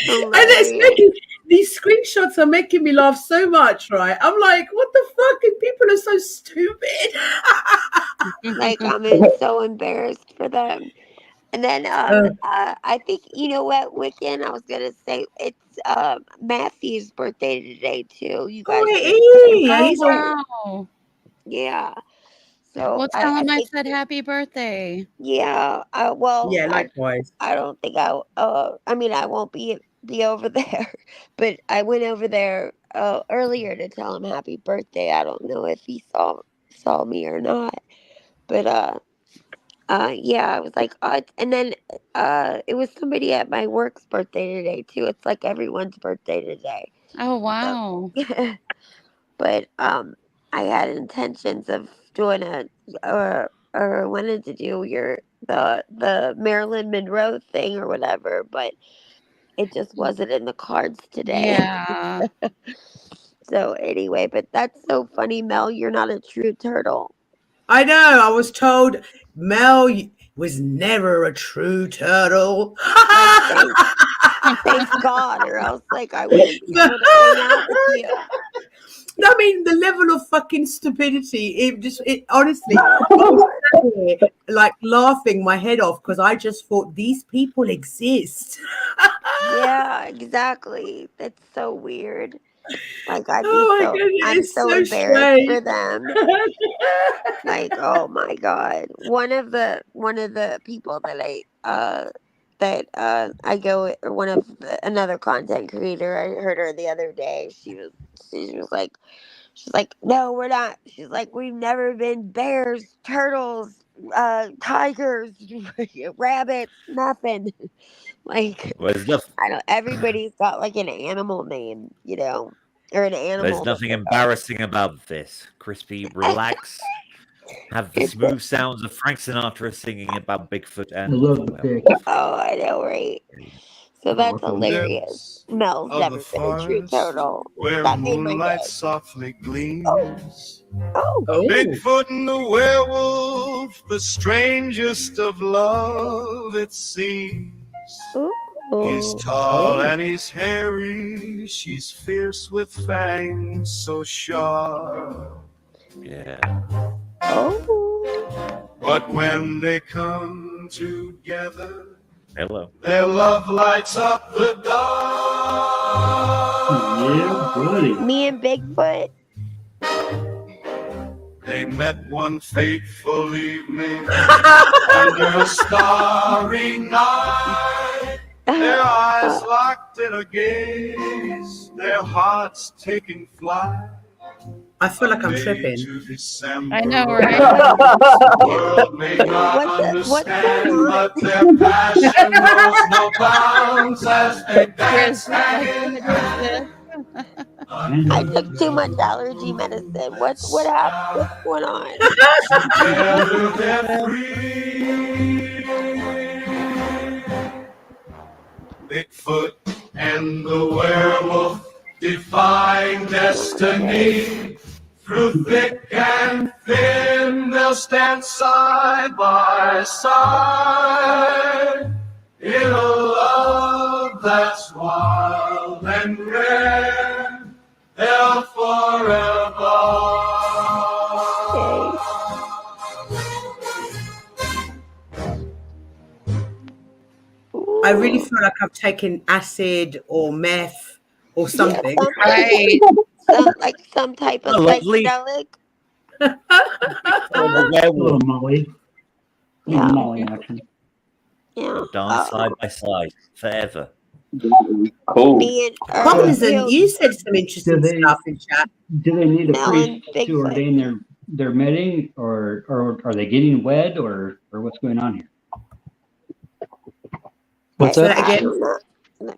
And it's making these screenshots are making me laugh so much, right? I'm like, what the fuck? And people are so stupid. Like I'm so embarrassed for them. And then Uh, I think you know what, Wiccan, I was gonna say it's Matthew's birthday today too. You oh, guys it wish him Oh, is. happy. wow. Yeah. So Well, tell I him I think said happy birthday. yeah. Well Yeah, likewise. I don't think I mean I won't be over there, but I went over there earlier to tell him happy birthday. I don't know if he saw me or not, but yeah, I was like, and then it was somebody at my work's birthday today too. It's like everyone's birthday today. Oh, So, wow. but I had intentions of doing or wanted to do the Marilyn Monroe thing or whatever, but it just wasn't in the cards today. Yeah. So anyway, but that's so funny, Mel. You're not a true turtle. I know. I was told Mel was never a true turtle. Like thank God, or else like I wouldn't be able to hang out with you. I mean, the level of fucking stupidity. It honestly, I was sat here, like laughing my head off because I just thought these people exist. Yeah, exactly. That's so weird. Like Oh my god, I'm it's so so embarrassed for strange. them. Like, oh my God. One of the people that I go with, or another content creator, I heard her the other day. She was like she's like, no, we're not. She's like, we've never been bears, turtles, tigers, rabbits, nothing. Like Well, I don't. Everybody's got like an animal name, or an there's animal that nothing they are. embarrassing about this. Crispy, relax. Have the It's smooth sounds of Frank Sinatra singing about Bigfoot I and love the the werewolf. pic. oh, I know, right? So that's Awesome. hilarious. Depths Mel's of the never been a true forest turtle. where That made my moonlight day. softly Oh, gleams. oh, Oh, Bigfoot and the werewolf, the strangest of love, it seems. He's ooh, tall oh, and he's hairy, she's fierce with fangs so sharp. Yeah. oh. But when they come together, Hello. their love lights up the Yeah, buddy. dark. Me and Bigfoot. They met one fateful evening under a starry night. Their eyes locked in a gaze, their hearts taking flight. I feel A like I'm May tripping. to December I know, romance right? the world may not What's going understand, on? but their passion knows no bounds as they Chris dance is hand like, in what is this? hand. I Man, took too much allergy medicine. What happened? What's going on? Together they're free. Bigfoot and the werewolf defying destiny. Through thick and thin, they'll stand side by side in a love that's wild and rare. They'll forever. Okay. I really Ooh. feel like I've taken acid or meth or Yeah, something. something. Right. Some type of A lovely psychedelic. former a werewolf little Molly. Yeah, Molly action. yeah. dance side by side forever. Cool. Me and Cognizant, you, you said some Do interesting they stuff in chat. do they need a Mel priest and to Bigfoot. ordain their meeting, or are they getting wed, or what's going on here? What's Say that? that I again. don't know.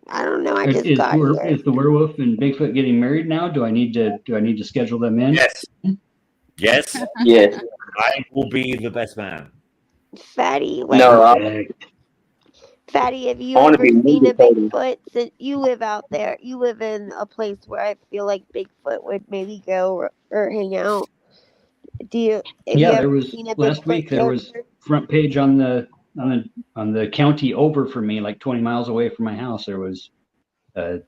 I don't know. I just got here. Is the werewolf and Bigfoot getting married now? Do I need to schedule them in? Yes. Yes. Yes. I will be the best man. Fatty, No, Perfect. Fatty, have I you want to ever be seen a movie photo. Bigfoot? Since you live out there, you live in a place where I feel like Bigfoot would maybe go or hang out. Have you Yeah, there ever was seen a last Bigfoot week. There was character? front page on the on the county over from me, like 20 miles away from my house, there was a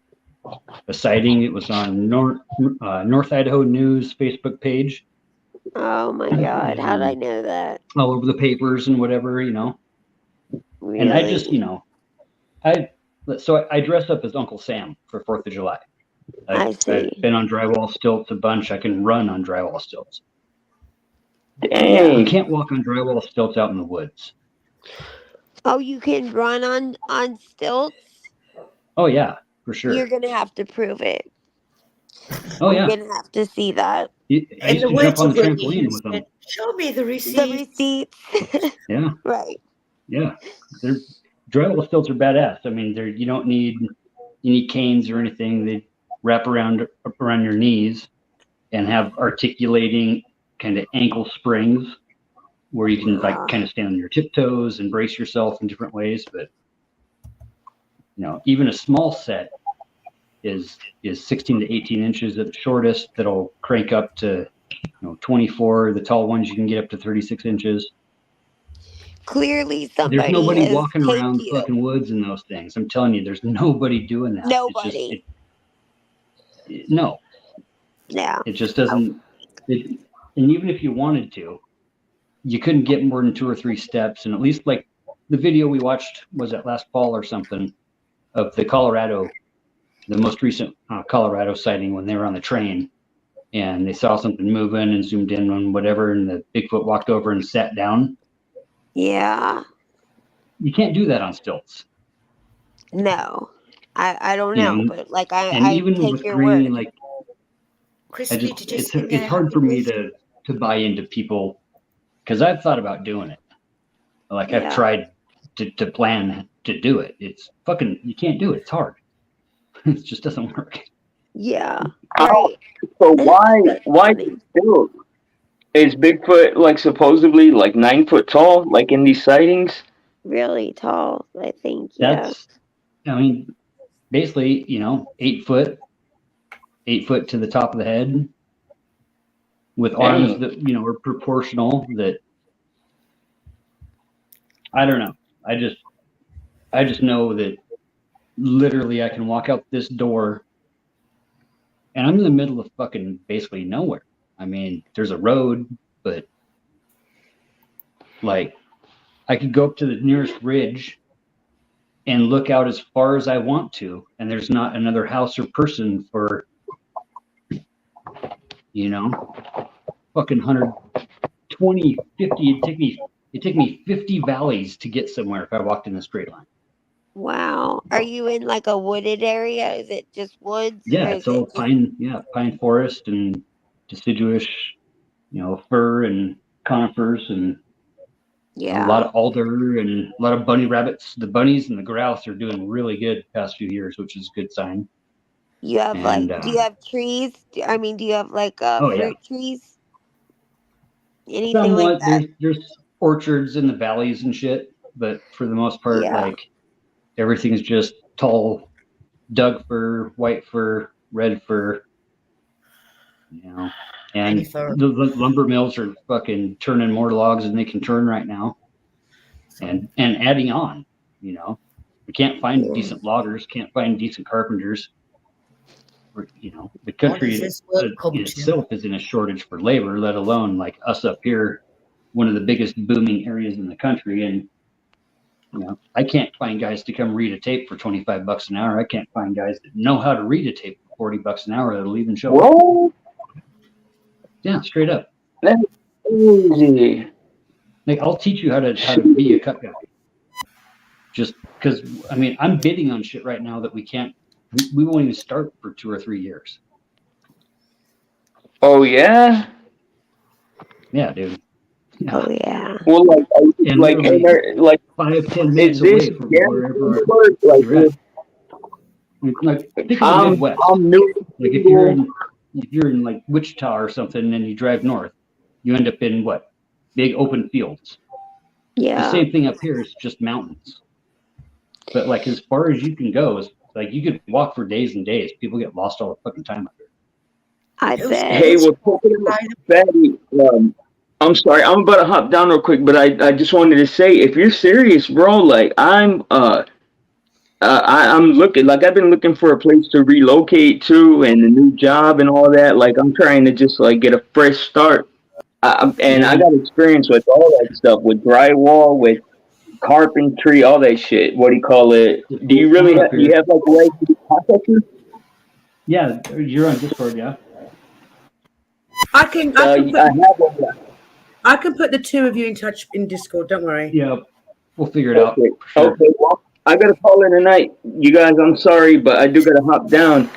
sighting. It was on North Idaho News Facebook page. Oh my God! How'd I know that? All over the papers and whatever, Really? And I just, I dress up as Uncle Sam for 4th of July. I see. I've been on drywall stilts a bunch. I can run on drywall stilts. Dang. You can't walk on drywall stilts out in the woods. Oh, you can run on stilts? Oh yeah, for sure. You're gonna have to prove it. Oh yeah. You're gonna have to see that. I used to jump on the trampoline with them. Show me the The receipt. receipts. Yeah. Right. Yeah. Drywall stilts are badass. I mean, you don't need any canes or anything. They wrap around your knees and have articulating kind of ankle springs where you can like kind of stand on your tiptoes and brace yourself in different ways. But even a small set is 16 to 18 inches at the shortest. That'll crank up to 24. The tall ones you can get up to 36 inches. Clearly, somebody There's nobody has walking around taped the fucking woods in those things. I'm telling you, there's nobody doing that. Nobody. No. Yeah. It just doesn't. And even if you wanted to, you couldn't get more than 2 or 3 steps. And at least like the video we watched, was it last fall or something, of the most recent Colorado sighting when they were on the train and they saw something moving and zoomed in on whatever, and the Bigfoot walked over and sat down. Yeah. You can't do that on stilts. No. I don't know, but like and I even take with your green, word. like Crispy, it's hard for me to buy into people, because I've thought about doing it. Like I've tried to plan to do it. It's fucking, you can't do it. It's hard. It just doesn't work. Yeah. Right. So why still is Bigfoot like supposedly like 9 foot tall, like in these sightings? Really tall, I think. That's, I mean, basically, 8 foot to the top of the head, with arms that are proportional. That, I don't know. I just know that literally I can walk out this door and I'm in the middle of fucking basically nowhere. I mean, there's a road, but like I could go up to the nearest ridge and look out as far as I want to, and there's not another house or person for fucking 120, 50. It'd take me 50 valleys to get somewhere if I walked in a straight line. Wow. Are you in like a wooded area? Is it just woods? Yeah, it's all pine forest and deciduous, fir and conifers, and a lot of alder and a lot of bunny rabbits. The bunnies and the grouse are doing really good the past few years, which is a good sign. You have do you have trees? Do you have like fruit trees? Anything Somewhat, like that? There's orchards in the valleys and shit, but for the most part, like everything's just tall Doug fir, white fir, red fir, and the lumber mills are fucking turning more logs than they can turn right now, and adding on. We can't find decent loggers, can't find decent carpenters. The country itself is in a shortage for labor, let alone like us up here, one of the biggest booming areas in the country. And I can't find guys to come read a tape for $25 an hour. I can't find guys that know how to read a tape for $40 an hour that'll even show up. Yeah, straight up. That's crazy. Like, I'll teach you how to be a cut guy. Just because, I'm bidding on shit right now that we won't even start for 2 or 3 years. Oh yeah? Yeah, dude. Yeah. Oh yeah. Well, like 5-10 minutes away from wherever you're at. Like, think of the Midwest. Like if you're in like Wichita or something, and you drive north, you end up in what? Big open fields. Yeah. The same thing up here is just mountains. But like as far as you can go is like you could walk for days and days. People get lost all the fucking time up here. I bet. Hey, we're talking about fatty. I'm sorry, I'm about to hop down real quick, but I just wanted to say, if you're serious, bro, like I'm looking, like I've been looking for a place to relocate to and a new job and all that. Like I'm trying to just like get a fresh start. And I Yeah. got experience with all that stuff, with drywall, with carpentry, all that shit. What do you call it? Do you Come really on up have? Do you here. have like a way to contact you? Yeah, you're on Discord, yeah. I can I can I put have one. I can put the two of you in touch in Discord. Don't worry. Yeah, we'll figure it out Okay. for sure. Okay. Well, I gotta call in tonight, you guys. I'm sorry, but I do gotta hop down.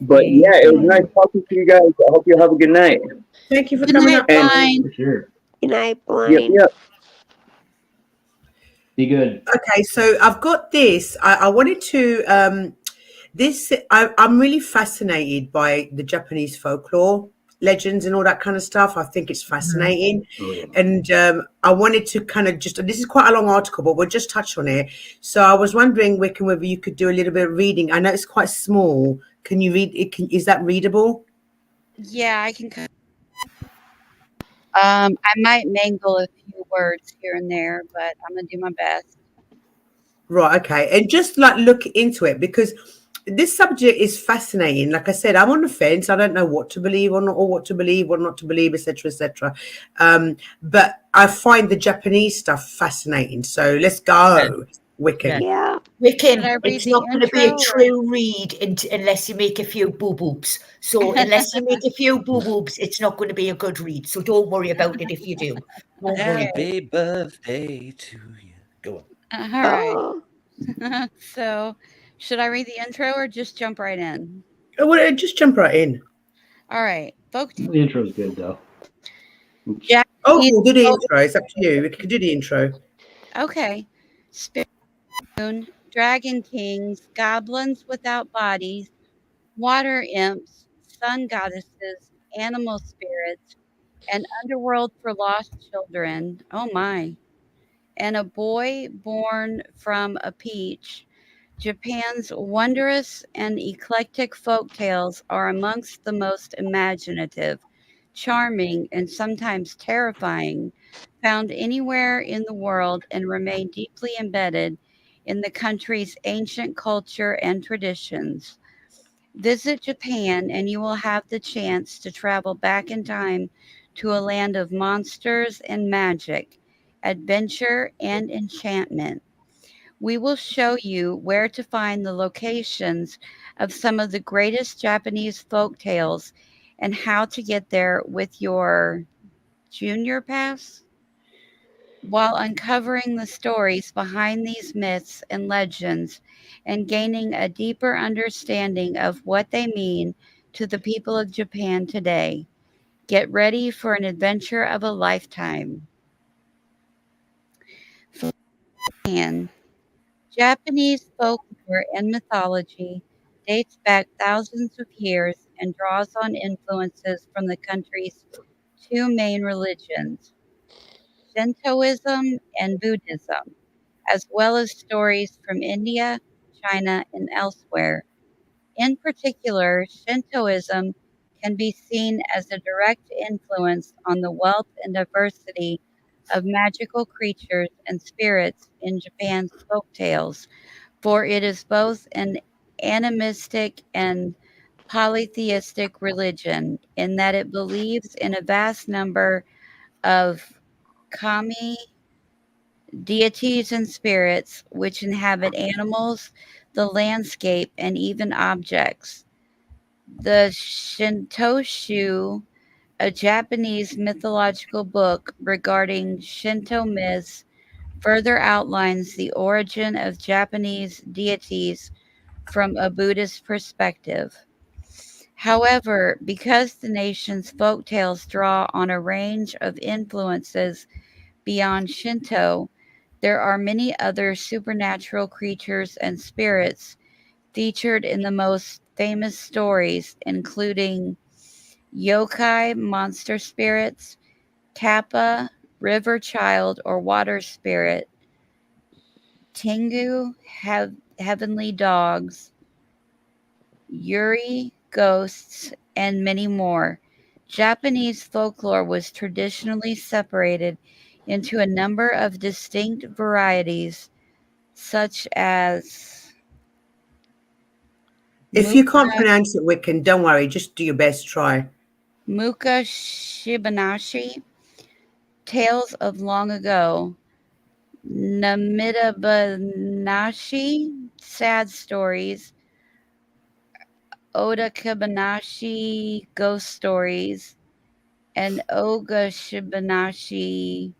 But yeah, it was nice talking to you guys. I hope you have a good night. Thank you for Good coming night, up. And Blind. For sure. Good night, yep, blind. yep. Be good. Okay, so I've got this. I wanted to I'm really fascinated by the Japanese folklore, legends, and all that kind of stuff. I think it's fascinating, Oh yeah. and I wanted to kind of just. This is quite a long article, but we'll just touch on it. So I was wondering, Wiccan, whether you could do a little bit of reading. I know it's quite small. Can you read it? Is that readable? Yeah, I can. I might mangle a few words here and there, but I'm gonna do my best. Right. Okay, and just like look into it because this subject is fascinating. Like I said, I'm on the fence. I don't know what to believe or not, or what to believe, what not to believe, etc., etc. But I find the Japanese stuff fascinating. So let's go, Wiccan. Yeah. Should Wiccan, I read it's the not going to be a intro or? true read unless you make a few boo-boobs. So unless you make a few boo-boobs, it's not going to be a good read. So don't worry about it if you do. Don't worry. Happy birthday to you. Go on. All right. Oh, So, should I read the intro or just jump right in? Oh, well, just jump right in. All right. Folk The intro's good though. Oops. Oh, Japanese we'll do the folk. intro. It's up to you. We can do the intro. Okay. Spirit moon, dragon kings, goblins without bodies, water imps, sun goddesses, animal spirits, an underworld for lost children. Oh my. And a boy born from a peach. Japan's wondrous and eclectic folk tales are amongst the most imaginative, charming, and sometimes terrifying found anywhere in the world and remain deeply embedded in the country's ancient culture and traditions. Visit Japan and you will have the chance to travel back in time to a land of monsters and magic, adventure and enchantment. We will show you where to find the locations of some of the greatest Japanese folk tales and how to get there with your junior pass while uncovering the stories behind these myths and legends and gaining a deeper understanding of what they mean to the people of Japan today. Get ready for an adventure of a lifetime. Japan. Japanese folklore and mythology dates back thousands of years and draws on influences from the country's two main religions, Shintoism and Buddhism, as well as stories from India, China, and elsewhere. In particular, Shintoism can be seen as a direct influence on the wealth and diversity of magical creatures and spirits in Japan's folk tales, for it is both an animistic and polytheistic religion in that it believes in a vast number of kami deities and spirits which inhabit animals, the landscape, and even objects. The Shintoshu, a Japanese mythological book regarding Shinto myths, further outlines the origin of Japanese deities from a Buddhist perspective. However, because the nation's folk tales draw on a range of influences beyond Shinto, there are many other supernatural creatures and spirits featured in the most famous stories, including yokai, monster spirits, kappa, river child or water spirit, tengu, heavenly dogs, Yuri, ghosts, and many more. Japanese folklore was traditionally separated into a number of distinct varieties, such as If you can't Muka, pronounce it, Wiccan, don't worry. Just do your best. Try. Muka Shibanashi, Tales of Long Ago, Namidabanashi, Sad Stories, Oda Kibanashi, Ghost Stories, and Oga Shibanashi,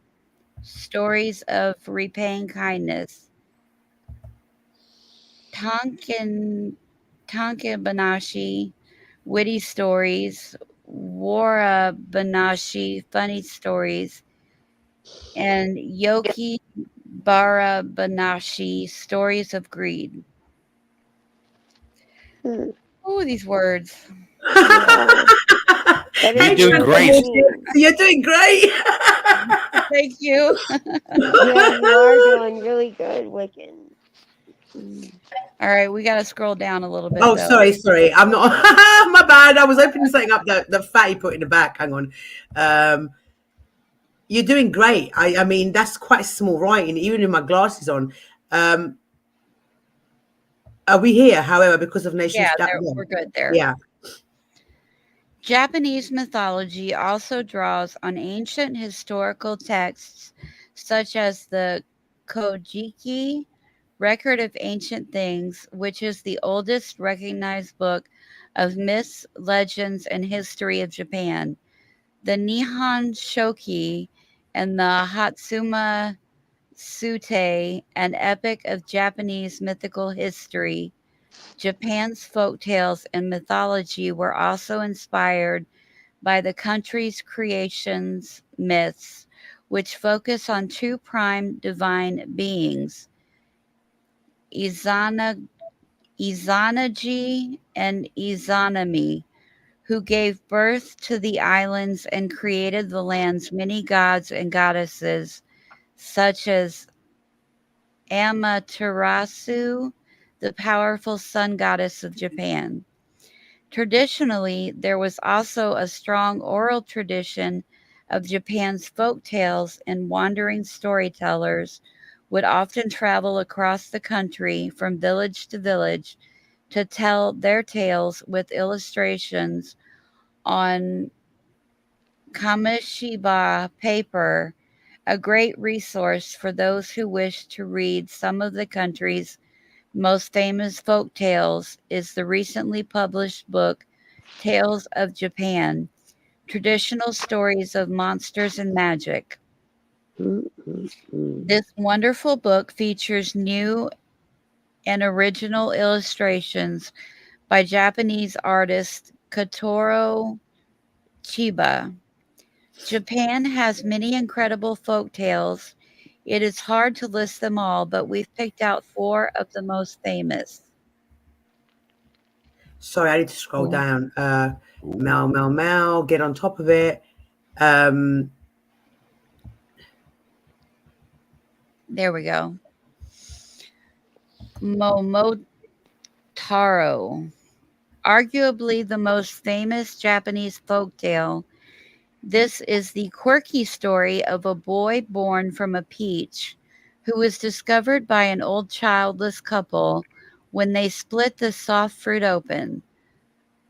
Stories of Repaying Kindness. Tonkin Tonkabanashi, Witty Stories, Warabanashi, Funny Stories, and Yoki Barabanashi, Stories of Greed. Hmm. Oh, these words. Yeah. That You're is doing really great. funny. You're doing great. Thank you. Yeah, you are doing really good, Wiccan. Mm. All right, we got to scroll down a little bit Oh, though. sorry. I'm not. My bad. I was opening something up that the fatty put in the back. Hang on. You're doing great. I mean, that's quite small writing, even with my glasses on. Um, are we here, however, because of Yeah, nations? we're good there. Yeah. Japanese mythology also draws on ancient historical texts such as the Kojiki, Record of Ancient Things, which is the oldest recognized book of myths, legends, and history of Japan, the Nihon Shoki, and the Hatsuma Sute, an epic of Japanese mythical history. Japan's folk tales and mythology were also inspired by the country's creation's myths, which focus on two prime divine beings, Izana, Izanaji and Izanami, who gave birth to the islands and created the land's many gods and goddesses, such as Amaterasu, the powerful sun goddess of Japan. Traditionally, there was also a strong oral tradition of Japan's folk tales, and wandering storytellers would often travel across the country from village to village to tell their tales with illustrations on kamishiba paper, a great resource for those who wish to read some of the country's most famous folk tales is the recently published book Tales of Japan, Traditional Stories of Monsters and Magic. This wonderful book features new and original illustrations by Japanese artist Kotaro Chiba. Japan has many incredible folk tales. It is hard to list them all, but we've picked out 4 of the most famous. Sorry, I need to scroll Ooh. down. Mel, get on top of it. There we go. Momotaro. Arguably the most famous Japanese folk tale, this is the quirky story of a boy born from a peach who was discovered by an old childless couple when they split the soft fruit open.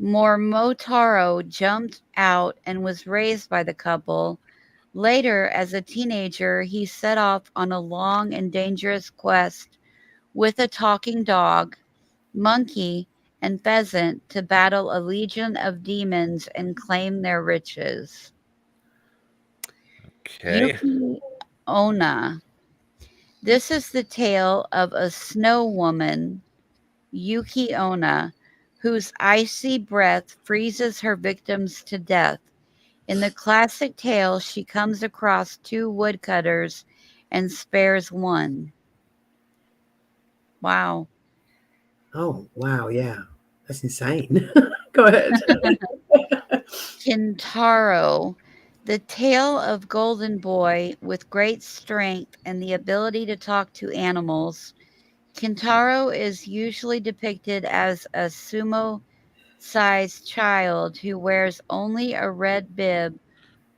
Momotaro jumped out and was raised by the couple. Later, as a teenager, he set off on a long and dangerous quest with a talking dog, monkey, and pheasant to battle a legion of demons and claim their riches. Okay. Yuki Onna. This is the tale of a snow woman, Yuki Onna, whose icy breath freezes her victims to death. In the classic tale, she comes across 2 woodcutters and spares one. Wow. Oh, wow. Yeah. That's insane. Go ahead. Kintaro, the tale of Golden Boy with great strength and the ability to talk to animals. Kintaro is usually depicted as a sumo sized child who wears only a red bib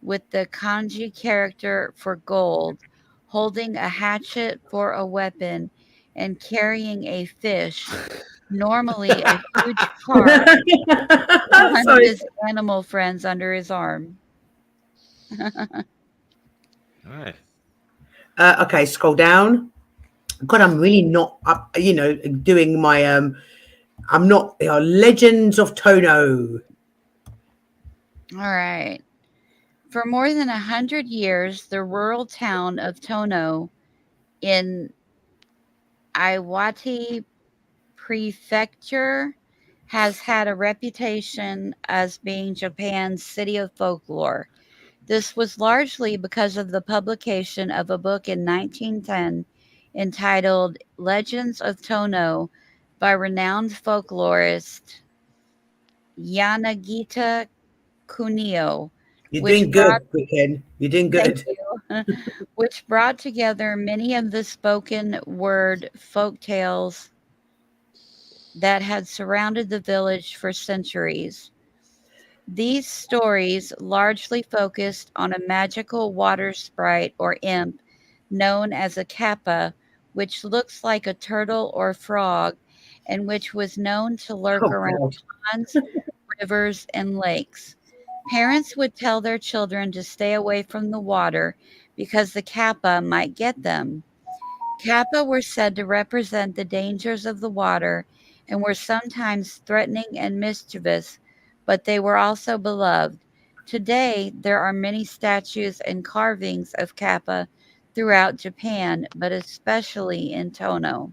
with the kanji character for gold, holding a hatchet for a weapon, and carrying a fish, normally a huge carp, with one of Sorry. his animal friends under his arm. All right. Okay, scroll down. God, I'm really not up, doing my I'm not Legends of Tono. All right. For more than 100 years, the rural town of Tono in Iwate Prefecture has had a reputation as being Japan's city of folklore. This was largely because of the publication of a book in 1910 entitled Legends of Tono by renowned folklorist Yanagita Kunio, You're which doing brought, good, Quicken. You're doing thank good. you, which brought together many of the spoken word folk tales that had surrounded the village for centuries. These stories largely focused on a magical water sprite or imp known as a kappa, which looks like a turtle or frog, and which was known to lurk Oh around God. ponds, rivers, and lakes. Parents would tell their children to stay away from the water because the kappa might get them. Kappa were said to represent the dangers of the water and were sometimes threatening and mischievous, but they were also beloved. Today, there are many statues and carvings of Kappa throughout Japan, but especially in Tono.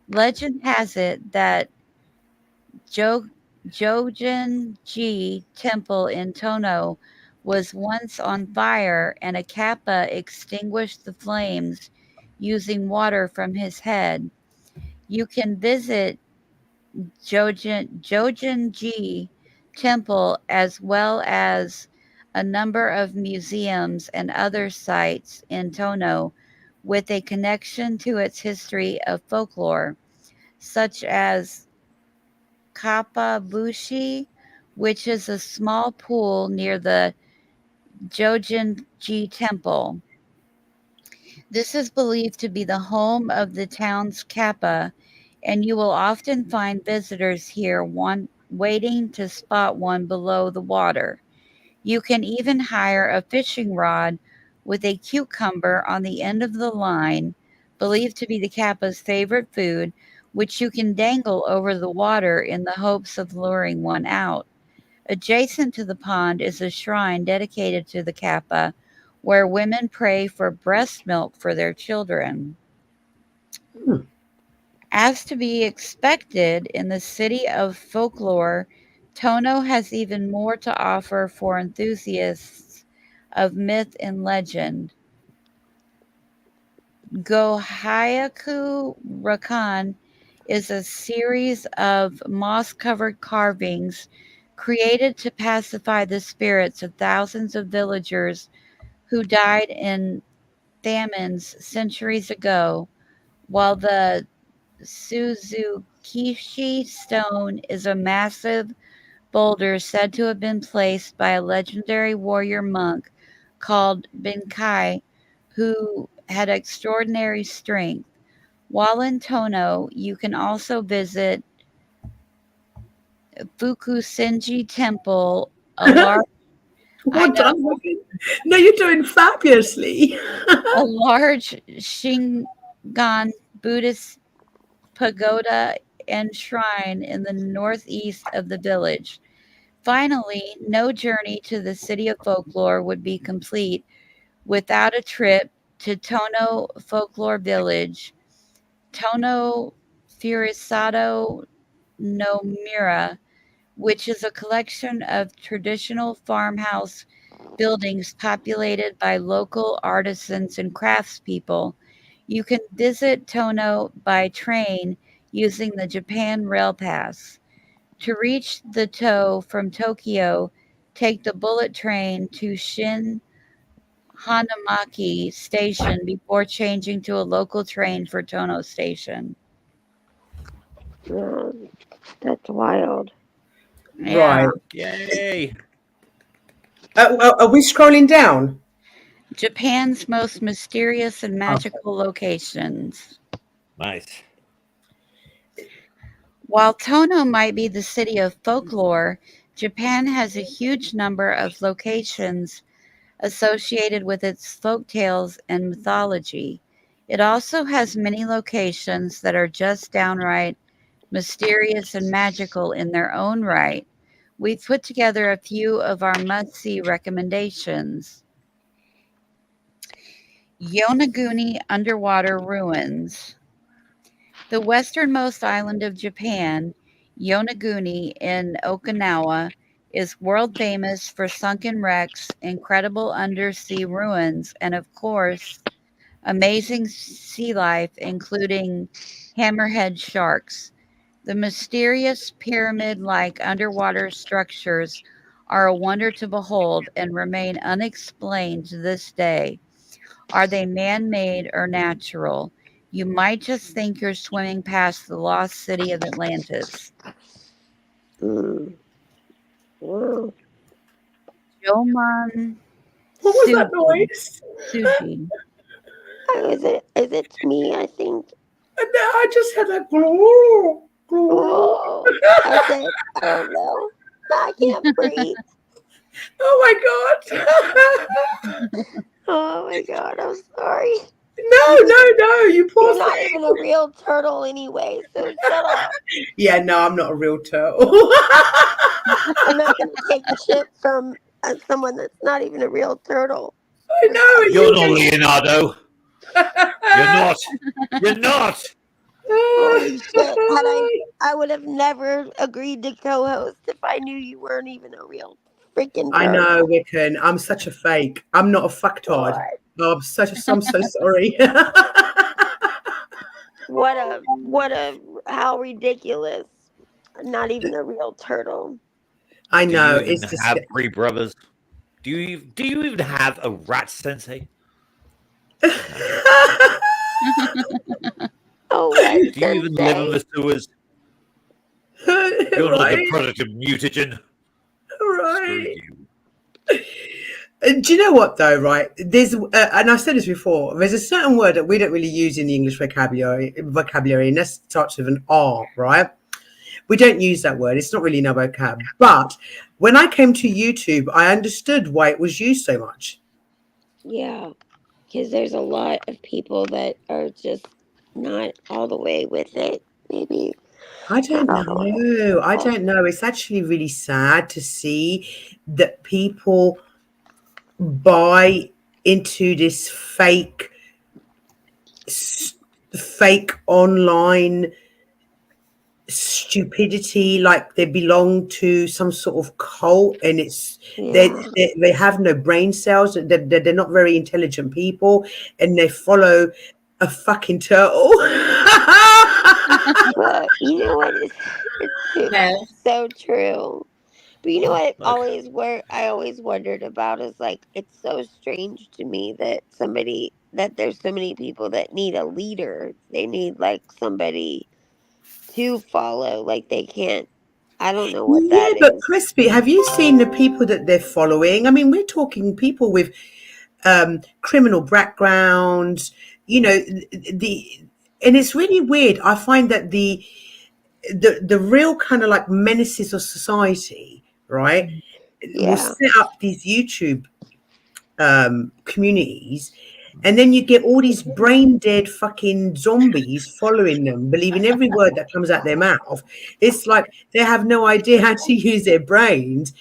Legend has it that Jo- Jojin-ji Temple in Tono was once on fire, and a kappa extinguished the flames using water from his head. You can visit Jojin-ji Temple as well as a number of museums and other sites in Tono with a connection to its history of folklore, such as Kapabushi, which is a small pool near the Jojin-ji Temple. This is believed to be the home of the town's kappa, and you will often find visitors here waiting to spot one below the water. You can even hire a fishing rod with a cucumber on the end of the line, believed to be the kappa's favorite food, which you can dangle over the water in the hopes of luring one out. Adjacent to the pond is a shrine dedicated to the kappa, where women pray for breast milk for their children. Hmm. As to be expected in the city of folklore, Tono has even more to offer for enthusiasts of myth and legend. Gohyaku Rakan is a series of moss covered carvings created to pacify the spirits of thousands of villagers who died in famines centuries ago, while the Suzukishi stone is a massive boulder said to have been placed by a legendary warrior monk called Benkai, who had extraordinary strength. While in Tono, you can also visit Fukusenji Temple, a large, I Well know, done, Quicken. No, you're doing fabulously. a large Shingon Buddhist pagoda and shrine in the northeast of the village. Finally, no journey to the city of folklore would be complete without a trip to Tono Folklore Village, Tono Furisado no Mura, which is a collection of traditional farmhouse buildings populated by local artisans and craftspeople. You can visit Tono by train using the Japan Rail Pass. To reach the toe from Tokyo, take the bullet train to Shin Hanamaki Station before changing to a local train for Tono Station. Yeah, that's wild. Yeah. Right. Yay! Are we scrolling down? Japan's most mysterious and magical locations. Nice. While Tono might be the city of folklore, Japan has a huge number of locations associated with its folk tales and mythology. It also has many locations that are just downright mysterious and magical in their own right. We've put together a few of our must see recommendations. Yonaguni Underwater Ruins. The westernmost island of Japan, Yonaguni in Okinawa, is world famous for sunken wrecks, incredible undersea ruins, and of course, amazing sea life, including hammerhead sharks. The mysterious pyramid like underwater structures are a wonder to behold and remain unexplained to this day. Are they man made or natural? You might just think you're swimming past the lost city of Atlantis. Wow. Joman What was that Suji. noise? Suji. Is it me? I think. And now I just had a glow. Oh, I said, oh no, I can't breathe. Oh my god. Oh my god, I'm sorry. No, you poor You're not thing. even a real turtle anyway, so shut up. Yeah, no, I'm not a real turtle. I'm not gonna take shit from someone that's not even a real turtle. I know. You're not Leonardo. You're not. You're not. Holy shit! I would have never agreed to co-host if I knew you weren't even a real freaking I know, turtle. Wiccan. I'm such a fake. I'm not a fucktard. God. Oh, I'm so sorry. What a how ridiculous. Not even a real turtle. I Do know. you even It's just have three brothers? Do you even have a rat sensei? Oh, what Do you even live in sensei? the sewers? You're not the right, product of mutagen. Screw right. you. Do you know what though? Right, there's, and I've said this before. There's a certain word that we don't really use in the English vocabulary, and that starts with an R. Right, we don't use that word. It's not really in our vocab. But when I came to YouTube, I understood why it was used so much. Yeah, because there's a lot of people that are just not all the way with it. Maybe I not don't all the way. know. I don't know. It's actually really sad to see that people buy into this fake online stupidity, like they belong to some sort of cult, and it's Yeah. they have no brain cells. They're not very intelligent people, and they follow a fucking turtle. But you know what? Well, It's so true. But you know what? Look, I always wondered about is like it's so strange to me that there's so many people that need a leader. They need like somebody to follow. Like they can't. I don't know what Yeah, that but is. Crispy, have you seen the people that they're following? I mean, we're talking people with criminal backgrounds, the and it's really weird. I find that the real kind of like menaces of society, right, will Yeah. set up these YouTube communities, and then you get all these brain dead fucking zombies following them, believing every word that comes out their mouth. It's like they have no idea how to use their brains.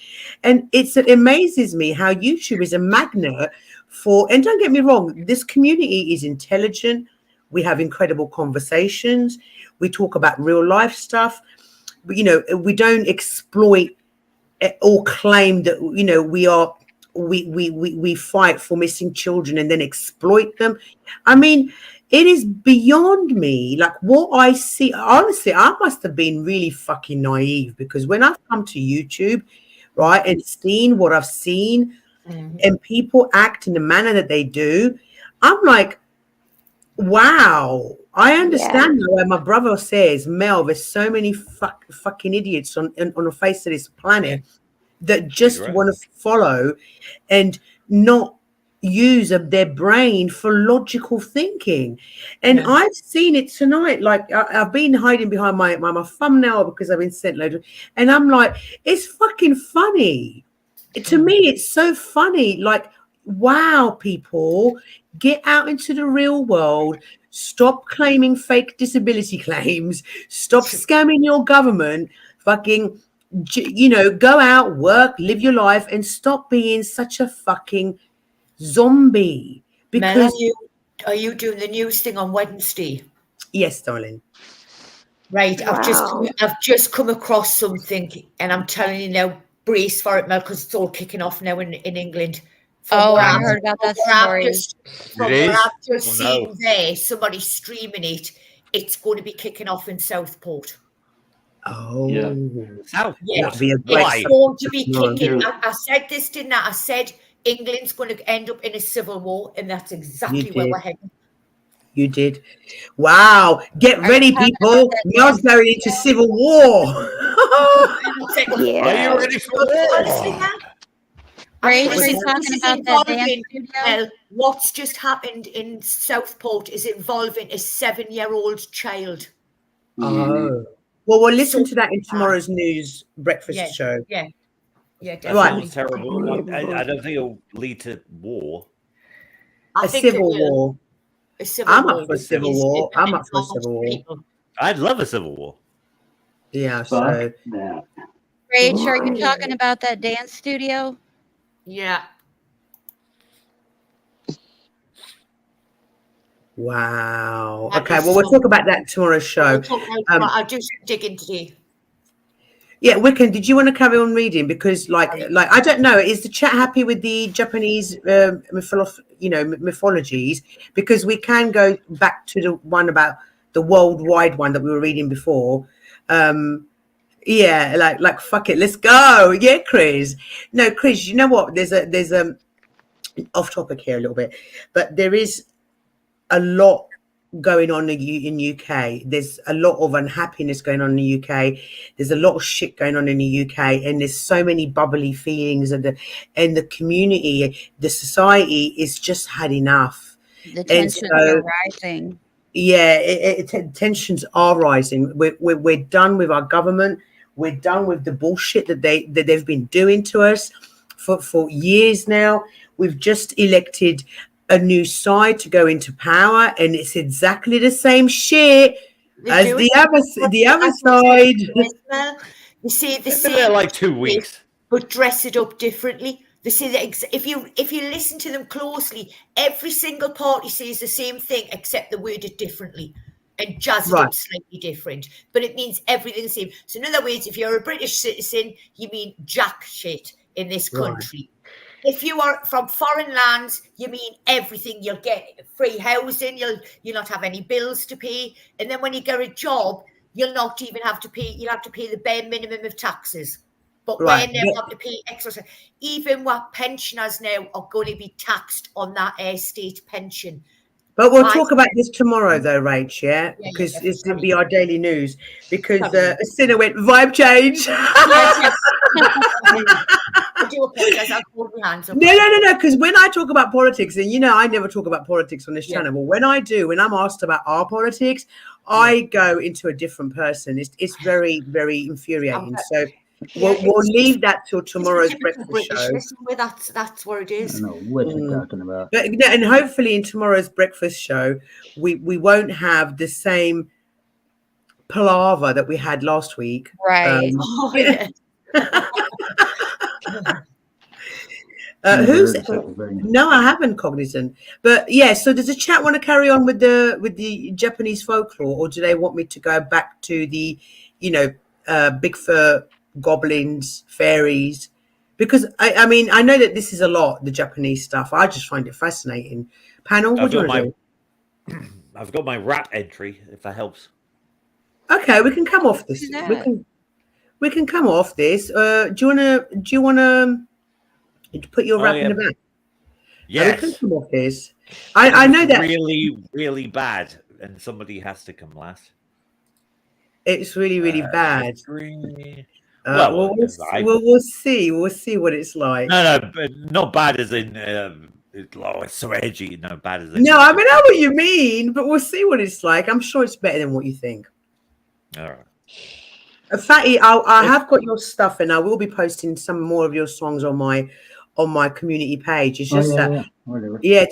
And it amazes me how YouTube is a magnet for, and don't get me wrong, this community is intelligent. We have incredible conversations. We talk about real life stuff. But, we don't exploit or claim that, we fight for missing children and then exploit them. I mean, it is beyond me. Like what I see, honestly, I must have been really fucking naive, because when I've come to YouTube, right, and seen what I've seen, and people act in the manner that they do, I'm like, wow. I understand why my brother says, Mel, there's so many fucking idiots on the face of this planet that just want to follow and not use of their brain for logical thinking. And I've seen it tonight. Like I've been hiding behind my thumbnail because I've been sent loads of, and I'm like, it's fucking funny. To me, it's so funny. Like, wow, people, get out into the real world. Stop claiming fake disability claims. Stop scamming your government. Fucking, go out, work, live your life, and stop being such a fucking zombie. Because Mel, are you doing the news thing on Wednesday? Yes, darling. Right, I've just come across something, and I'm telling you now, brace for it, Mel, because it's all kicking off now in England. I heard about that story. From what I've just seen there, somebody streaming it, it's going to be kicking off in Southport. Oh, yeah. Southport. Yeah, it's going to be kicking. I said this, didn't I? I said England's going to end up in a civil war, and that's exactly where we're heading. You did. Wow. Get ready, people. Mel's going into civil war. Are you ready for war? Great. Are you talking about that dance studio? What's just happened in Southport is involving a 7-year-old child. Oh. Well, we'll listen to that in tomorrow's news breakfast show. Yeah, definitely. Right. Terrible. I don't think it'll lead to war. A civil war. I'm up for a civil war. I'm up for a civil war. I'd love a civil war. Yeah, so. Rach, are you talking about that dance studio? Yeah. Wow. Okay, well, we'll talk about that tomorrow's show. I'll just dig into it. Yeah, Wiccan, did you want to carry on reading? Because, like I don't know, is the chat happy with the Japanese mythologies? Because we can go back to the one about the worldwide one that we were reading before. Yeah, like fuck it, let's go. Yeah, Chris. No, Chris, you know what? There's a off topic here a little bit, but there is a lot going on in UK. There's a lot of unhappiness going on in the UK. There's a lot of shit going on in the UK, and there's so many bubbly feelings, and the community, the society is just had enough. The tensions are rising. Yeah, tensions are rising. We're done with our government. We're done with the bullshit that they've been doing to us for years now. We've just elected a new side to go into power, and it's exactly the same shit as the other side. You see, the same there like 2 weeks, but dress it up differently. They say that if you listen to them closely, every single party says the same thing except they word it differently and jazz it up slightly different. But it means everything the same. So in other words, if you're a British citizen, you mean jack shit in this country. If you are from foreign lands, you mean everything. You'll get free housing. You'll not have any bills to pay. And then when you get a job, you'll not even have to pay. You'll have to pay the bare minimum of taxes. But when they have to pay extra, even what pensioners now are going to be taxed on that state pension. But we'll talk about this tomorrow, though, Rach. Yeah, because it's going to be our daily news. Because Sinner went vibe change. I do apologize. I'll hold my hands up. No. Because when I talk about politics, and I never talk about politics on this channel, but when I do, when I'm asked about our politics, I go into a different person. It's very, very infuriating. So we'll leave that till tomorrow's breakfast show. That's where it is. I don't know what you're talking about. And hopefully in tomorrow's breakfast show, we won't have the same palaver that we had last week. Right. No, I haven't cognizant, but yeah. So does the chat want to carry on with the Japanese folklore, or do they want me to go back to the Bigfoot, goblins, fairies? Because I mean I know that this is a lot, the Japanese stuff. I just find it fascinating. Panel, what do you want to do? I've got my rap entry, if that helps. Okay, we can come off this. We can come off this. Do you wanna put your rap in the back? Yes. We can come off this. I know that really, really bad and somebody has to come last. It's really, really bad. Well, We'll see. We'll see what it's like. no, but not bad as in it's so edgy. No, bad as in No, I mean, I know what you mean, but we'll see what it's like. I'm sure it's better than what you think. all right. Fatty, I have got your stuff, and I will be posting some more of your songs on my community page. It's just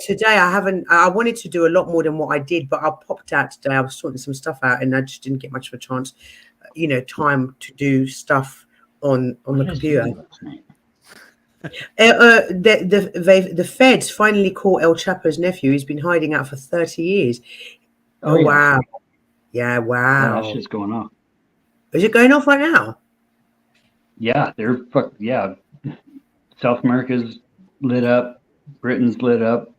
today I haven't. I wanted to do a lot more than what I did, but I popped out today. I was sorting some stuff out, and I just didn't get much of a chance, time to do stuff on the computer. The feds finally caught El Chapo's nephew. He's been hiding out for 30 years. Oh, wow. Yeah, wow. That shit's going on. Is it going off right now? Yeah, South America's lit up. Britain's lit up.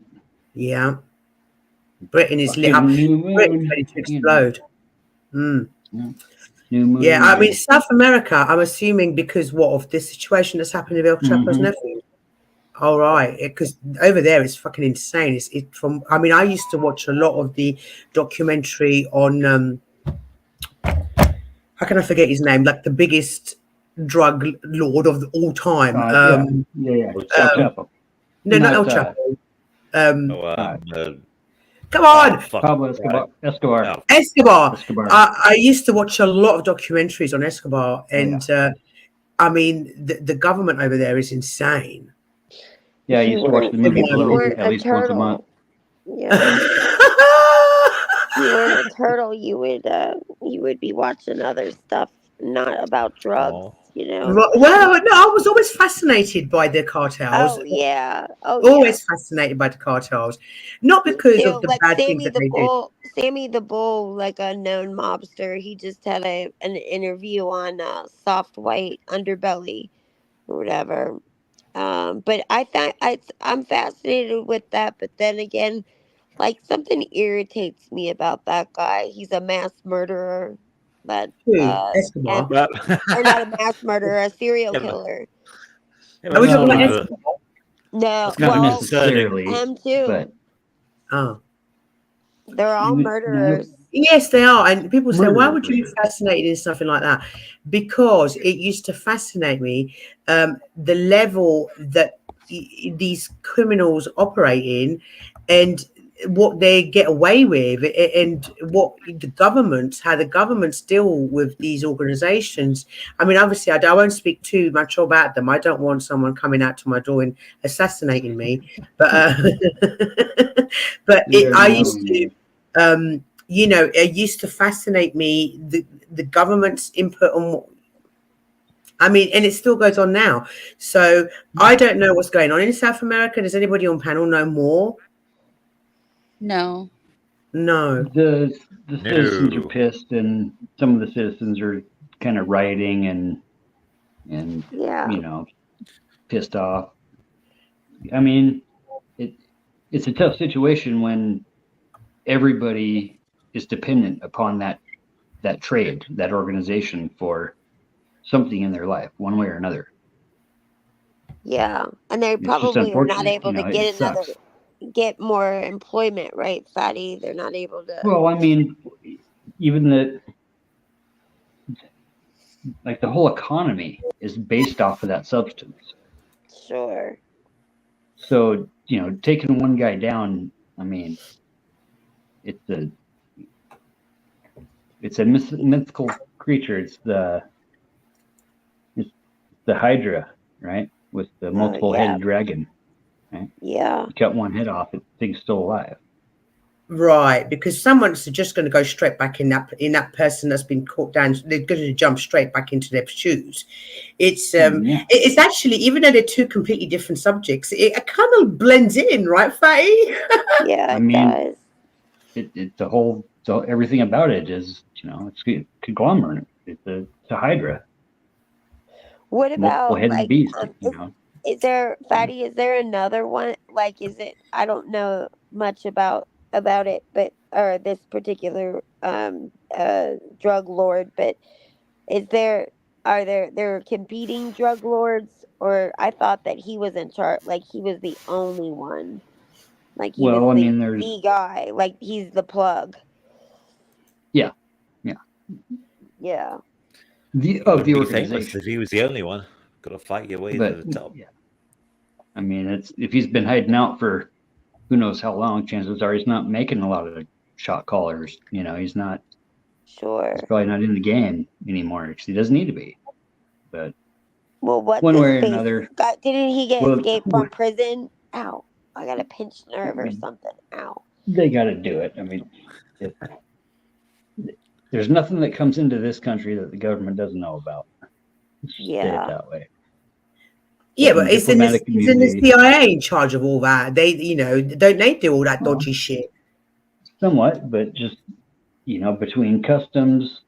Yeah. Britain is lit up. Britain's ready to explode. Yeah, I mean, South America, I'm assuming because of this situation that's happened with El Chapo's nephew. All right, because over there it's fucking insane. I used to watch a lot of the documentary on how can I forget his name? Like the biggest drug lord of all time. El Chapo. No, not El Chapo. Come on, Pablo Escobar. Escobar. I used to watch a lot of documentaries on Escobar, and I mean, the government over there is insane. Yeah, I used to watch the movie Blow at least once a month. Yeah. You weren't a turtle, you would be watching other stuff, not about drugs, Well, no, I was always fascinated by the cartels. Oh yeah. Always fascinated by the cartels, not because of the bad things that they do. Sammy the Bull, like a known mobster, he just had an interview on Soft White Underbelly or whatever. But I'm fascinated with that. But then again, like something irritates me about that guy. He's a mass murderer. But Escobar. Or not a mass murderer, a serial killer. Are we talking about Escobar? No, not necessarily. Him too. Oh, they're all murderers. Yes, they are. And people say, why would you be fascinated in something like that? Because it used to fascinate me, the level that these criminals operate in and what they get away with, and what how the governments deal with these organizations. I mean, obviously, I won't speak too much about them. I don't want someone coming out to my door and assassinating me. But I used to, it used to fascinate me, the government's input on and it still goes on now. So I don't know what's going on in South America. Does anybody on panel know more? No. The citizens are pissed, and some of the citizens are kind of rioting and pissed off. I mean, it's a tough situation when everybody is dependent upon that trade, that organization for something in their life, one way or another. Yeah, and they probably are not able to get more employment, right, Fatty? They're not able to. Well, I mean, even the whole economy is based off of that substance. Sure. So, taking one guy down, I mean, it's a mythical creature. It's the Hydra, right? With the multiple-headed dragon. Right? Yeah. You cut one head off, the thing's still alive. Right, because someone's just going to go straight back in that person that's been caught down. They're going to jump straight back into their shoes. It's it's actually, even though they're two completely different subjects, it kind of blends in, right, Fatty? Yeah, it does. So everything about it is, it's a conglomerate. It's a Hydra. What about multiple-headed beast? Is there, Fatty? Is there another one? Like, is it? I don't know much about it, but or this particular drug lord, but are there competing drug lords, or I thought that he was in charge, like he was the only one, like he was the guy, like he's the plug. Yeah. The organization. If he was the only one, got to fight your way to the top. Yeah. I mean, if he's been hiding out for who knows how long, chances are he's not making a lot of shot callers. He's not. Sure. He's probably not in the game anymore because he doesn't need to be. But what's one his way or face? another. Didn't he get escaped from prison? Ow! I got a pinched nerve or something. Ow! They got to do it. I mean, there's nothing that comes into this country that the government doesn't know about. Say it that way. Yeah, but isn't the CIA in charge of all that? They, don't they do all that dodgy shit? Somewhat, but just, between customs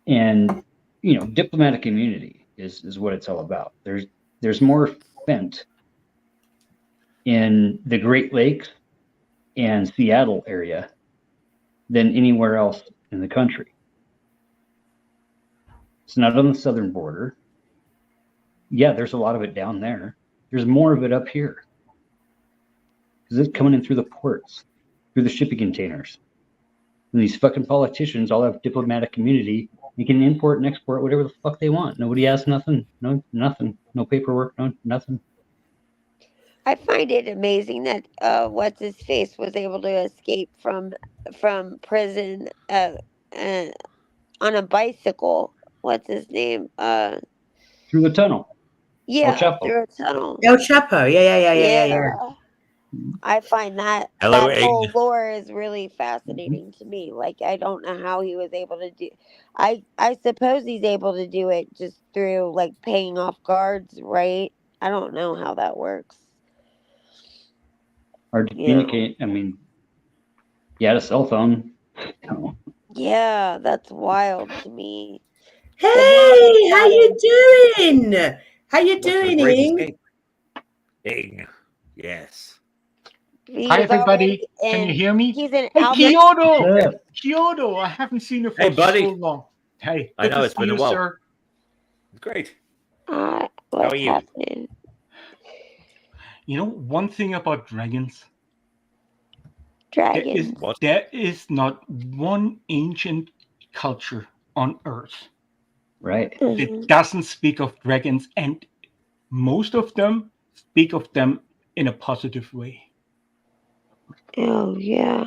and, diplomatic immunity is what it's all about. There's more spent in the Great Lakes and Seattle area than anywhere else in the country. It's not on the southern border. Yeah, there's a lot of it down there. There's more of it up here. Because it's coming in through the ports, through the shipping containers. And these fucking politicians all have diplomatic immunity. They can import and export whatever the fuck they want. Nobody has nothing. No, nothing. No paperwork. No, nothing. I find it amazing that what's his face was able to escape from prison on a bicycle. What's his name? Through the tunnel. Yeah, El Chapo. through a tunnel. El Chapo. Yeah. I find that whole lore is really fascinating to me. Like, I don't know how he was able to do. I suppose he's able to do it just through like paying off guards, right? I don't know how that works. Hard to communicate. I mean, you had a cell phone. Yeah, that's wild to me. Hey, how you doing? How you doing, Ing? Yes. Hi, everybody. Can you hear me? He's in Kyoto. Kyoto. I haven't seen you for so long. Hey, I know it's been a while. Sir. Great. How are you? Happening? One thing about dragons. Dragons. There is not one ancient culture on Earth. Right. It doesn't speak of dragons, and most of them speak of them in a positive way. Oh, yeah.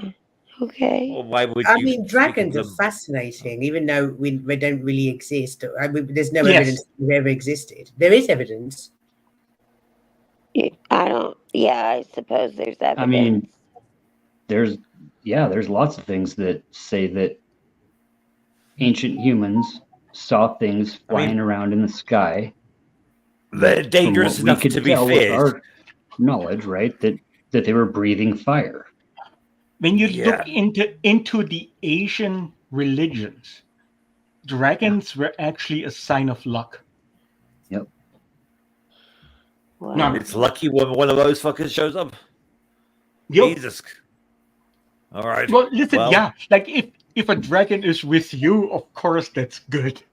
Okay. Well, why would I mean, dragons are fascinating, even though they don't really exist. There's no evidence they've ever existed. There is evidence. I suppose there's evidence. I mean, there's lots of things that say that ancient humans saw things flying around in the sky. They're dangerous enough to be feared. With our knowledge, right? That they were breathing fire. When you look into the Asian religions, dragons were actually a sign of luck. Yep. Wow. Now, it's lucky when one of those fuckers shows up. Jesus. All right. Well, listen, like if a dragon is with you, of course that's good.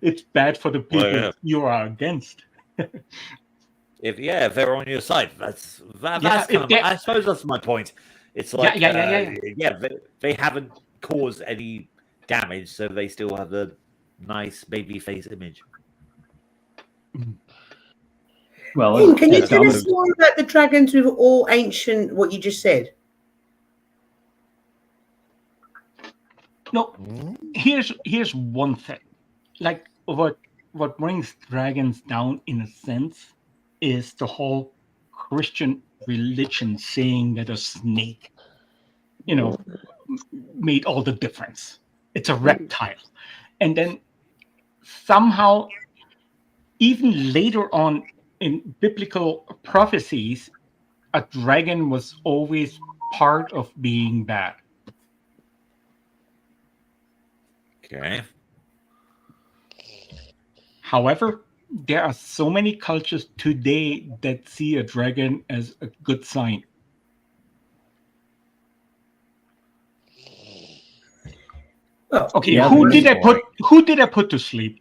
It's bad for the people you are against. If they're on your side, that's kind of. I suppose that's my point. It's like they haven't caused any damage, so they still have the nice baby face image. Well, can you tell us more about the dragons with all ancient? What you just said. No, here's one thing. Like what brings dragons down in a sense is the whole Christian religion saying that a snake, made all the difference. It's a reptile. And then somehow, even later on in biblical prophecies, a dragon was always part of being bad. Okay. However, there are so many cultures today that see a dragon as a good sign. Oh, okay, who did I put to sleep?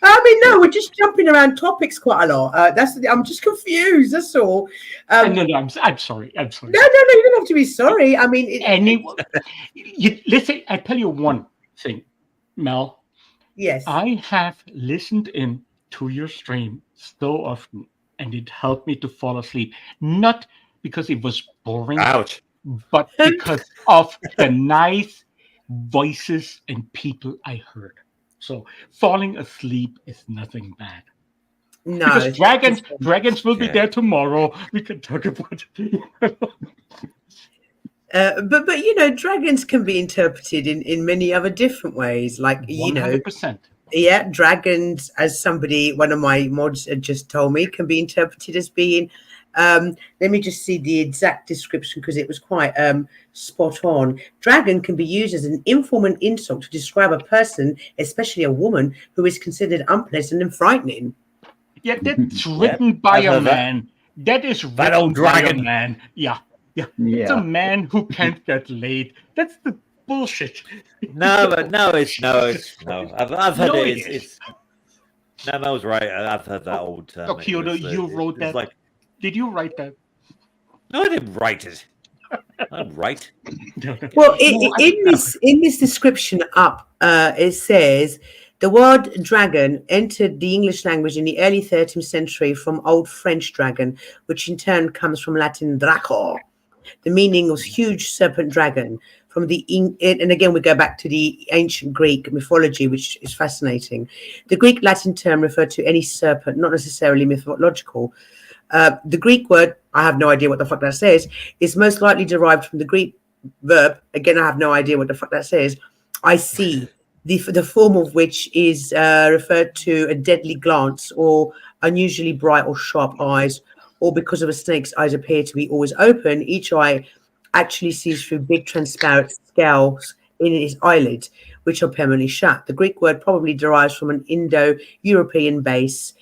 I mean, no, we're just jumping around topics quite a lot. I'm just confused. That's all. No, I'm sorry. I'm sorry. No, you don't have to be sorry. I mean, listen. I tell you one thing, Mel. Yes. I have listened in to your stream so often, and it helped me to fall asleep. Not because it was boring, ouch, but because of the nice voices and people I heard. So falling asleep is nothing bad. No, because dragons will be there tomorrow. We can talk about it. But dragons can be interpreted in many other different ways. Like 100%. Yeah, dragons, as one of my mods had just told me, can be interpreted as being. Let me just see the exact description because it was quite spot on. Dragon can be used as an informal insult to describe a person, especially a woman, who is considered unpleasant and frightening. Yeah, that's written by a man. That is written that old dragon. By a man. Yeah. It's a man who can't get laid. That's the bullshit. No. I've heard it. It's no, Mel's right. I've heard that old term. Kyoto, you wrote that. Did you write that? No, I didn't write it. I didn't write. Well, in this description up, it says the word dragon entered the English language in the early 13th century from Old French dragon, which in turn comes from Latin draco. The meaning was huge serpent dragon. And again, we go back to the ancient Greek mythology, which is fascinating. The Greek Latin term referred to any serpent, not necessarily mythological. The Greek word, I have no idea what the fuck that says, is most likely derived from the Greek verb. Again, I have no idea what the fuck that says. I see, the form of which is referred to a deadly glance or unusually bright or sharp eyes, or because of a snake's eyes appear to be always open, each eye actually sees through big transparent scales in its eyelids, which are permanently shut. The Greek word probably derives from an Indo-European base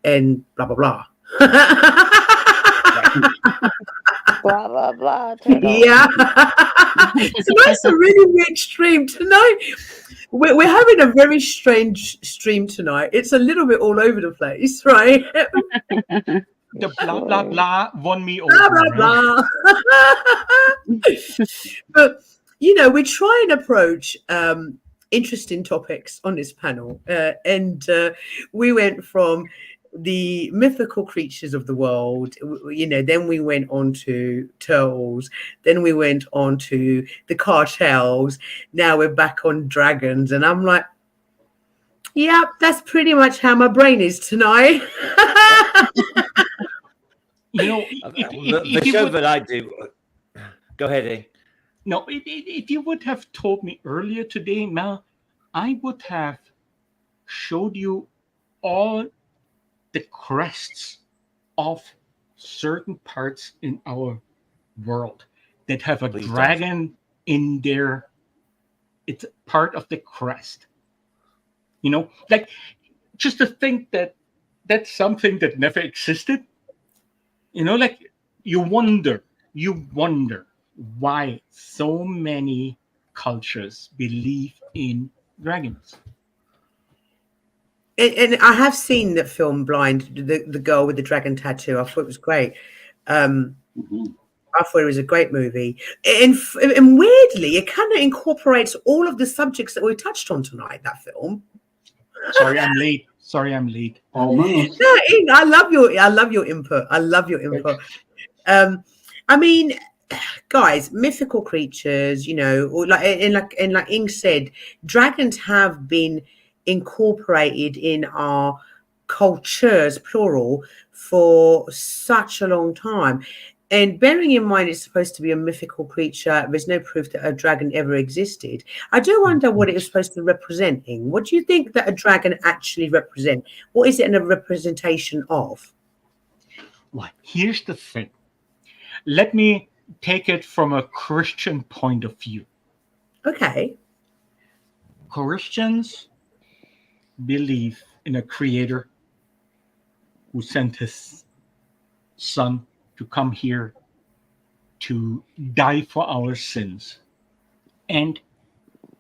and blah, blah, blah. Blah, blah, blah. Yeah. Tonight's a really weird stream tonight. We're having a very strange stream tonight. It's a little bit all over the place, right? The blah, blah, blah won me over. Blah, blah, blah. But, we try and approach interesting topics on this panel. And we went from the mythical creatures of the world, then we went on to turtles, then we went on to the cartels. Now we're back on dragons. And I'm like, yeah, that's pretty much how my brain is tonight. The show that I do. Go ahead, Ian. No, if you would have told me earlier today, Mel, I would have showed you all the crests of certain parts in our world that have a dragon in there. It's part of the crest. Like just to think that that's something that never existed. Like you wonder why so many cultures believe in dragons. And I have seen that film Blind, the girl with the dragon tattoo. I thought it was great. I thought it was a great movie. And weirdly, it kind of incorporates all of the subjects that we touched on tonight, that film. Sorry, I'm late. Almost. No, Ian, I love your input. I mean, guys, mythical creatures, or like Ing said, dragons have been incorporated in our cultures, plural, for such a long time. And bearing in mind it's supposed to be a mythical creature, there's no proof that a dragon ever existed. I do wonder what it was supposed to represent. What do you think that a dragon actually represents? What is it a representation of? Well, here's the thing. Let me take it from a Christian point of view. Okay. Christians believe in a creator who sent his son to come here to die for our sins. And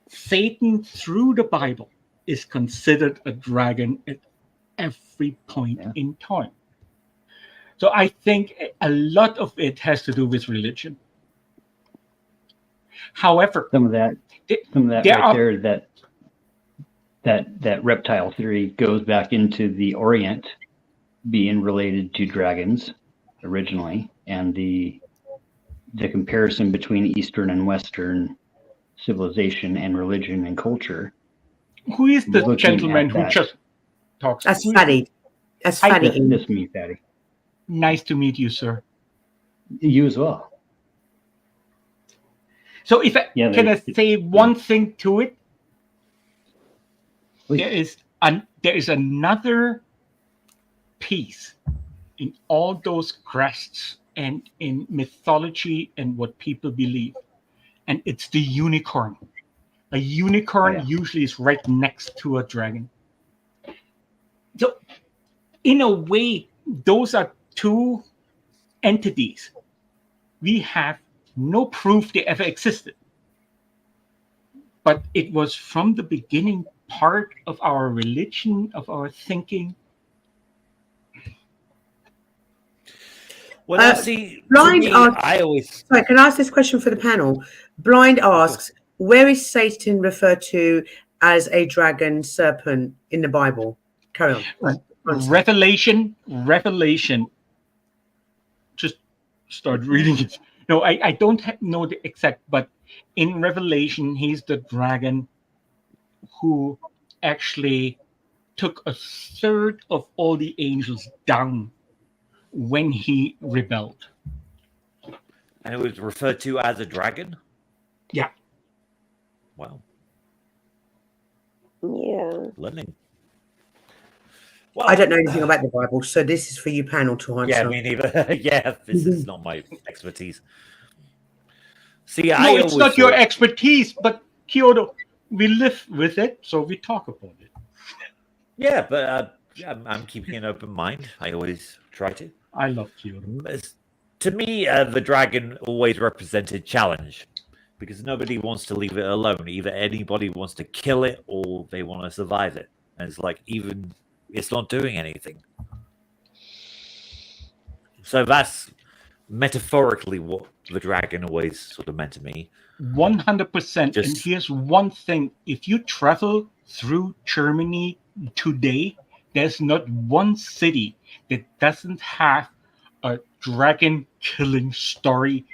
Satan, through the Bible, is considered a dragon at every point in time. So I think a lot of it has to do with religion. However, some of that that reptile theory goes back into the Orient being related to dragons originally, and the comparison between Eastern and Western civilization and religion and culture. Who is the gentleman who just talks? That's Fatty. That's Fatty. That's me, Fatty. Nice to meet you, sir. You as well. So if can I say one thing to it? Please. There is another piece in all those crests and in mythology and what people believe, and it's the unicorn. A unicorn usually is right next to a dragon. So, in a way, those are two entities. We have no proof they ever existed. But it was from the beginning part of our religion, of our thinking. Well, see, Blind me, asks, I always... Sorry, can I ask this question for the panel? Blind asks, where is Satan referred to as a dragon serpent in the Bible? Carry on. Revelation. Just start reading it. No, I don't know the exact, but in Revelation, he's the dragon who actually took a third of all the angels down when he rebelled. And it was referred to as a dragon? Yeah. Wow. Yeah. Learning. Well, I don't know anything about the Bible, so this is for you panel to answer. Yeah, me neither. Yeah, this is not my expertise. See, it's not your expertise, but Kyoto, we live with it, so we talk about it. Yeah, but I'm keeping an open mind. I always try to. I love Kyoto. To me, the dragon always represented challenge, because nobody wants to leave it alone. Either anybody wants to kill it or they want to survive it. And it's like, even it's not doing anything. So that's metaphorically what the dragon always sort of meant to me. 100%. And here's one thing. If you travel through Germany today, there's not one city that doesn't have a dragon killing story.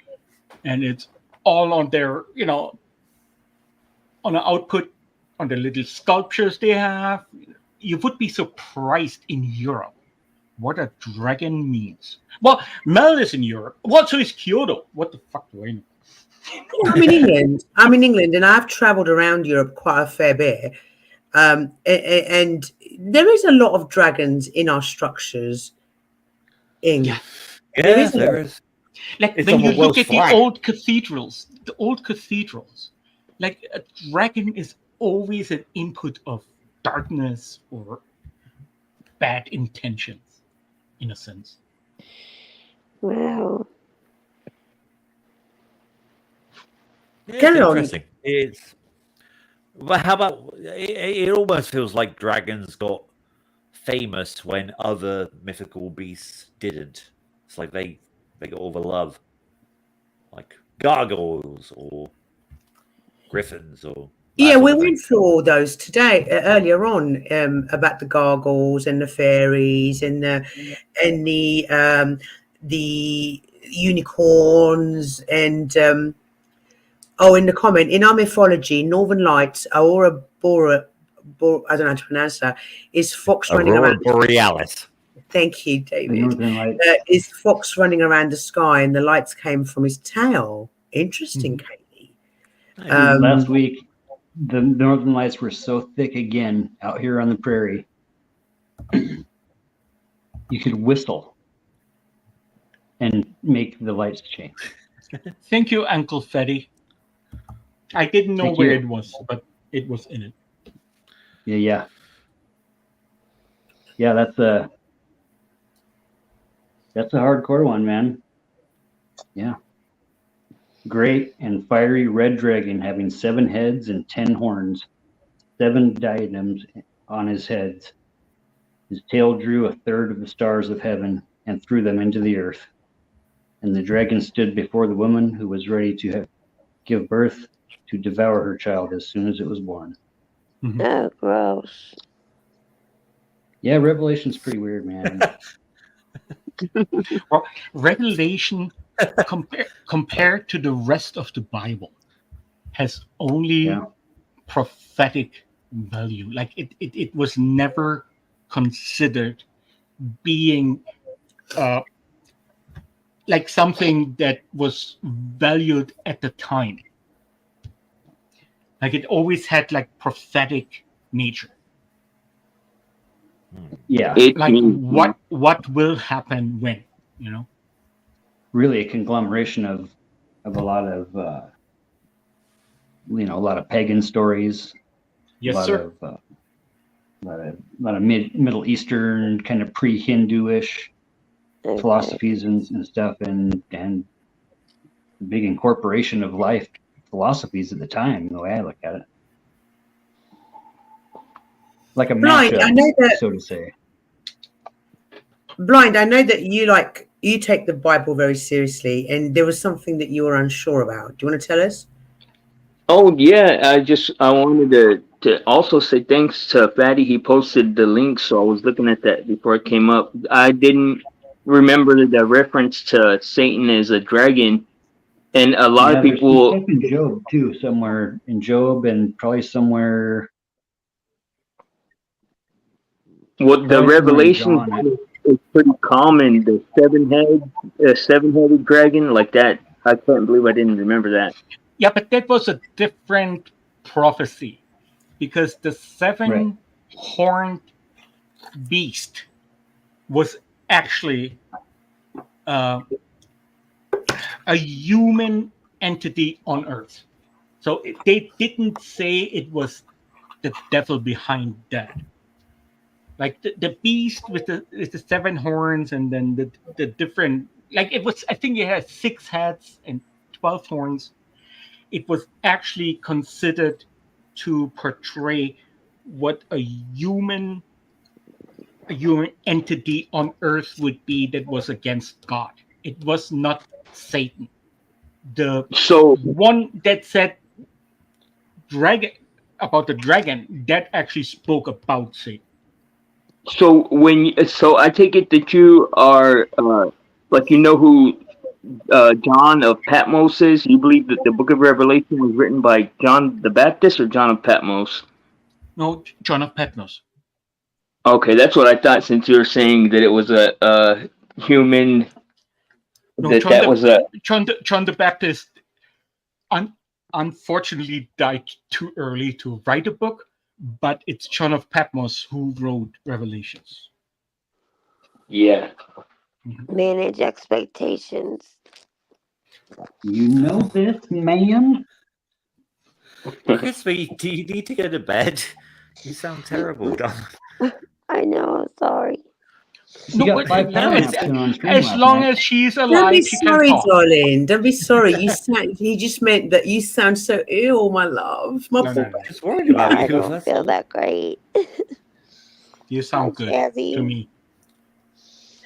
And it's all on their, on the output, on the little sculptures they have. You would be surprised in Europe what a dragon means. Well, Mel is in Europe. Well, so is Kyoto. What the fuck do I know? I'm in England. and I've travelled around Europe quite a fair bit. And there is a lot of dragons in our structures. There is. Like when you look at the old cathedrals, like a dragon is always an input of darkness or bad intentions, in a sense. Wow. It's interesting. But how about it almost feels like dragons got famous when other mythical beasts didn't. It's like they got all the love, like gargoyles or griffins or we went through all those today earlier on about the gargoyles and the fairies and the unicorns and in the comment, in our mythology, Northern Lights, Aurora Bora, I don't know how to pronounce that, is fox running around. Borealis. Thank you, David. Is fox running around the sky and the lights came from his tail. Interesting, Katie. Last week, the Northern Lights were so thick again out here on the prairie. You could whistle and make the lights change. Thank you, Uncle Fetty. I didn't know where it was, but it was in it. Yeah, that's a hardcore one, man. Yeah. Great and fiery red dragon having 7 heads and 10 horns, 7 diadems on his heads. His tail drew 1/3 of the stars of heaven and threw them into the earth. And the dragon stood before the woman who was ready to give birth to devour her child as soon as it was born. Mm-hmm. Oh, gross. Yeah, Revelation's pretty weird, man. Well, Revelation, compared to the rest of the Bible, has only prophetic value. Like it was never considered being like something that was valued at the time. Like it always had like prophetic nature. Yeah, like what will happen when, you know? Really, a conglomeration of a lot of a lot of pagan stories. Yes, sir. A lot of Middle Eastern kind of pre-Hindu-ish philosophies and stuff, and big incorporation of life philosophies at the time. The way I look at it, like a Blind, mashup, I know that, so to say. Blind, I know that you take the Bible very seriously, and there was something that you were unsure about. Do you want to tell us? Oh yeah, I wanted to also say thanks to Fatty. He posted the link, so I was looking at that before it came up. I didn't remember the reference to Satan as a dragon, and a lot of people. There's in Job too, somewhere in Job, and probably somewhere. What the Revelation is pretty common. The seven-headed dragon, like that. I can't believe I didn't remember that. Yeah, but that was a different prophecy, because the seven-horned beast was actually a human entity on Earth. So they didn't say it was the devil behind that. Like the beast with the 7 horns, and then the different, like it was, I think it had 6 heads and 12 horns. It was actually considered to portray what a human entity on Earth would be that was against God. It was not Satan. The one that said about the dragon, that actually spoke about Satan. So I take it that you are like, you know who John of Patmos is? You believe that the Book of Revelation was written by John the Baptist or John of Patmos? No, John of Patmos. Okay, that's what I thought. Since you were saying that it was a human, no, John the Baptist unfortunately died too early to write a book. But it's John of Patmos who wrote Revelations. Yeah. Manage expectations. You know this, man. Crispy, do you need to go to bed? You sound terrible, Don. I know, I'm sorry. No, as long as she's alive, she sorry, can talk. Darling. Don't be sorry. He just meant that you sound so ill, my love. Just worried about you. I don't feel that great. You sound good to me.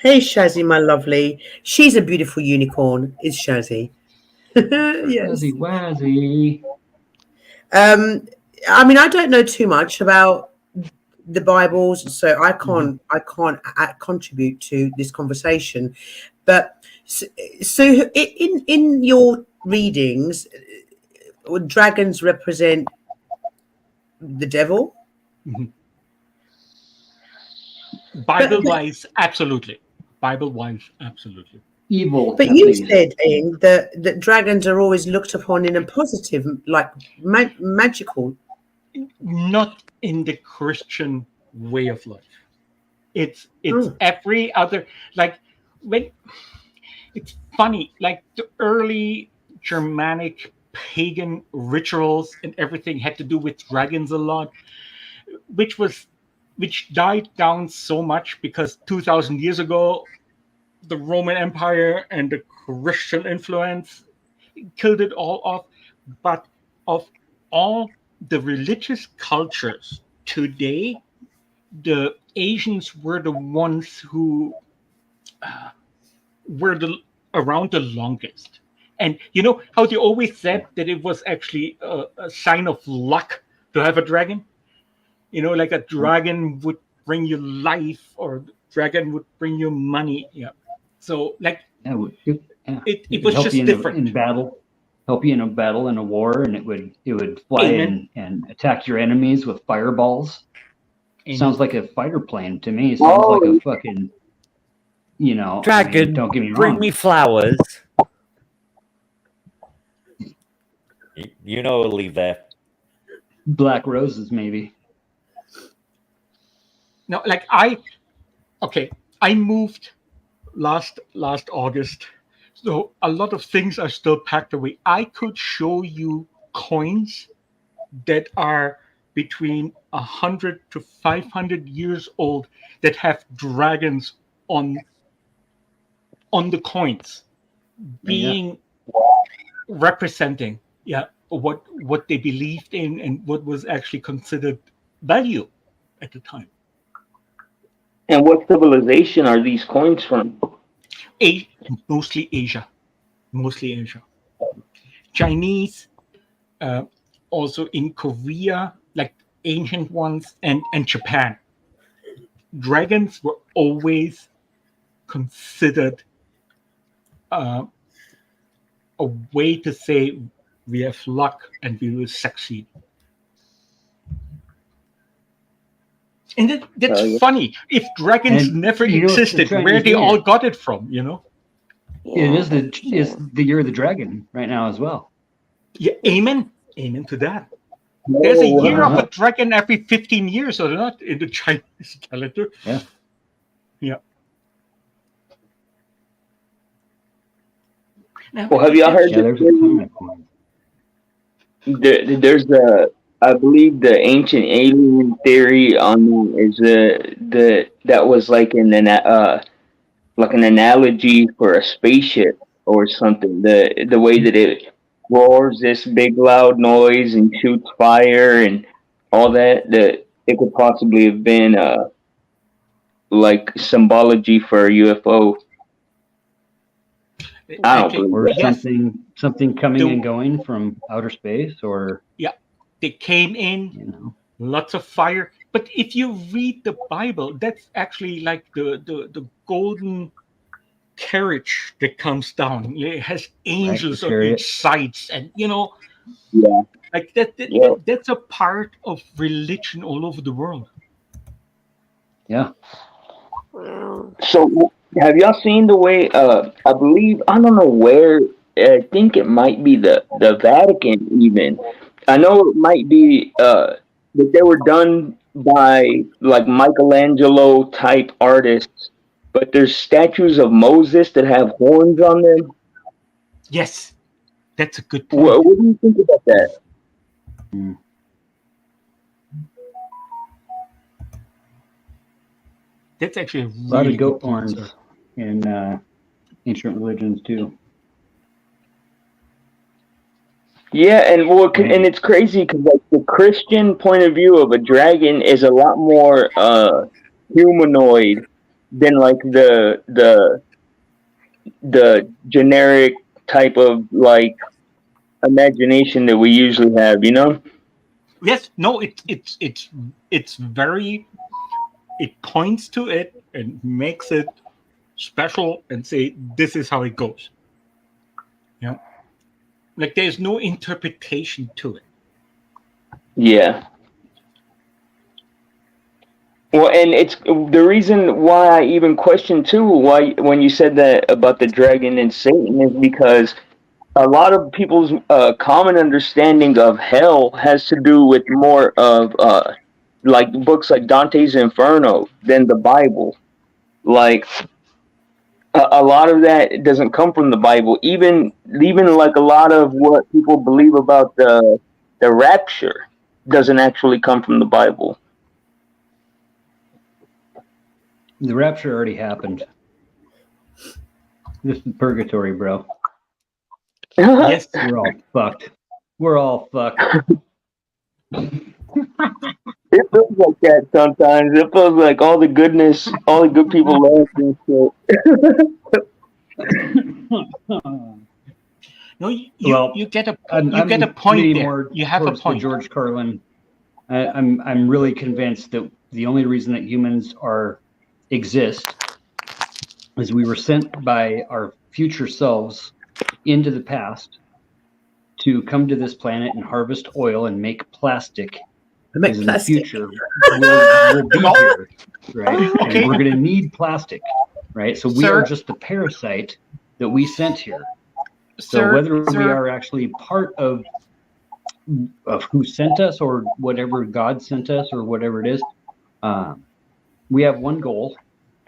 Hey, Shazzy, my lovely. She's a beautiful unicorn. It's Shazzy. Yes. Shazzy Wazzy. I mean, I don't know too much about the Bibles, so I can't contribute to this conversation. But so in your readings, dragons represent the devil. Mm-hmm. Bible-wise, absolutely. Bible-wise, absolutely. Evil. But you said, Ian, that dragons are always looked upon in a positive, like magical. Not in the Christian way of life. It's every other, like, when it's funny, like the early Germanic pagan rituals and everything had to do with dragons a lot, which died down so much because 2,000 years ago, the Roman Empire and the Christian influence killed it all off. But of all the religious cultures today, the Asians were the ones who were around the longest. And you know how they always said that it was actually a sign of luck to have a dragon? You know, like a dragon would bring you life, or dragon would bring you money. Yeah. So like it was just different. In battle. Help you in a battle, in a war, and it would fly and attack your enemies with fireballs. Amen. Sounds like a fighter plane to me. Sounds like a fucking, you know, dragon. I mean, don't get me wrong. Bring me flowers. You know, I'll leave there. Black roses, maybe. No, like I moved last August. So a lot of things are still packed away. I could show you coins that are between 100 to 500 years old that have dragons on the coins, being representing what they believed in and what was actually considered value at the time. And what civilization are these coins from? Mostly Asia. Chinese, also in Korea, like ancient ones, and Japan. Dragons were always considered a way to say we have luck and we will succeed. And that's funny. If dragons never existed, where they all got it from, you know? Yeah, it is the year of the dragon right now as well. Yeah, amen to that. There's a year of a dragon every 15 years, or not, in the Chinese calendar. Yeah. Now, well, have y'all heard? There's I believe the ancient alien theory on is that was like an analogy for a spaceship or something. The way that it roars this big loud noise and shoots fire and all that it could possibly have been like symbology for a UFO. I don't believe or something coming and going from outer space, or they came in, lots of fire. But if you read the Bible, that's actually like the golden carriage that comes down. It has angels on its sides, and like that's a part of religion all over the world. Yeah. So have y'all seen the way I believe, I don't know where, I think it might be the Vatican even. I know it might be that they were done by like Michelangelo type artists, but there's statues of Moses that have horns on them. Yes, that's a good point. What do you think about that? That's actually a lot of goat horns in ancient religions too. Yeah, and and it's crazy because like the Christian point of view of a dragon is a lot more humanoid than like the generic type of like imagination that we usually have, you know? Yes, no, it's very, it points to it and makes it special and say this is how it goes. Yeah. Like there's no interpretation to it. Yeah. Well, and it's the reason why I even question too, why when you said that about the dragon and Satan is because a lot of people's common understanding of hell has to do with more of like books like Dante's Inferno than the Bible. Like a lot of that doesn't come from the Bible. Even like a lot of what people believe about the rapture doesn't actually come from the Bible. The rapture already happened. This is purgatory, bro. Yes, we're all fucked. We're all fucked. It feels like that sometimes. It feels like all the goodness, all the good people left and shit. No, you get a point there. You have a point. George Carlin. I'm really convinced that the only reason that humans exist is we were sent by our future selves into the past to come to this planet and harvest oil and make plastic. Because in the future we'll be here, right? Okay. And we're going to need plastic, right? So we are just the parasite that we sent here. So whether we are actually part of who sent us or whatever God sent us or whatever it is, we have one goal,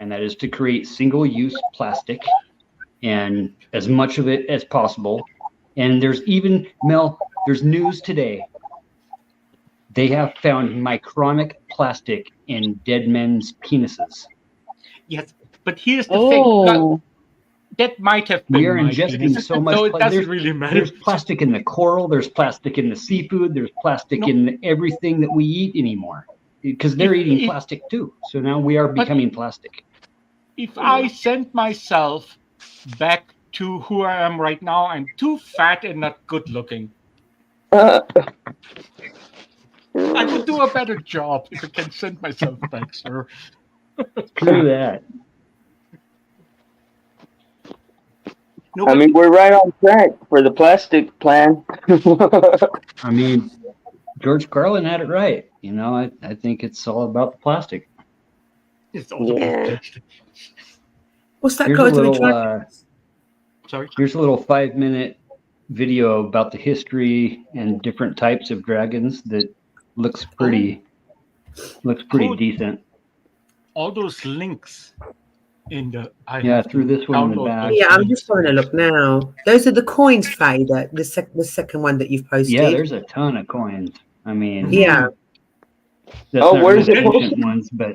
and that is to create single-use plastic and as much of it as possible. And there's even, Mel, there's news today. They have found micronic plastic in dead men's penises. Yes, but here's the thing. That might have been. We are ingesting so much. So it doesn't really matter. There's plastic in the coral. There's plastic in the seafood. There's plastic in everything that we eat anymore, because they're eating plastic too. So now we are becoming plastic. If I send myself back to who I am right now, I'm too fat and not good looking. I could do a better job if I can send myself back, sir. True that. I mean, we're right on track for the plastic plan. I mean, George Carlin had it right. You know, I think it's all about the plastic. It's all about plastic. What's that got to be? Sorry. Here's a little 5-minute video about the history and different types of dragons that looks pretty decent. All those links in the through this one in the back. Yeah, I'm just having a look now. Those are the coins, Faye, the second one that you've posted. Yeah, there's a ton of coins. I mean, where's the ancient ones? But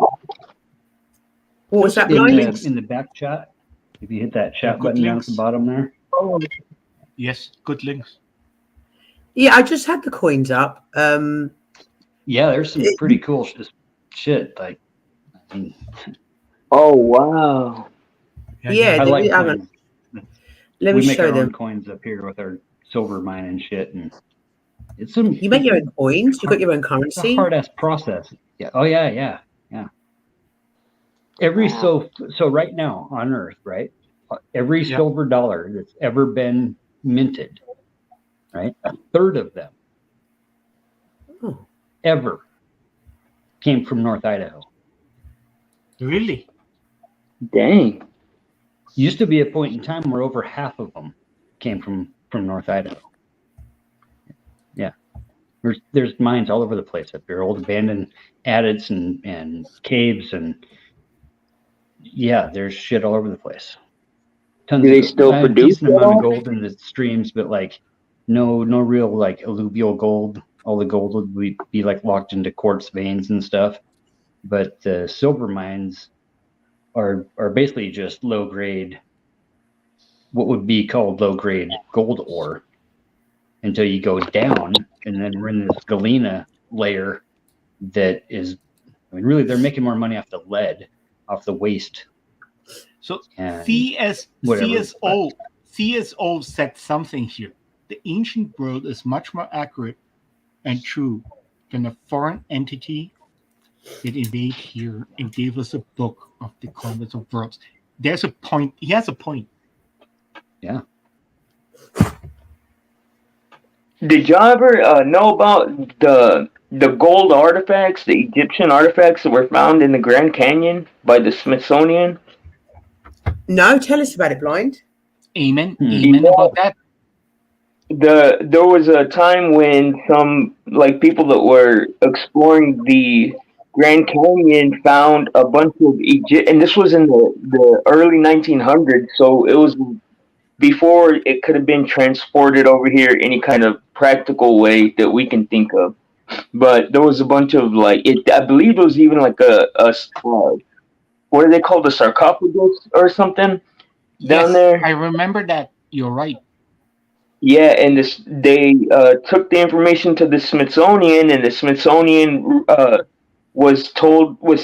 what was that? In the back chat, if you hit that chat button down at the bottom there. Yes, good links. Yeah, I just had the coins up. Yeah, there's some pretty cool shit. Like, I mean, oh wow! Yeah, I like coins. Let me show them. Coins up here with our silver mine and shit, and it's some. You make your own coins. You got your own currency. It's a hard ass process. Yeah. Oh yeah. So right now on Earth, right? Every silver dollar that's ever been minted, right? A third of them ever came from North Idaho. Really? Dang. Used to be a point in time where over half of them came from North Idaho. Yeah. There's mines all over the place up there, old abandoned adits and caves, and there's shit all over the place. Tons Do they still produce decent amount of gold in the streams, but like no real like alluvial gold. All the gold would be like locked into quartz veins and stuff. But the silver mines are basically just low grade, what would be called low grade gold ore, until you go down, and then we're in this galena layer that is, I mean, really they're making more money off the lead, off the waste. So CSO said something here. The ancient world is much more accurate and true than a foreign entity that invaded here and gave us a book of the Compass of Worlds. There's a point. He has a point. Yeah. Did y'all ever know about the gold artifacts, the Egyptian artifacts that were found in the Grand Canyon by the Smithsonian? No, tell us about it, Blind. Amen. Amen about that. There was a time when some people that were exploring the Grand Canyon found a bunch of and this was in the early 1900s, so it was before it could have been transported over here any kind of practical way that we can think of. But there was a bunch of I believe there was even like a what are they called, a sarcophagus or something down there? I remember that. You're right. Yeah, and they took the information to the Smithsonian, and the Smithsonian was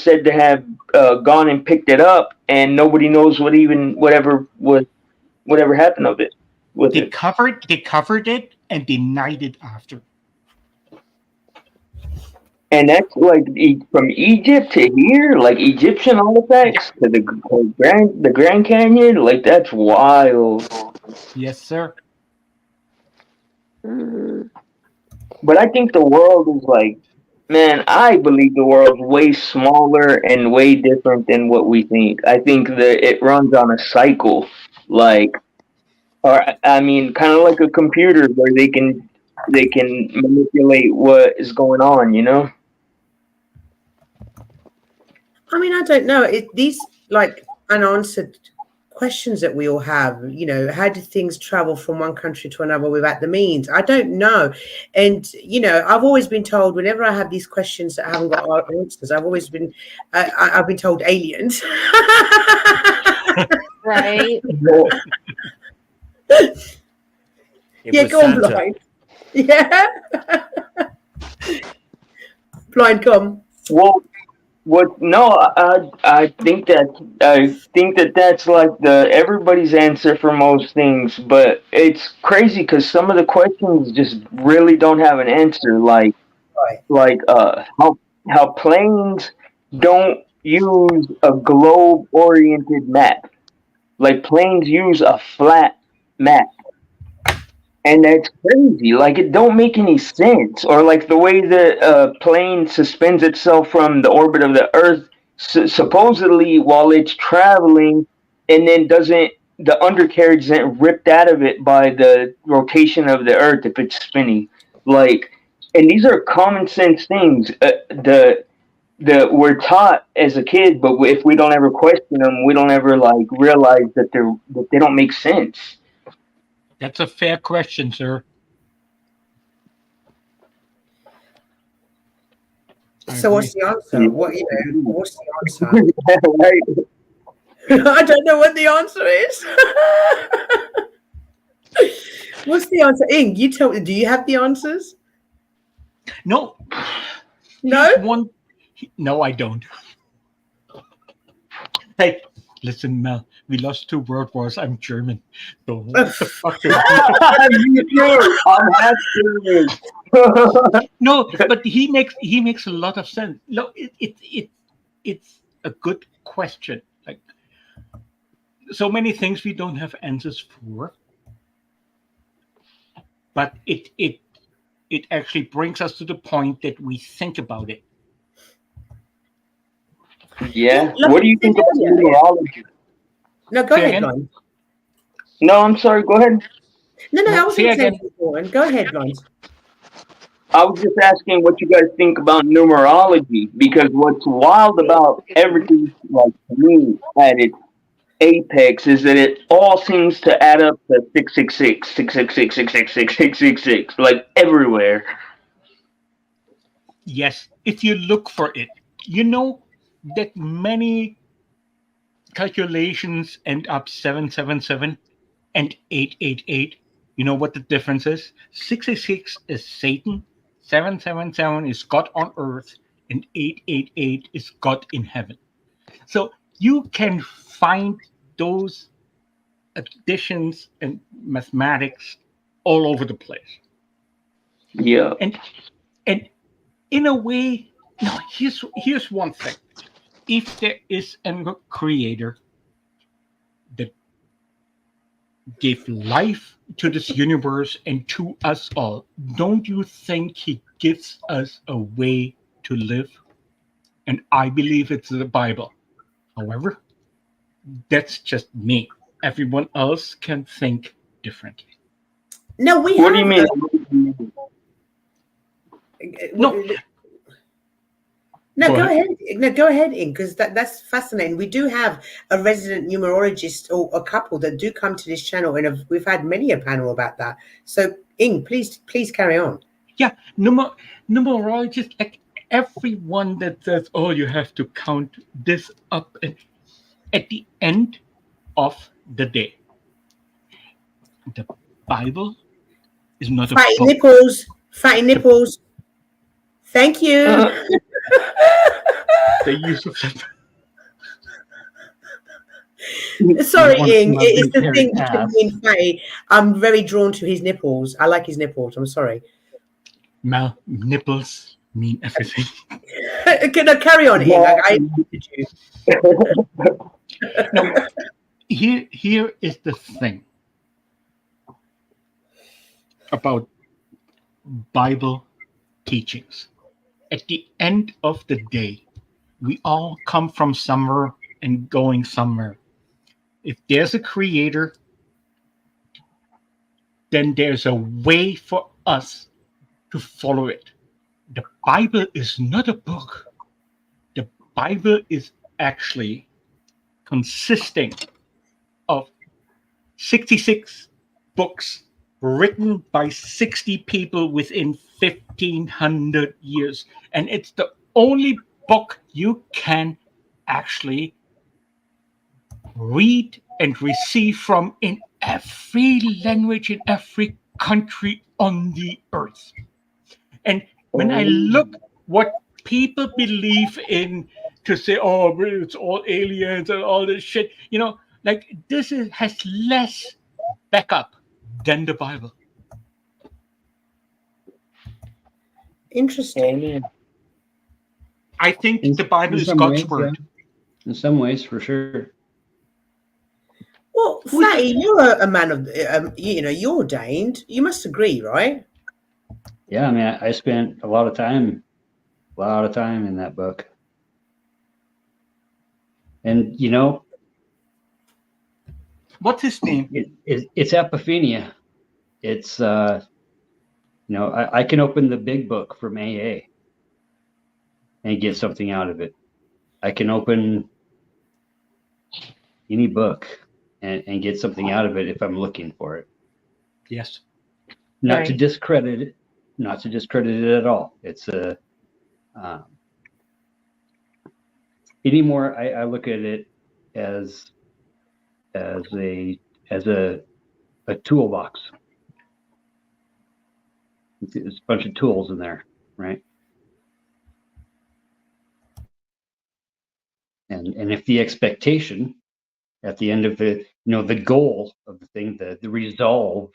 said to have gone and picked it up, and nobody knows whatever happened of it with They it. covered it and denied it after. And that's like from Egypt to here, like Egyptian artifacts to the Grand Canyon, like that's wild. Yes, sir. But I think the world is like, man, I believe the world's way smaller and way different than what we think. I think that it runs on a cycle, like, or I mean, kind of like a computer where they can manipulate what is going on, you know? I mean, I don't know. These like unanswered questions that we all have, how do things travel from one country to another without the means? I don't know. And, I've always been told whenever I have these questions that haven't got answers, I've been told aliens. Right. Yeah, go on, Blind. Yeah. Blind, come. Well, no, I think that's like everybody's answer for most things, but it's crazy because some of the questions just really don't have an answer. Like Right. how planes don't use a globe oriented map. Like planes use a flat map. And that's crazy. Like it don't make any sense. Or like the way the plane suspends itself from the orbit of the Earth, supposedly while it's traveling, and then doesn't the undercarriage isn't ripped out of it by the rotation of the Earth if it's spinning. Like, and these are common sense things. The we're taught as a kid, but if we don't ever question them, we don't ever like realize that they don't make sense. That's a fair question, sir. So what's the answer? What's the answer? I don't know what the answer is. What's the answer? Ing, you tell me. Do you have the answers? No. No? No, I don't. Hey, listen, Mel. We lost 2 world wars. I'm German. So what the fuck? No, but he makes a lot of sense. No, it's a good question. Like so many things we don't have answers for, but it actually brings us to the point that we think about it. Yeah. What do you think about numerology? No, go ahead, Lon. No, I'm sorry. Go ahead. No, I was going to say something. Go ahead, Lon. I was just asking what you guys think about numerology, because what's wild about everything, like to me, at its apex, is that it all seems to add up to 666, 666, 666, 666, like everywhere. Yes, if you look for it, you know that many calculations end up 777 and 888. You know what the difference is? 666 is Satan, 777 is God on earth, and 888 is God in heaven. So you can find those additions and mathematics all over the place. Yeah. And in a way, no, here's one thing. If there is a creator that gave life to this universe and to us all, don't you think he gives us a way to live? And I believe it's the Bible. However, that's just me. Everyone else can think differently. No, we What have. do you mean? No, go ahead. No, go ahead, Ing, because that's fascinating. We do have a resident numerologist or a couple that do come to this channel, and we've had many a panel about that. So, Ing, please carry on. Yeah, numerologist, like everyone that says, "Oh, you have to count this up," and at the end of the day, the Bible is not a Fatty book. nipples. Fatty nipples. Thank you. The use of that. Sorry, Ing. One It is big the hairy thing between ass. me and Fatty. I'm very drawn to his nipples. I like his nipples. I'm sorry. Mel, nipples mean everything. Can I carry on, Ing? I interrupted you. Now, here is the thing about Bible teachings. At the end of the day, we all come from somewhere and going somewhere. If there's a creator, then there's a way for us to follow it. The Bible is not a book. The Bible is actually consisting of 66 books written by 60 people within 1500 years. And it's the only book you can actually read and receive from in every language, in every country on the earth. And when I look what people believe in to say, oh, it's all aliens and all this shit, like has less backup than the Bible. Interesting. I think the Bible is God's word. Yeah. In some ways, for sure. Well, Fatty, you're a man of, you're ordained. You must agree, right? Yeah, I mean, I spent a lot of time in that book. And, what's his name? It's Epiphania. It's, I can open the big book from AA and get something out of it. I can open any book and get something out of it if I'm looking for it. Yes. Not to discredit it at all. It's anymore. I look at it as a toolbox. There's a bunch of tools in there, right? And if the expectation at the end of the goal of the thing, the resolve,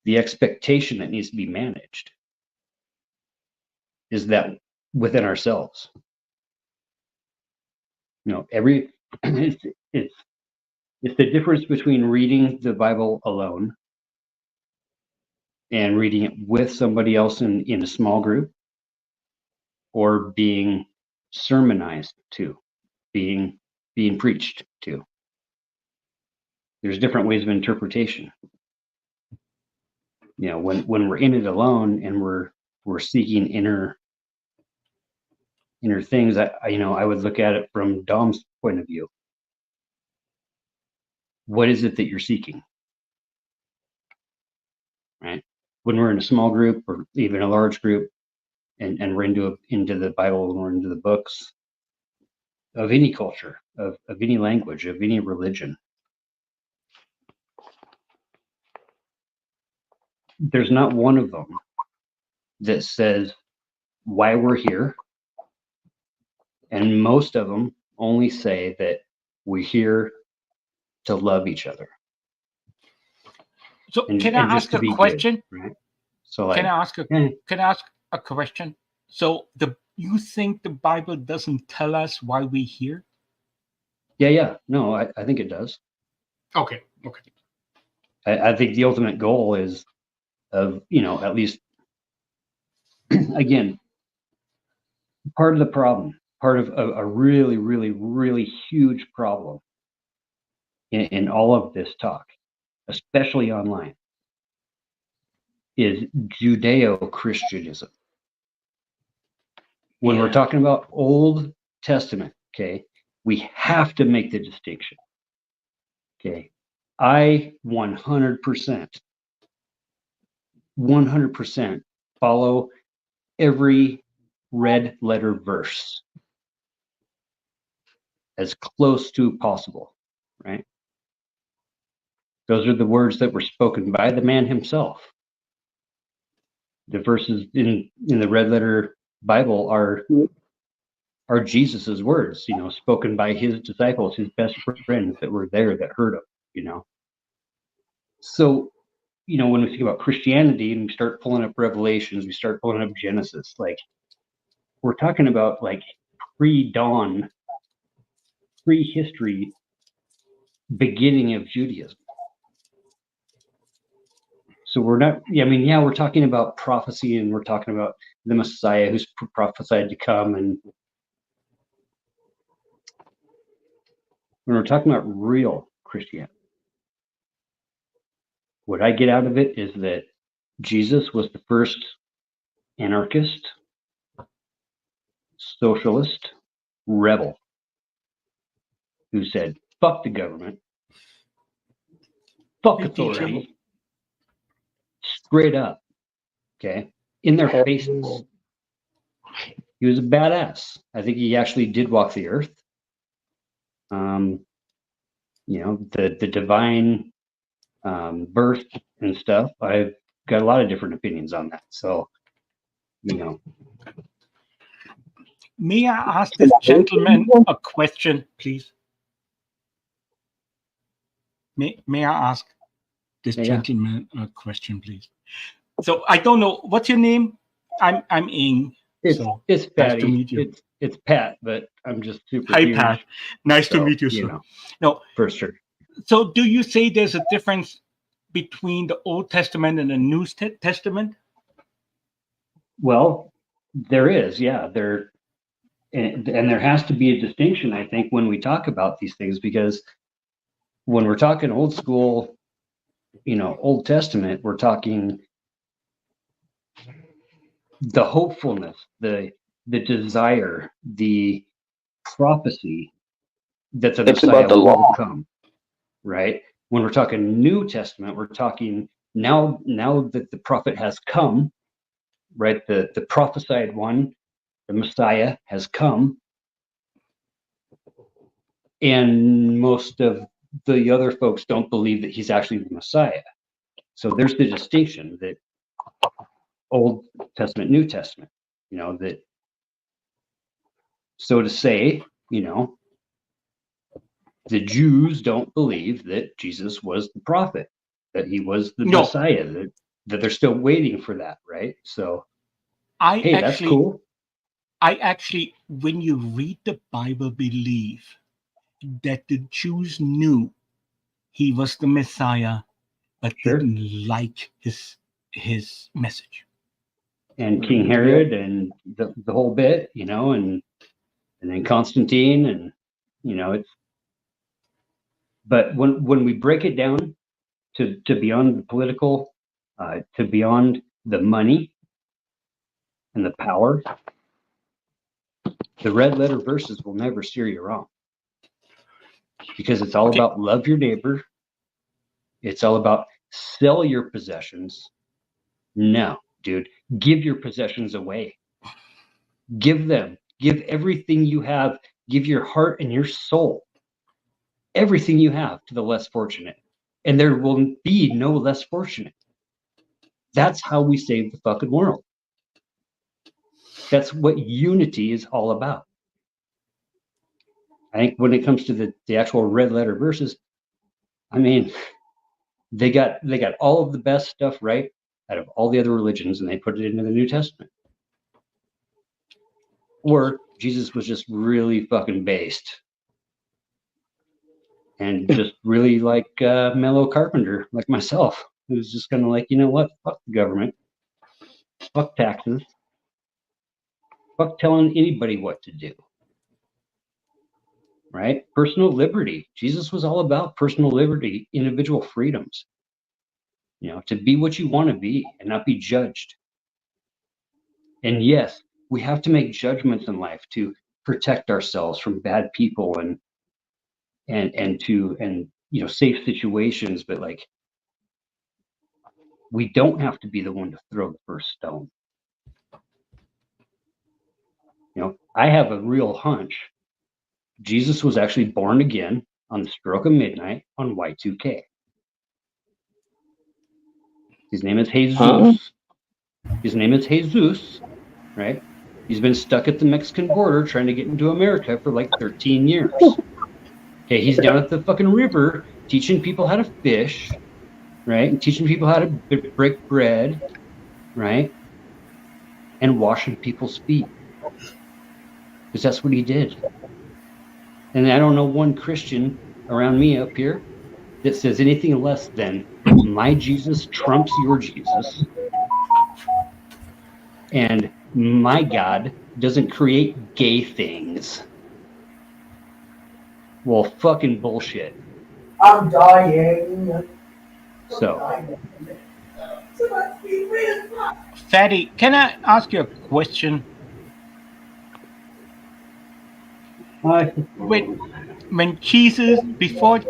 the expectation that needs to be managed is that within ourselves. It's the difference between reading the Bible alone and reading it with somebody else in a small group, or being sermonized to, being preached to. There's different ways of interpretation. When we're in it alone and we're seeking inner things, I would look at it from Dom's point of view. What is it that you're seeking? Right? When we're in a small group or even a large group, and we're into the Bible, and we're into the books of any culture, of any language, of any religion, there's not one of them that says why we're here. And most of them only say that we're here to love each other. So can I ask a question? Good, right? So can I ask a question? So you think the Bible doesn't tell us why we're here? Yeah. No, I think it does. Okay. I think the ultimate goal is of, at least, again, part of the problem, part of a really, really, really huge problem in all of this talk, especially online, is Judeo-Christianism. When we're talking about Old Testament, okay, we have to make the distinction. Okay, I 100% follow every red letter verse as close to possible, right? Those are the words that were spoken by the man himself. The verses in the red letter Bible are Jesus's words, spoken by his disciples, his best friends that were there that heard him, So, when we think about Christianity and we start pulling up Revelations, we start pulling up Genesis, like we're talking about like pre-dawn, pre-history, beginning of Judaism. So we're not, we're talking about prophecy and we're talking about the Messiah who's prophesied to come. And when we're talking about real Christianity, what I get out of it is that Jesus was the first anarchist, socialist, rebel who said, fuck the government, fuck authority, straight up, okay, in their faces. He was a badass. I think he actually did walk the earth. The divine birth and stuff. I've got a lot of different opinions on that. So, May I ask this gentleman a question, please? May I ask this gentleman a question, please? So I don't know what's your name. I'm Ing. It's Patty. Nice to meet you. It's Pat, but I'm just super. Hi, huge. Pat. Nice to meet you, sir. No, for sure. So, do you say there's a difference between the Old Testament and the New Testament? Well, there is, yeah. And there has to be a distinction, I think, when we talk about these things, because when we're talking old school, Old Testament, we're talking the hopefulness, the desire, the prophecy that the Messiah will come, right? When we're talking New Testament, we're talking now that the prophet has come, right? The prophesied one, the Messiah has come, and most of the other folks don't believe that he's actually the Messiah. So there's the distinction that Old Testament, New Testament, that, so to say, the Jews don't believe that Jesus was the prophet, that he was the Messiah, that they're still waiting for that, right? So, that's cool. I actually, when you read the Bible, believe that the Jews knew he was the Messiah, but didn't like his message. And King Herod and the whole bit, and then Constantine, and it's. But when we break it down to beyond the political, to beyond the money and the power, the red letter verses will never steer you wrong, because it's all about love your neighbor. It's all about sell your possessions. No, dude, give your possessions away. Give everything you have. Give your heart and your soul, everything you have, to the less fortunate, and there will be no less fortunate. That's how we save the fucking world. That's what unity is all about. I think when it comes to the actual red letter verses, they got all of the best stuff right out of all the other religions, and they put it into the New Testament. Or Jesus was just really fucking based, and just really like mellow carpenter, like myself, who's just kind of like, what? Fuck the government. Fuck taxes. Fuck telling anybody what to do. Right? Personal liberty. Jesus was all about personal liberty, individual freedoms. To be what you want to be and not be judged. And yes, we have to make judgments in life to protect ourselves from bad people and safe situations, but like, we don't have to be the one to throw the first stone. I have a real hunch Jesus was actually born again on the stroke of midnight on Y2K. His name is Jesus. Huh? His name is Jesus, right? He's been stuck at the Mexican border trying to get into America for like 13 years. Okay, he's down at the fucking river teaching people how to fish, right? And teaching people how to break bread, right? And washing people's feet. Because that's what he did. And I don't know one Christian around me up here that says anything less than my Jesus trumps your Jesus. And my God doesn't create gay things. Well, fucking bullshit. I'm dying. So, Fatty, can I ask you a question? When Jesus, before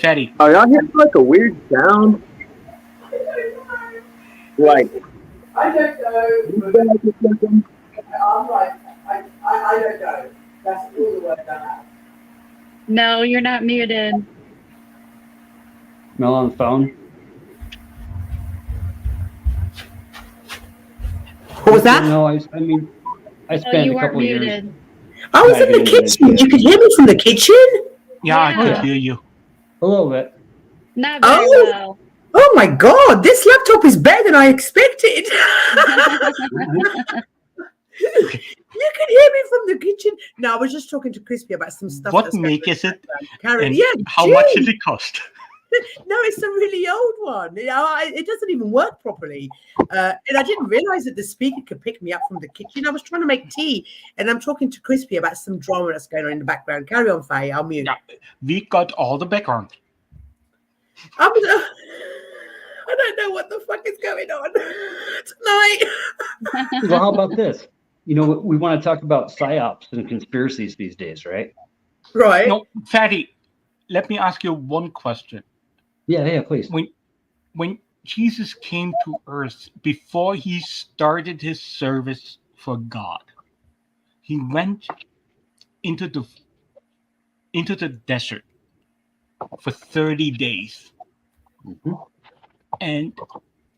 Fatty. Are y'all hearing like a weird sound? Like, I don't know. I'm like, I don't know. That's all the word I have. No, you're not muted. Mel on the phone. What was that? No, I mean, I spent a couple years. I was in the kitchen. You could hear me from the kitchen? Yeah, I could hear you. A little bit. Not very well. Oh my God, this laptop is better than I expected. You can hear me from the kitchen. No, I was just talking to Crispy about some stuff. What make is it? And yeah, how much did it cost? No, it's a really old one. It doesn't even work properly. And I didn't realize that the speaker could pick me up from the kitchen. I was trying to make tea, and I'm talking to Crispy about some drama that's going on in the background. Carry on, Faye. I'll mute. Yeah, we got all the background. I don't know what the fuck is going on tonight. Well, how about this? You know, we want to talk about psyops and conspiracies these days, right? Right. No, Fatty, let me ask you one question. Yeah, please. When Jesus came to earth, before he started his service for God, he went into the desert for 30 days. Mm-hmm. And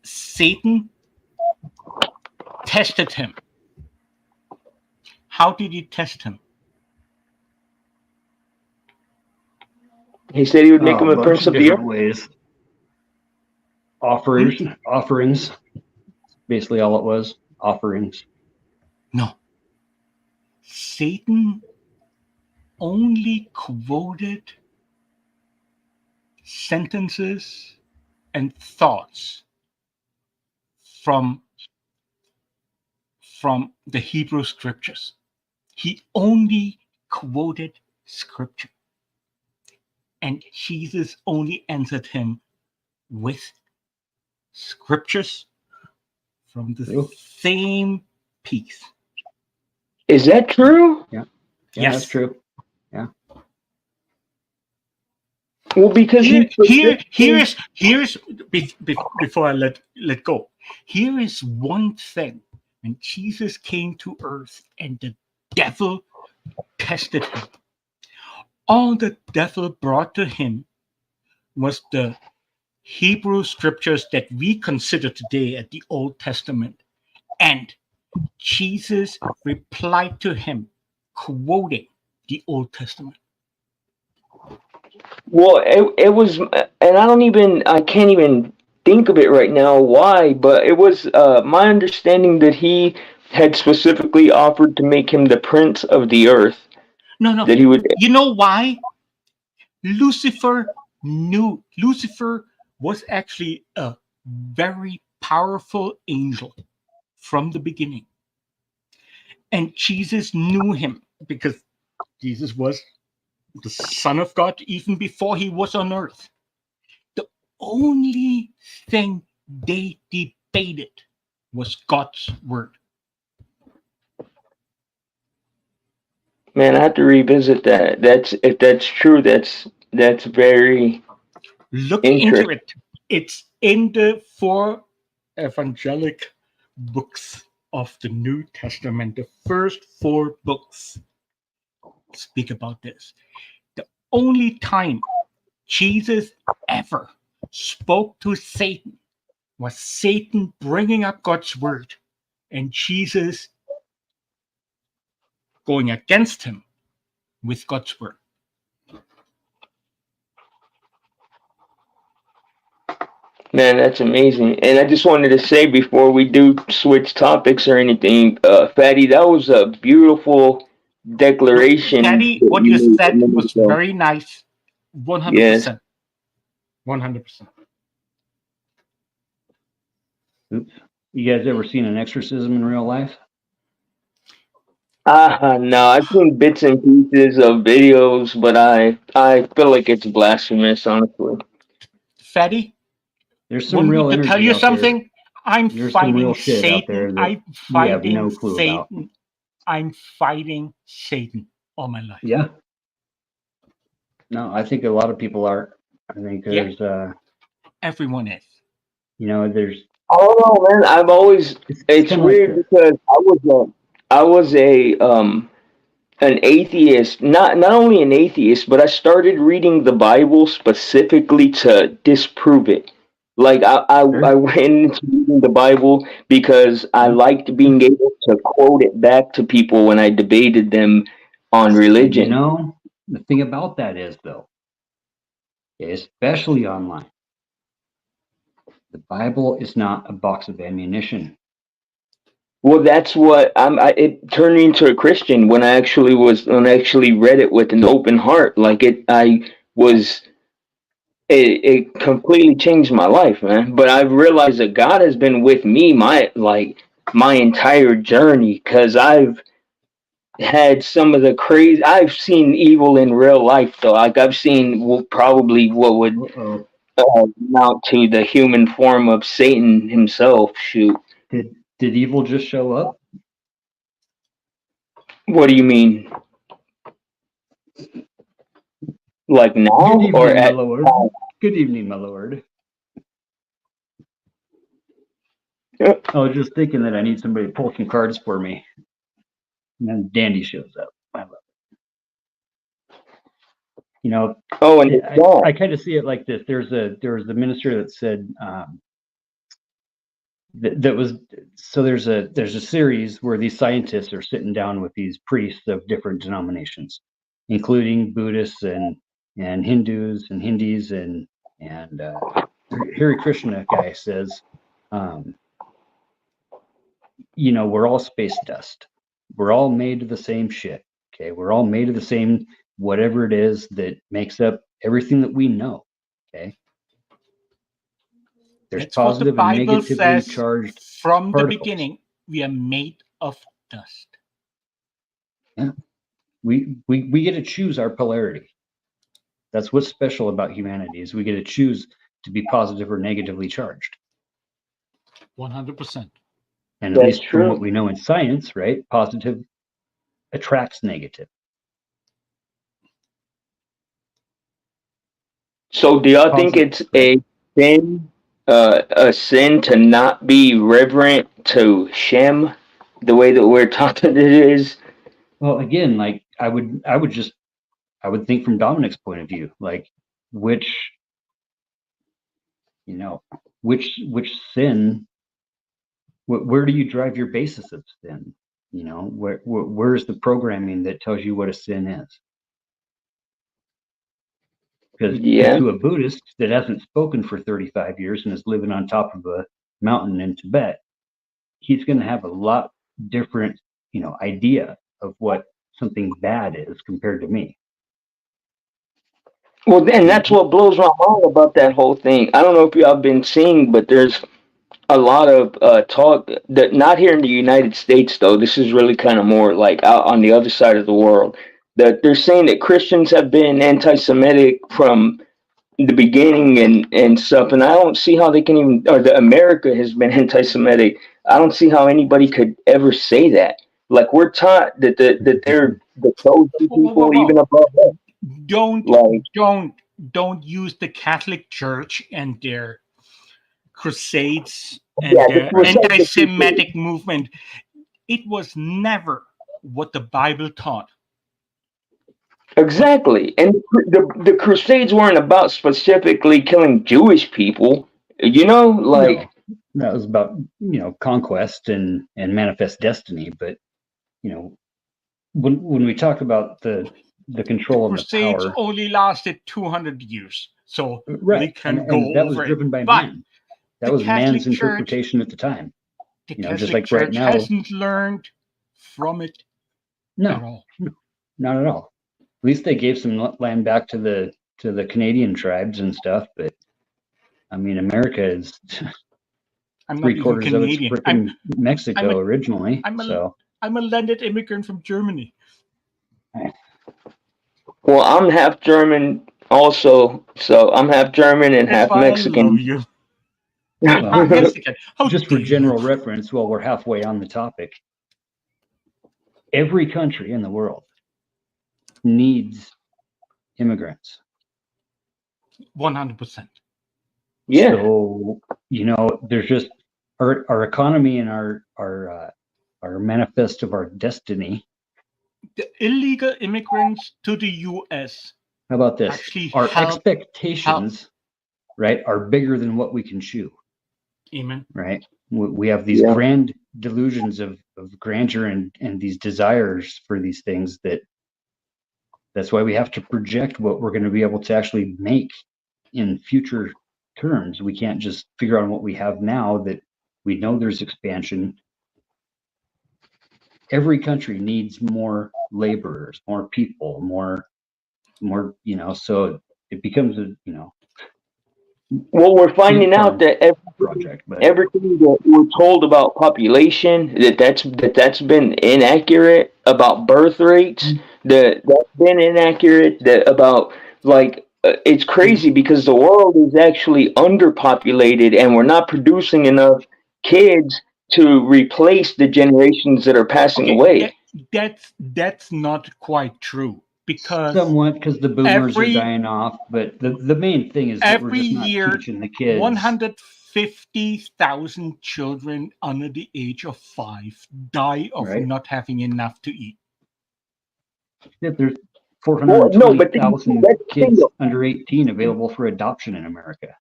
Satan tested him. How did he test him? He said he would make him a prince of the earth. Ways. Offerings. Basically all it was. Offerings. No. Satan only quoted sentences and thoughts from the Hebrew scriptures. He only quoted scripture. And Jesus only answered him with scriptures from the same piece. Is that true? Yeah, yes, that's true. Yeah. Well, because here's before I let go. Here is one thing. When Jesus came to earth and the devil tested him, all the devil brought to him was the Hebrew scriptures that we consider today as the Old Testament. And Jesus replied to him, quoting the Old Testament. Well, it was, and I can't even think of it right now why, but it was my understanding that he had specifically offered to make him the prince of the earth. No. That he would. You know why? Lucifer was actually a very powerful angel from the beginning. And Jesus knew him because Jesus was the Son of God even before he was on earth. The only thing they debated was God's word. Man, I have to revisit that. If that's true, that's very look into it. It's in the 4 evangelic books of the New Testament. The first 4 books speak about this. The only time Jesus ever spoke to Satan was Satan bringing up God's word and Jesus going against him with God's word. Man, that's amazing. And I just wanted to say before we do switch topics or anything, Fatty, that was a beautiful declaration. Fatty, what you said was very nice. 100%. Yes. 100%. Oops. You guys ever seen an exorcism in real life? No, I've seen bits and pieces of videos, but I feel like it's blasphemous, honestly. Fatty, there's some real energy. To tell you something, there. I'm There's fighting some real shit Satan. out there that I'm fighting no clue Satan. About. I'm fighting Satan all my life. Yeah. No, I think a lot of people are. I think there's everyone is. There's. Oh no, man! I've always. It's weird like because I was an atheist. Not only an atheist, but I started reading the Bible specifically to disprove it. Like I went into reading the Bible because I liked being able to quote it back to people when I debated them on religion. The thing about that is, though, especially online, the Bible is not a box of ammunition. Well, that's what it turned me into a Christian when I actually read it with an open heart. Like it completely changed my life, man. But I've realized that God has been with me my entire journey, because I've had some of the crazy. I've seen evil in real life, though. Like I've seen probably what would amount to the human form of Satan himself. Shoot. Did evil just show up? What do you mean? Like now? Good evening, or my lord. Good evening, my lord. I was just thinking that I need somebody to pull some cards for me. And then Dandy shows up. I love it. I kind of see it like this. There was a minister that said there's a series where these scientists are sitting down with these priests of different denominations, including Buddhists and Hindus and Hindis and Hare Krishna guy says, we're all space dust. We're all made of the same shit. Okay, we're all made of the same whatever it is that makes up everything that we know. Okay. There's That's positive what the and Bible negatively says charged from particles. the beginning. We are made of dust. Yeah, we get to choose our polarity. That's what's special about humanity, is we get to choose to be positive or negatively charged. 100%. And at least from what we know in science, right? Positive attracts negative. So do y'all think it's a sin to not be reverent to Shem the way that we're taught that it is? Well, again, like I would think from Dominic's point of view, like which sin, where do you drive your basis of sin? Where's the programming that tells you what a sin is? Because to a Buddhist that hasn't spoken for 35 years and is living on top of a mountain in Tibet, he's going to have a lot different, idea of what something bad is compared to me. Well, then that's what blows my mind about that whole thing. I don't know if y'all been seeing, but there's a lot of talk that not here in the United States, though. This is really kind of more like out on the other side of the world. That they're saying that Christians have been anti-Semitic from the beginning and stuff, and I don't see how they can even, or that America has been anti-Semitic. I don't see how anybody could ever say that. Like we're taught that they're the chosen people, even above us. Don't use the Catholic Church and their crusades and their anti-Semitic movement. It was never what the Bible taught. Exactly. And the Crusades weren't about specifically killing Jewish people. No, that was about conquest and manifest destiny. But when we talk about the control and the Crusades power, only lasted 200 years, so right, we can and go that was over it. driven by But man. That the was man's Catholic Church, interpretation at the time. the Just Catholic like right Church now, hasn't learned from it at all. Not at all. At least they gave some land back to the Canadian tribes and stuff. But I mean, America is I'm not even 3/4 of it's Canadian. freaking Mexico originally. I'm a landed immigrant from Germany. Well, I'm half German also, so I'm half German and That's half why Mexican. I love you. I'm half Mexican. Just for general reference, while we're halfway on the topic, every country in the world needs immigrants. 100%. Yeah. So there's just our economy and our manifest of our destiny. The illegal immigrants to the U.S. How about this? Actually, our expectations, right, are bigger than what we can chew. Amen. Right. We have these grand delusions of grandeur and these desires for these things that's why we have to project what we're going to be able to actually make in future terms. We can't just figure out what we have now that we know there's expansion. Every country needs more laborers, more people, more, so it becomes Well, we're finding out that everything that we're told about population, that's been inaccurate, about birth rates, that's been inaccurate, about it's crazy because the world is actually underpopulated and we're not producing enough kids to replace the generations that are passing away. That's not quite true. Because somewhat, because the boomers are dying off, but the main thing is that we're just not teaching the kids. 150,000 children under the age of 5 die of not having enough to eat. Yeah, there's 420,000 kids under 18 available for adoption in America.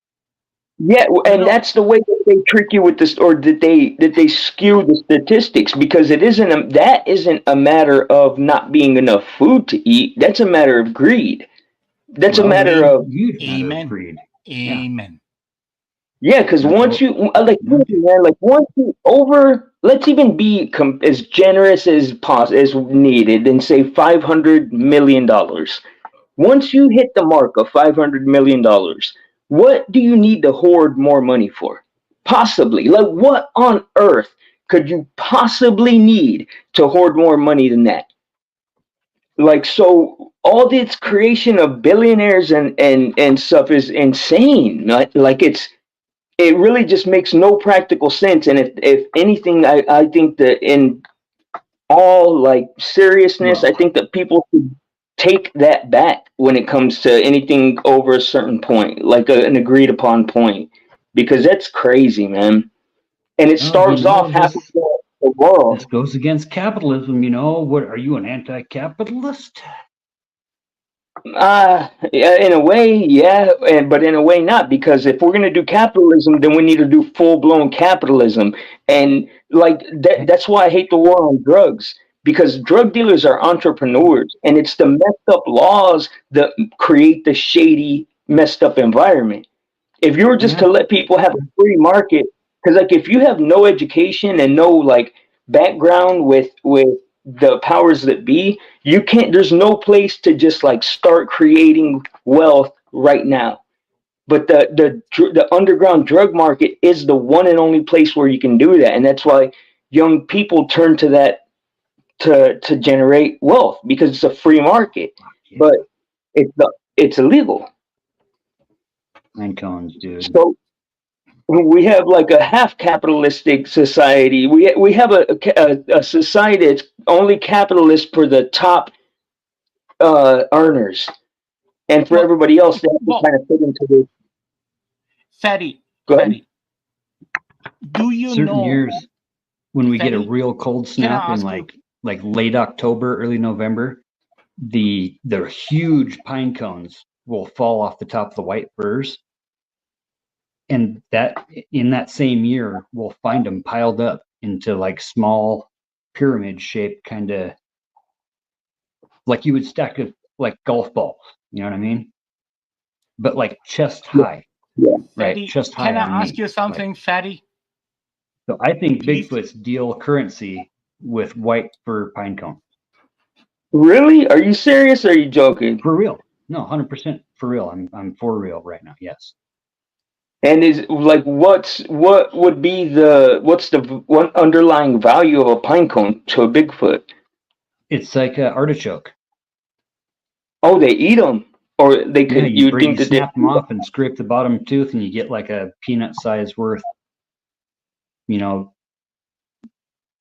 Yeah, and that's the way that they trick you with this, or that they skew the statistics, because that isn't a matter of not being enough food to eat. That's a matter of greed. That's a matter of greed. Amen. Yeah, because once you once you let's even be as generous as needed and say $500 million. Once you hit the mark of $500 million, what do you need to hoard more money for? Possibly. Like, what on earth could you possibly need to hoard more money than that? Like, so all this creation of billionaires and stuff is insane. Like it really just makes no practical sense. And if anything, I think that in all seriousness, I think that people should take that back when it comes to anything over a certain point, like an agreed upon point, because that's crazy, man. And it starves off half of the world. This goes against capitalism, What are you, an anti-capitalist? In a way, yeah, but in a way not, because if we're going to do capitalism, then we need to do full-blown capitalism. And that's why I hate the war on drugs, because drug dealers are entrepreneurs, and it's the messed up laws that create the shady, messed up environment. If you were just to let people have a free market, because if you have no education and no background with the powers that be, you can't. There's no place to just start creating wealth right now. But the underground drug market is the one and only place where you can do that, and that's why young people turn to that to generate wealth, because it's a free market. But it's illegal. And cones, dude. So we have a half capitalistic society. We have a society that's only capitalist for the top earners, and for everybody else they have to kind of fit into this. Fatty, do you certain know? Years when we get a real cold snap in like late October, early November, the huge pine cones will fall off the top of the white firs, and that in that same year we'll find them piled up into like small pyramid shaped, kind of like you would stack of like golf balls, you know what I mean? But like chest high. Yeah. Right, Fatty, chest high. can I ask you something, Fatty? So I think Please? Bigfoot's deal currency with white fir pine cone. Really? Are you serious? Or are you joking? For real? No, 100% for real. I'm for real right now. Yes. And is like what's what underlying value of a pine cone to a Bigfoot? It's like an artichoke. Oh, they eat them, or they Yeah, could. you You think that they? snap them off and scrape the bottom tooth, and you get like a peanut size worth, you know,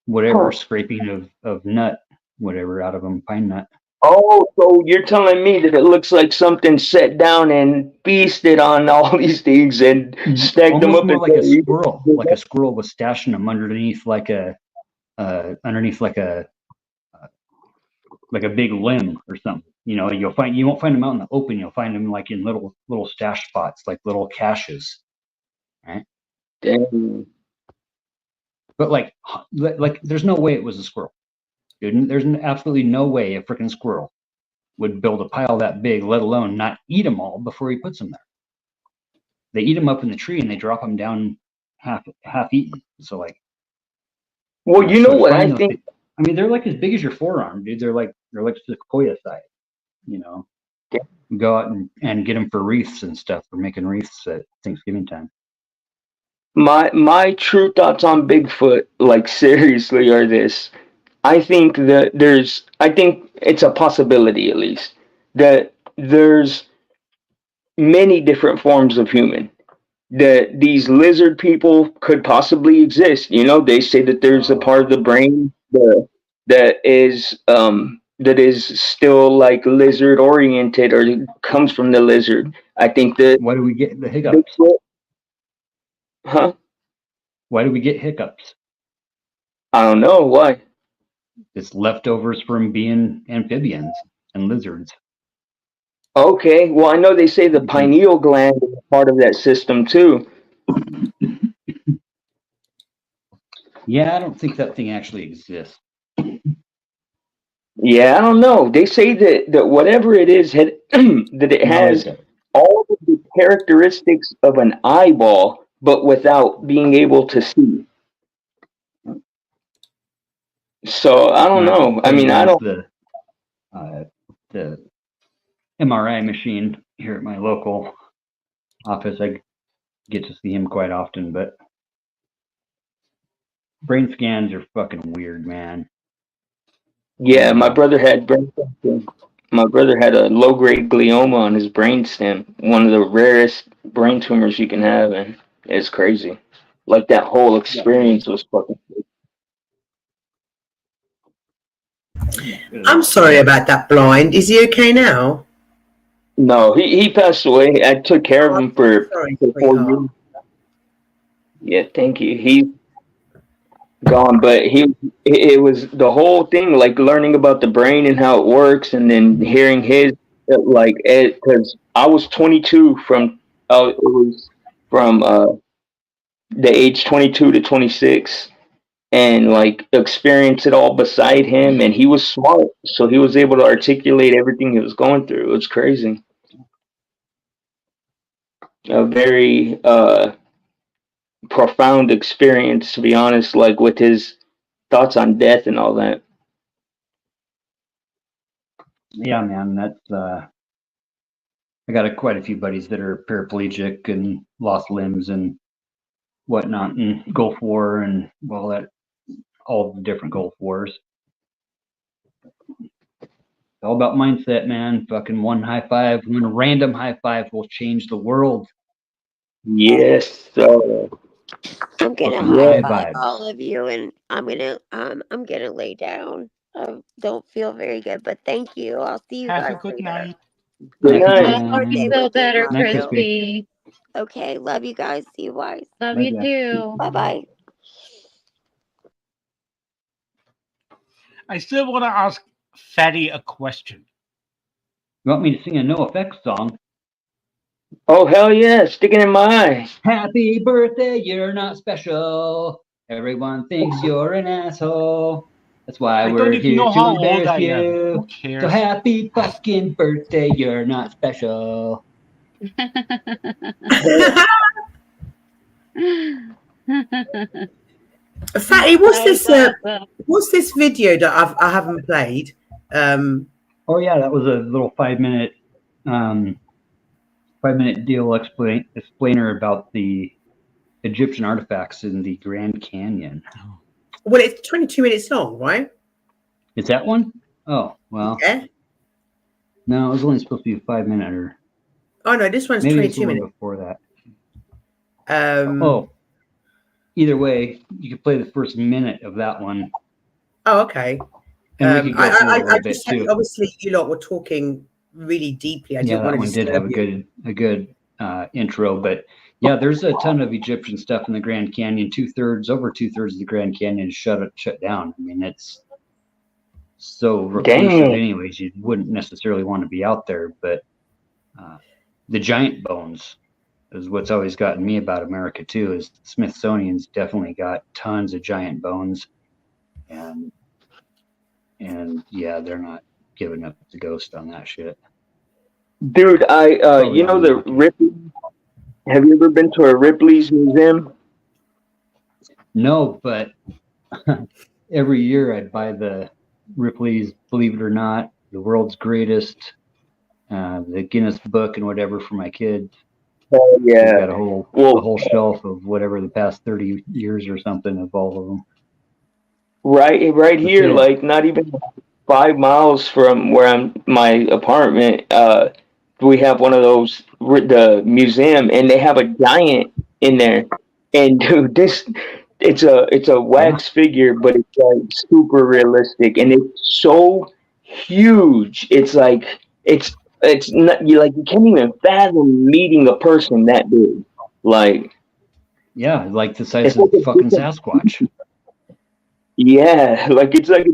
whatever scraping of nut, whatever out of them, pine nut. Oh, so you're telling me that it looks like something set down and feasted on all these things and stacked them Almost up more and like a squirrel. Like a squirrel was stashing them underneath like a big limb or something. You know, you won't find them out in the open. You'll find them like in little stash spots, like little caches, right? Damn. But like there's no way it was a squirrel, dude. There's absolutely no way a freaking squirrel would build a pile that big, let alone not eat them all before he puts them there. They eat them up in the tree and they drop them down half eaten. So like, well, you know what I think. I mean, they're like as big as your forearm, dude. They're like sequoia size. You know, go out and get them for wreaths and stuff. For making wreaths at Thanksgiving time. My true thoughts on Bigfoot, like seriously, are this. I think it's a possibility at least that there's many different forms of human. That these lizard people could possibly exist. You know, they say that there's a part of the brain that is still like lizard oriented or comes from the lizard. I think that. Why do we get the hiccups? Huh? Why do we get hiccups? I don't know why. It's leftovers from being amphibians and lizards. Okay, well, I know they say the pineal gland is part of that system too. Yeah, I don't think that thing actually exists. Yeah, I don't know. They say that whatever it is, that it has all of the characteristics of an eyeball, but without being able to see. So I don't know. I mean, I don't. The MRI machine here at my local office, I get to see him quite often, but brain scans are fucking weird, man. Yeah, my brother had brain cancer. My brother had a low-grade glioma on his brainstem, one of the rarest brain tumors you can have, and it's crazy. Like that whole experience was fucking. I'm sorry about that, Blind. Is he okay now? No, he passed away. I took care of him for 4 years. Yeah, thank you. He's gone, but it was the whole thing, like learning about the brain and how it works, and then hearing his like because I was 22 from it was from the age 22 to 26, and like experience it all beside him, and he was smart, so he was able to articulate everything he was going through. It was crazy. A very profound experience, to be honest, like with his thoughts on death and all that. Yeah, man, that's I got quite a few buddies that are paraplegic and lost limbs and whatnot in Gulf War and all the different Gulf Wars. It's all about mindset, man. Fucking one random high five will change the world. Yes, I'm gonna high five all of you, and I'm gonna lay down. I don't feel very good, but thank you. I'll see you guys Have a good later. night. Good night. Birthday Feel with better, you, Crispy. Okay, love you guys. See you guys. Love you too. Bye bye. I still want to ask Fatty a question. You want me to sing a No Effects song? Oh, hell yeah. Stick it in my eye. Happy birthday, you're not special. Everyone thinks you're an asshole. That's why we're here to embarrass you. So happy fucking birthday, you're not special. Fatty, what's this video that I haven't played? Oh yeah, that was a little 5-minute deal explainer about the Egyptian artifacts in the Grand Canyon. Well, it's 22 minutes long, right? Is that one? Oh, well. Yeah. No, it was only supposed to be a 5-minute. Oh no, this one's maybe 22 minutes before that. Either way, you could play the first minute of that one. Oh, okay. And we could go through a little bit too. Obviously, you lot were talking really deeply. Yeah, that one did have a good intro, but yeah, there's a ton of Egyptian stuff in the Grand Canyon. Over 2/3 of the Grand Canyon is shut down. I mean, it's so reclusive, anyways. You wouldn't necessarily want to be out there, but the giant bones is what's always gotten me about America too. Is the Smithsonian's definitely got tons of giant bones, and yeah, they're not giving up the ghost on that shit. Dude, you know the Ripley. Have you ever been to a Ripley's museum? No, but every year I'd buy the Ripley's, believe it or not, the world's greatest, the Guinness Book and whatever for my kids. Oh yeah, got a whole shelf of whatever the past 30 years or something of all of them. Right here, like not even 5 miles from where my apartment. We have one of those, the museum, and they have a giant in there. And dude, it's a wax figure, but it's like super realistic, and it's so huge. It's like it's not, you can't even fathom meeting a person that big. Like, yeah, like the size of fucking Sasquatch. Yeah, it's like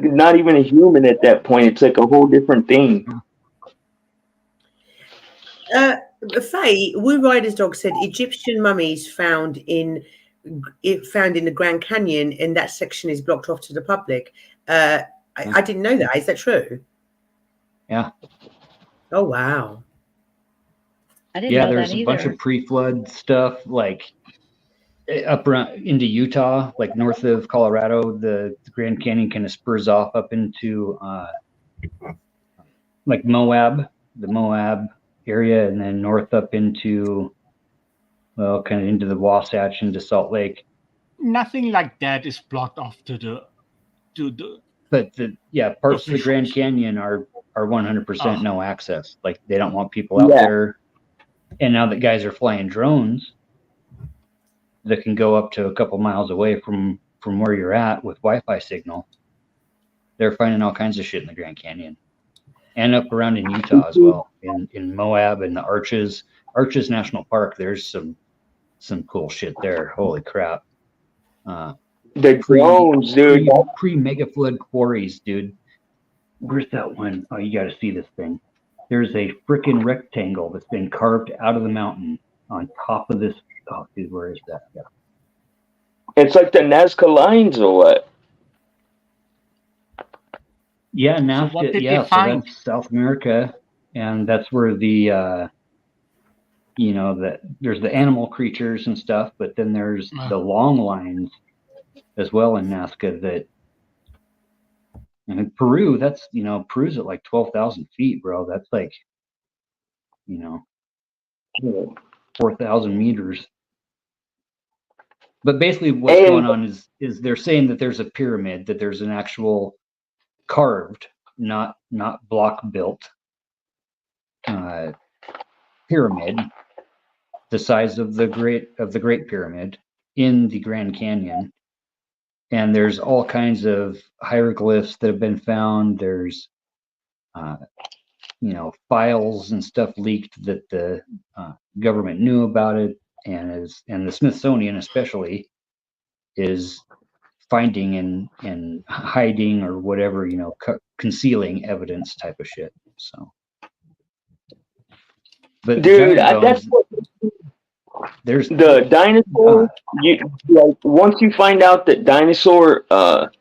not even a human at that point. It's like a whole different thing. Faye, Woo Rider's dog said Egyptian mummies found in the Grand Canyon, and that section is blocked off to the public. I didn't know that. Is that true? Yeah. Oh wow. I didn't know there's that a bunch of pre-flood stuff, like up around into Utah, like north of Colorado. The Grand Canyon kind of spurs off up into like Moab, the Moab area, and then north up into, well, kind of into the Wasatch, into Salt Lake. Nothing like that is blocked off to the. But parts of the Grand Canyon are 100% no access. Like they don't want people out there. And now that guys are flying drones that can go up to a couple miles away from where you're at with Wi-Fi signal, they're finding all kinds of shit in the Grand Canyon. And up around in Utah as well, in Moab and the Arches National Park. There's some cool shit there. Holy crap! The drones, dude. Pre-mega flood quarries, dude. Where's that one? Oh, you got to see this thing. There's a freaking rectangle that's been carved out of the mountain on top of this. Oh, dude, where is that? Yeah. It's like the Nazca lines or what? Yeah, Nazca. So that's South America, and that's where the there's the animal creatures and stuff, but then there's the long lines as well in Nazca. That, and in Peru, that's Peru's at like 12,000 feet, bro. That's like 4,000 meters. But basically, what's going on is they're saying that there's a pyramid, that there's an actual carved, not block built pyramid, the size of the Great Pyramid in the Grand Canyon. And there's all kinds of hieroglyphs that have been found. There's files and stuff leaked that the government knew about it, and the Smithsonian especially is finding and hiding or whatever, concealing evidence type of shit. So But Dude, giant that's bones, what there's the dinosaur. Like once you find out that dinosaur or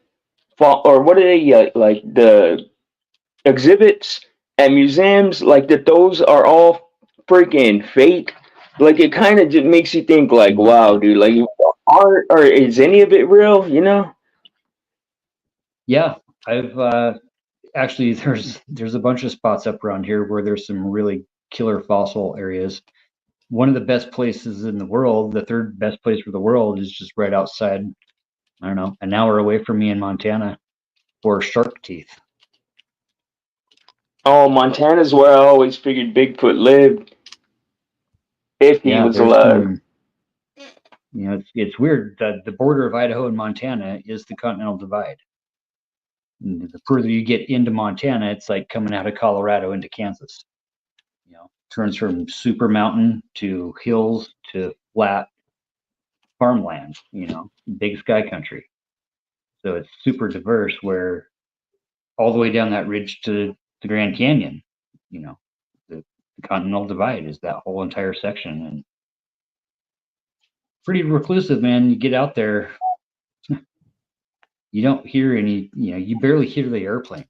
what are they like the exhibits at museums, like that those are all freaking fake. Like it kind of just makes you think like, wow, dude, like art or is any of it real? You know? yeah, I've actually there's a bunch of spots up around here where there's some really killer fossil areas. One of the best places in the world, the third best place for the world, is just right outside. I don't know, an hour away from me in Montana, for shark teeth. Oh, Montana's where I always figured Bigfoot lived, if he Yeah, was there's alive. some. You know, it's weird that the border of Idaho and Montana is the Continental Divide. And the further you get into Montana, it's like coming out of Colorado into Kansas. You know, turns from super mountain to hills to flat farmland. You know, big sky country. So it's super diverse. Where all the way down that ridge to the Grand Canyon, you know, the Continental Divide is that whole entire section, and pretty reclusive, man. You get out there, you don't hear any, you know, you barely hear the airplanes.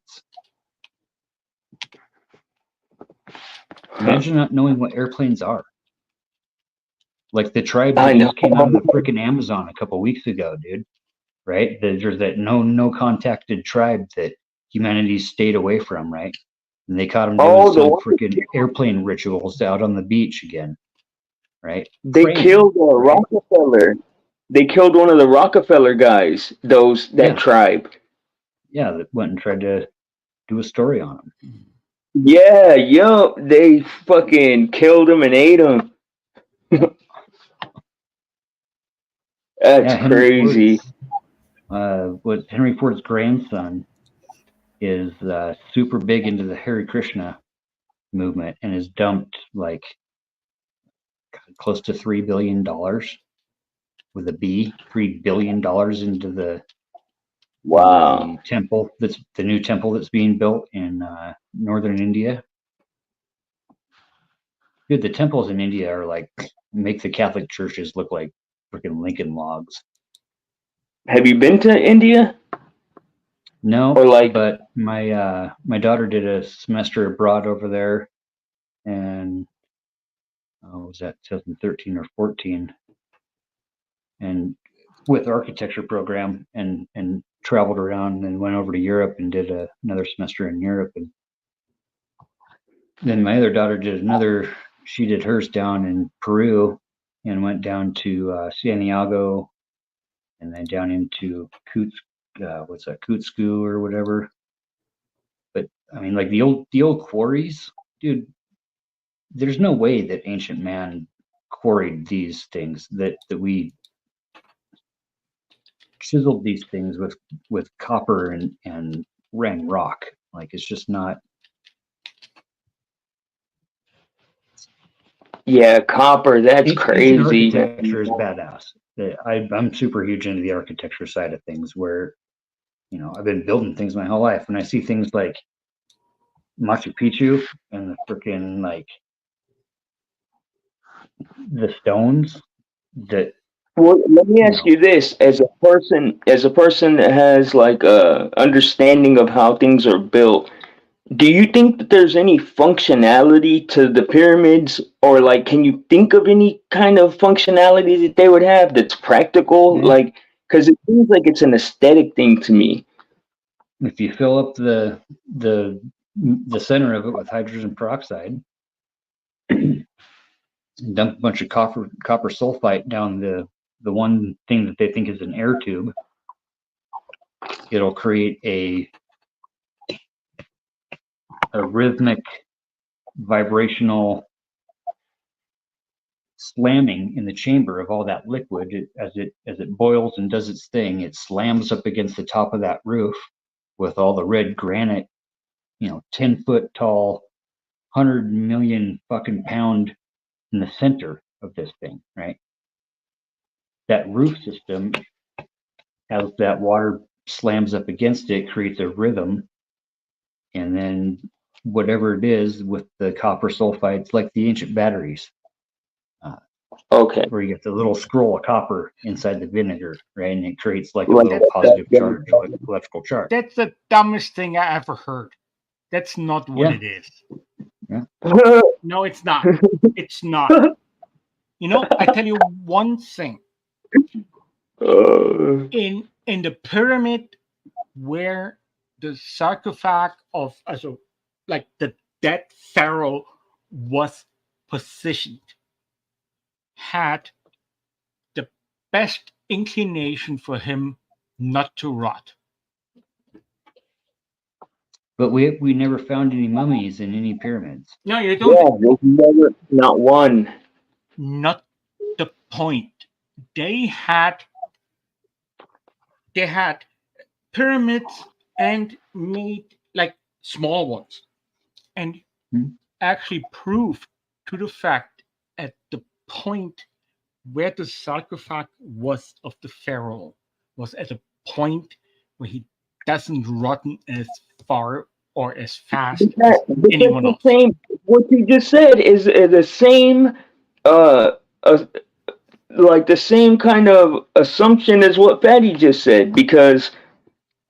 Imagine not knowing what airplanes are. Like the tribe that just came out of the freaking Amazon a couple weeks ago, dude. Right? There's that no contacted tribe that humanity stayed away from, right? And they caught them doing some freaking airplane rituals out on the beach again, right? They Praying, killed right? Rockefeller. They killed one of the Rockefeller guys. That tribe. Yeah, that went and tried to do a story on him. Yeah, yup. They fucking killed him and ate him. That's crazy. Henry Ford's grandson is super big into the Hare Krishna movement and has dumped like close to $3 billion with a B, $3 billion into the temple, that's the new temple that's being built in northern India. Dude, the temples in India are like, make the Catholic churches look like freaking Lincoln logs. Have you been to India? No, but my daughter did a semester abroad over there, and was that 2013 or 14, and with architecture program, and traveled around and went over to Europe and did another semester in Europe, and then my other daughter she did hers down in Peru, and went down to Santiago, and then down into Kutzku or whatever. But I mean, like the old quarries, dude. There's no way that ancient man quarried these things, that we chiseled these things with copper and rock. Like it's just not. Yeah, copper. That's crazy. Ancient architecture is badass. I'm super huge into the architecture side of things, where, you know, I've been building things my whole life. When I see things like Machu Picchu and the freaking like the stones that. Well, let me ask you this: as a person that has like a understanding of how things are built, do you think that there's any functionality to the pyramids, or like, can you think of any kind of functionality that they would have that's practical? Yeah. Like, because it seems like it's an aesthetic thing to me. If you fill up the center of it with hydrogen peroxide, dump a bunch of copper sulfite down the one thing that they think is an air tube, it'll create a rhythmic vibrational slamming in the chamber of all that liquid. As it boils and does its thing, it slams up against the top of that roof with all the red granite, 10-foot tall, 100 million fucking pound in the center of this thing, right? That roof system, as that water slams up against it, creates a rhythm, and then whatever it is with the copper sulfides, like the ancient batteries. Okay. Where you get the little scroll of copper inside the vinegar, right? And it creates like a little positive charge, like electrical charge. That's the dumbest thing I ever heard. That's not what it is. Yeah. No, it's not. It's not. You know, I tell you one thing. In the pyramid where the sarcophagus of like the dead pharaoh was positioned, had the best inclination for him not to rot. But we never found any mummies in any pyramids. No, you don't. Yeah, there's never, not one. Not the point. They had pyramids and made like small ones, and actually proved to the fact at the point where the sarcophagus was of the pharaoh was at a point where he doesn't rotten as far or as fast as anyone else. Same, what you just said is the same, like the same kind of assumption as what Fatty just said. Because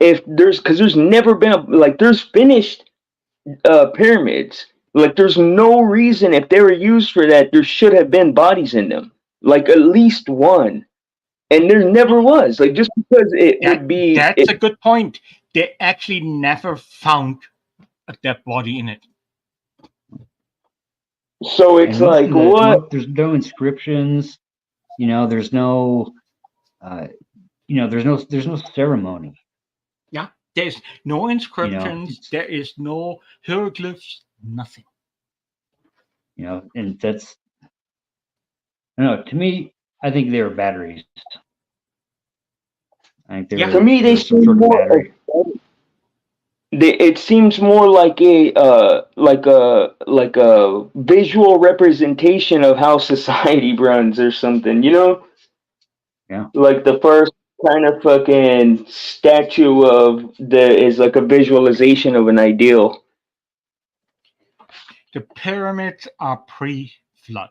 there's never been there's finished pyramids. Like there's no reason if they were used for that there should have been bodies in them. Like at least one. And there never was. Like just because it would be. That's a good point. They actually never found a dead body in it. So it's like what? There's no inscriptions. You know, there's no. There's no ceremony. Yeah, there's no inscriptions. There is no hieroglyphs. Nothing. You know, and that's. I don't know. To me, I think they were batteries. To me, they seem more. It seems more like a visual representation of how society runs or something. You know? Yeah. Like the first kind of fucking statue is like a visualization of an ideal. The pyramids are pre-flood.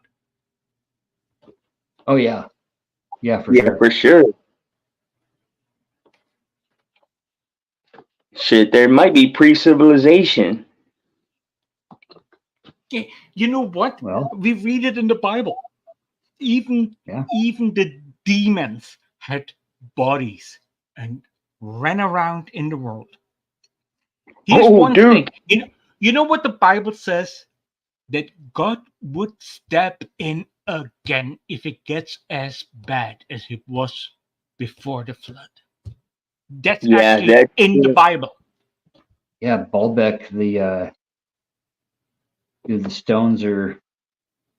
Oh yeah, yeah, for sure. Shit, there might be pre-civilization. You know what? Well, we read it in the Bible. Even the demons had bodies and ran around in the world. Here's one thing. You know what the Bible says? That God would step in again if it gets as bad as it was before the flood. That's actually in the Bible. Yeah, Baalbek, the stones are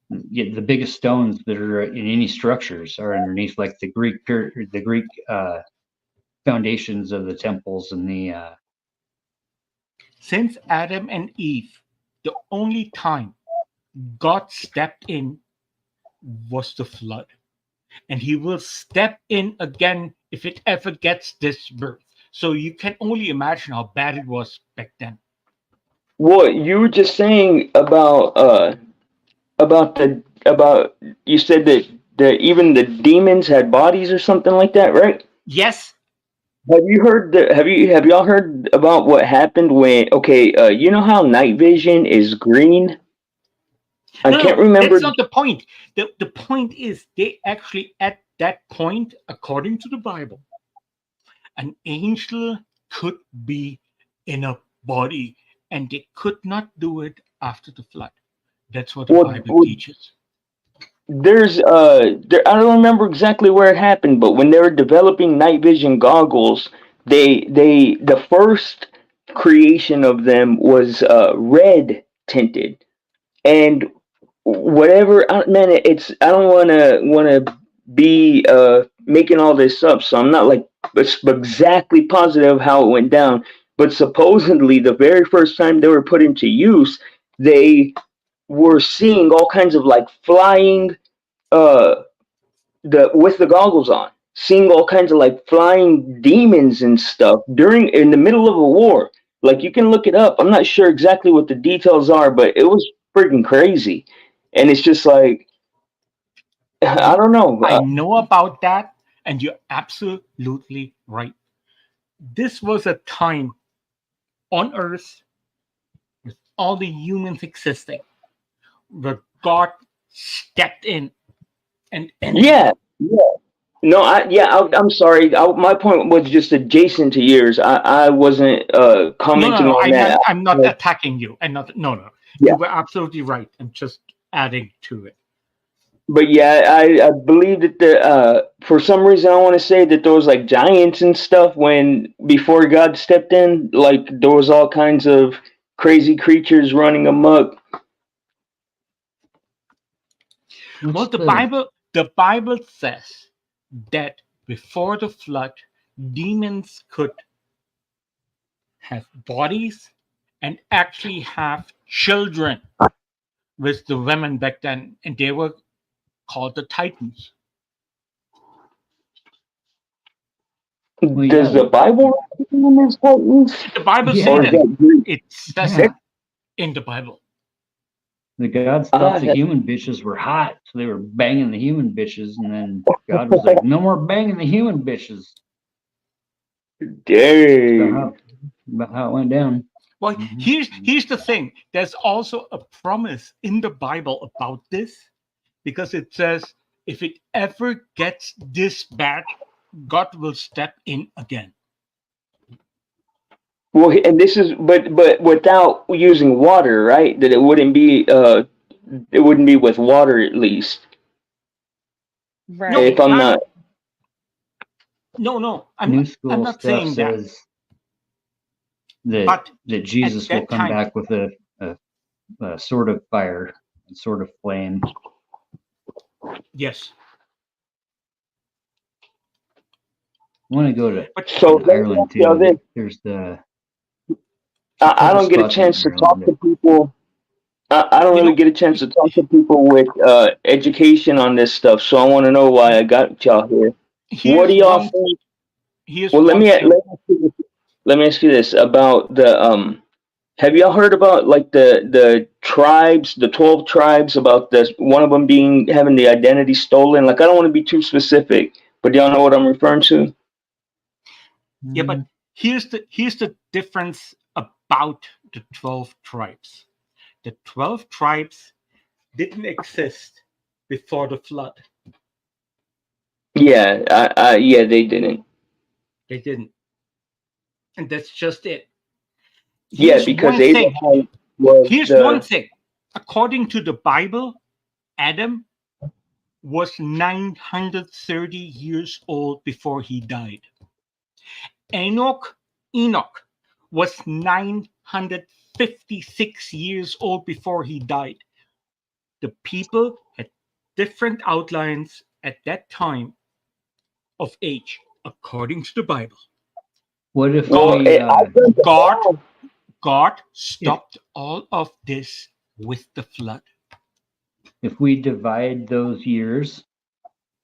the biggest stones that are in any structures are underneath, like the Greek foundations of the temples and the. Since Adam and Eve, the only time God stepped in was the flood. And he will step in again if it ever gets this birth. So you can only imagine how bad it was back then. What you were just saying about you said that even the demons had bodies or something like that, right? Yes. Have you heard have y'all heard about what happened when you know how night vision is green? I can't remember. That's not the point. The point is they actually at that point, according to the Bible, an angel could be in a body and they could not do it after the flood. That's what the Bible teaches. There's I don't remember exactly where it happened, but when they were developing night vision goggles, the first creation of them was red tinted. And whatever, man, I don't want to be making all this up, so I'm not like exactly positive how it went down, but supposedly the very first time they were put into use, they were seeing all kinds of like flying with the goggles on, seeing all kinds of like flying demons and stuff in the middle of a war. Like, you can look it up. I'm not sure exactly what the details are, but it was freaking crazy. And it's just like, I don't know. I know about that, and you're absolutely right. This was a time on Earth with all the humans existing where God stepped in and Yeah, yeah. No, I'm sorry. My point was just adjacent to yours. I wasn't commenting no. on that. I'm not attacking you. And not no. Yeah. You were absolutely right. I'm just adding to it. But yeah, I believe that for some reason I want to say that there was like giants and stuff when before God stepped in, like there was all kinds of crazy creatures running amok. Well, the Bible says that before the flood, demons could have bodies and actually have children with the women back then, and they were called the Titans. Well, Does yeah, the Bible recommend these Titans? The Bible Yeah. says Or is that. that Greek? It says Yeah. it in the Bible. the gods thought the human bitches were hot, so they were banging the human bitches, and then God was like, "No more banging the human bitches." Dang. About how it went down. Well, here's the thing. There's also a promise in the Bible about this, because it says if it ever gets this bad, God will step in again. Well, and this is but without using water, right? That it wouldn't be with water at least. Right. If I'm not. No. New school I'm not stuff saying that. says that Jesus will come back with a sword of fire and sword of flame. Yes. I want to go to So Ireland too. There's the. I don't get a chance to talk to people. I don't really get a chance to talk to people with education on this stuff. So I want to know why I got y'all here. What do y'all think? Well, let me ask you this about the Have y'all heard about like the tribes, the 12 tribes, about this one of them having the identity stolen? Like, I don't want to be too specific, but do y'all know what I'm referring to? Yeah, but here's the difference about the 12 tribes. The 12 tribes didn't exist before the flood. Yeah, yeah, they didn't. They didn't. And that's just it. Yeah, because Abraham was one thing. According to the Bible, Adam was 930 years old before he died. Enoch was 956 years old before he died. The people had different outlines at that time of age, according to the Bible. What if God stopped all of this with the flood? If we divide those years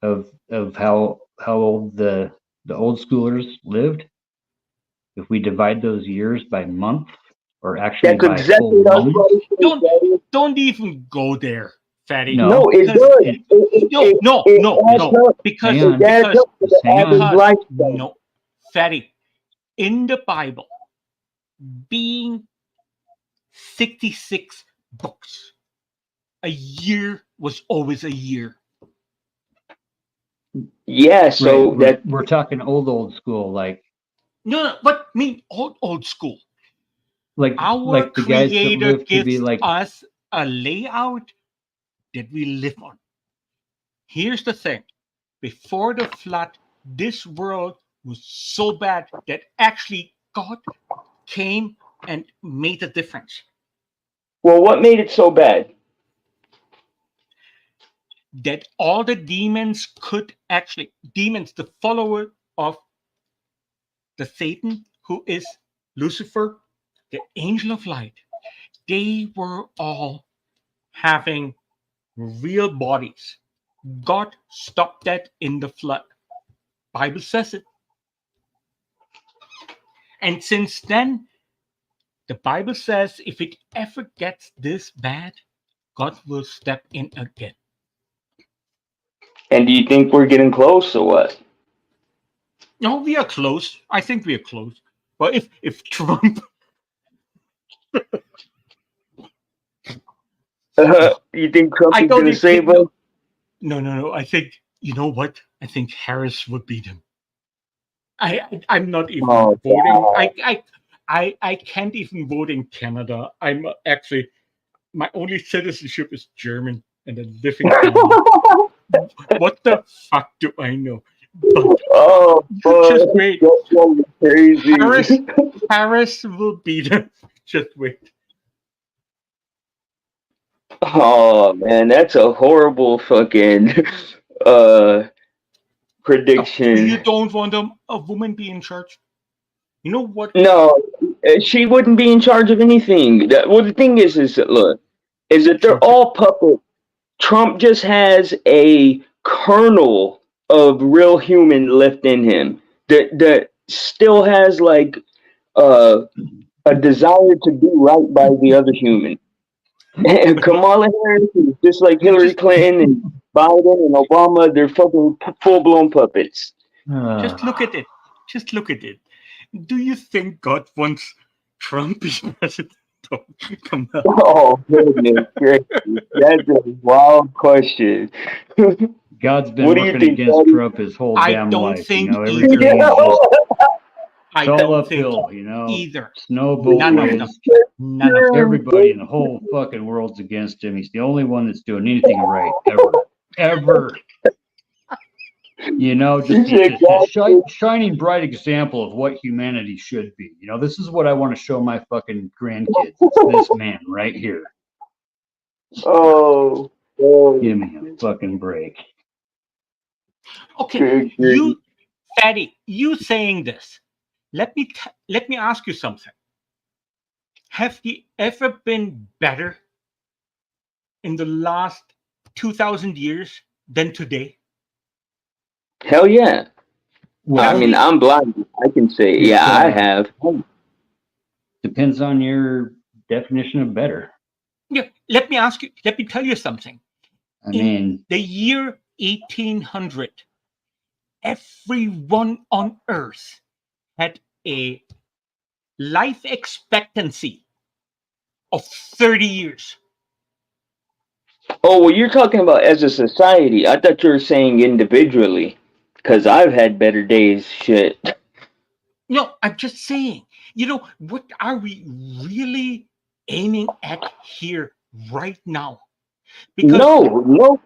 of how old the old schoolers lived, if we divide those years by month, or actually by full moon, don't even go there, Fatty. No, it does. No. Because no, Fatty. In the Bible, being 66 books, a year was always a year. Yeah, so right, we're talking old school, like no, but mean old school. Like our the guys that Creator live to gives be like us a layout that we live on. Here's the thing: before the flood, this world was so bad that actually God came and made a difference. Well, what made it so bad? That all the demons the follower of the Satan, who is Lucifer, the angel of light, they were all having real bodies. God stopped that in the flood. Bible says it. And since then, The Bible says if it ever gets this bad, God will step in again. And do you think we're getting close or what? No, we are close. I think we are close. But if Trump, You think Trump I is don't going to even save think, us? no. I think, you know what? I think Harris would beat him. I'm not even Oh, voting. God. I can't even vote in Canada. I'm actually, my only citizenship is German, and I live in Canada. What the fuck do I know? But Oh, you just wait. that's gonna be crazy. Harris will beat him. Just wait. Oh man, that's a horrible fucking uh Oh, you prediction. don't want a woman be in charge? You know what? No, she wouldn't be in charge of anything. Well, the thing is that, look, is that they're all puppets. Trump just has a kernel of real human left in him that still has like uh, a desire to do right by the other human. And Kamala Harris is just like Hillary Clinton and Biden and Obama. They're fucking full blown puppets. Just look at it. Just look at it. Do you think God wants Trump as president? Oh, come on. Oh goodness gracious, that's a wild question. God's been What do you working think, against Daddy? Trump his whole I damn don't life. think Everything either. is just I it's all don't think uphill. either. Snow both None of them. ways. None of them. Everybody in the whole fucking world's against him. He's the only one that's doing anything right ever. Just a shining bright example of what humanity should be. This is what I want to show my fucking grandkids. It's this man right here. Oh, give me a fucking break. Okay, Fatty, you saying this? Let me ask you something. Have you ever been better in the last 2,000 years than today? Hell yeah. Well, I mean, I'm blind. I can say, yeah, I have. Depends on your definition of better. Yeah, let me tell you something. In the year 1800, everyone on Earth had a life expectancy of 30 years. Oh, well, you're talking about as a society. I thought you were saying individually, because I've had better days. Shit. No, I'm just saying. What are we really aiming at here right now? Because no,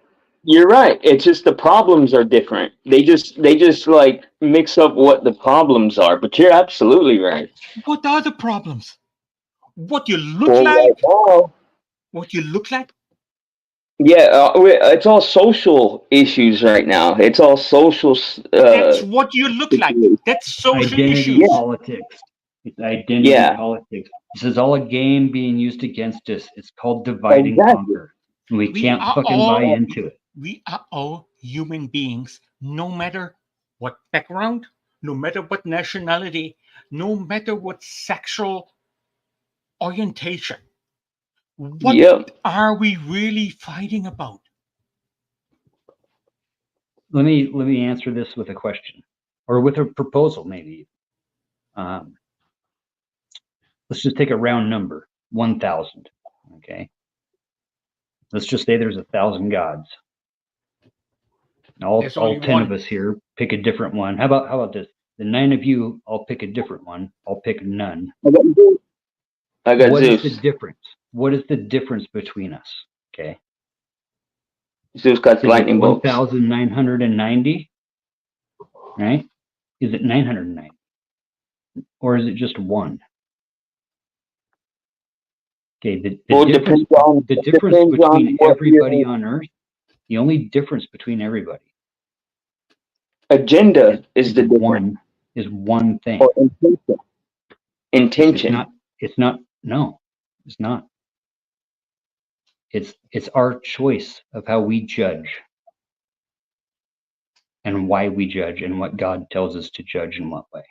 you're right. It's just the problems are different. They just like mix up what the problems are. But you're absolutely right. What are the problems? What you look like? What you look like? Yeah, it's all social issues right now. It's all social. That's what you look like. That's social identity issues. Politics. It's identity politics. This is all a game being used against us. It's called divide and conquer. And we can't fucking buy into it. We are all human beings, no matter what background, no matter what nationality, no matter what sexual orientation. What are we really fighting about? Let me answer this with a question, or with a proposal, maybe. Let's just take a round number, 1,000. Okay. Let's just say there's 1,000 gods. All 10 of us here pick a different one. How about this? The 9 of you, I'll pick a different one. I'll pick none. I got What Zeus. is the difference? What is the difference between us? Okay. Zeus got lightning bolts. 1,990, right? Is it 990? Or is it just 1? Okay, the difference between everybody on Earth, the only difference between everybody. Agenda is the one thing. Or intention. It's not. It's our choice of how we judge and why we judge and what God tells us to judge in what way.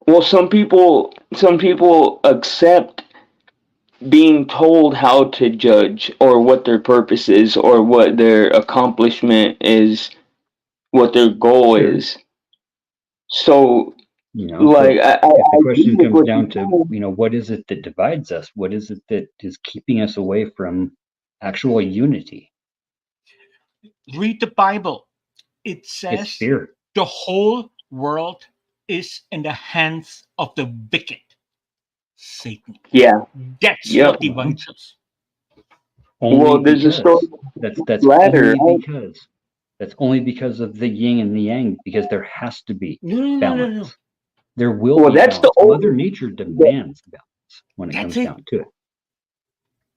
Well, some people accept being told how to judge or what their purpose is or what their accomplishment is, what their goal Sure. is. So, like, I if the question agree with comes what down you're to, saying. what is it that divides us? What is it that is keeping us away from actual unity? Read the Bible. It It's says fear. the whole world is in the hands of the wicked, Satan. Yeah. That's Yep. what divides us. Only Well, there's a story because of the ladder. that's only because of the yin and the yang, because there has to be No. balance. There will Well, be that's the balance. Mother old. Nature demands balance when it That's comes it. down to it.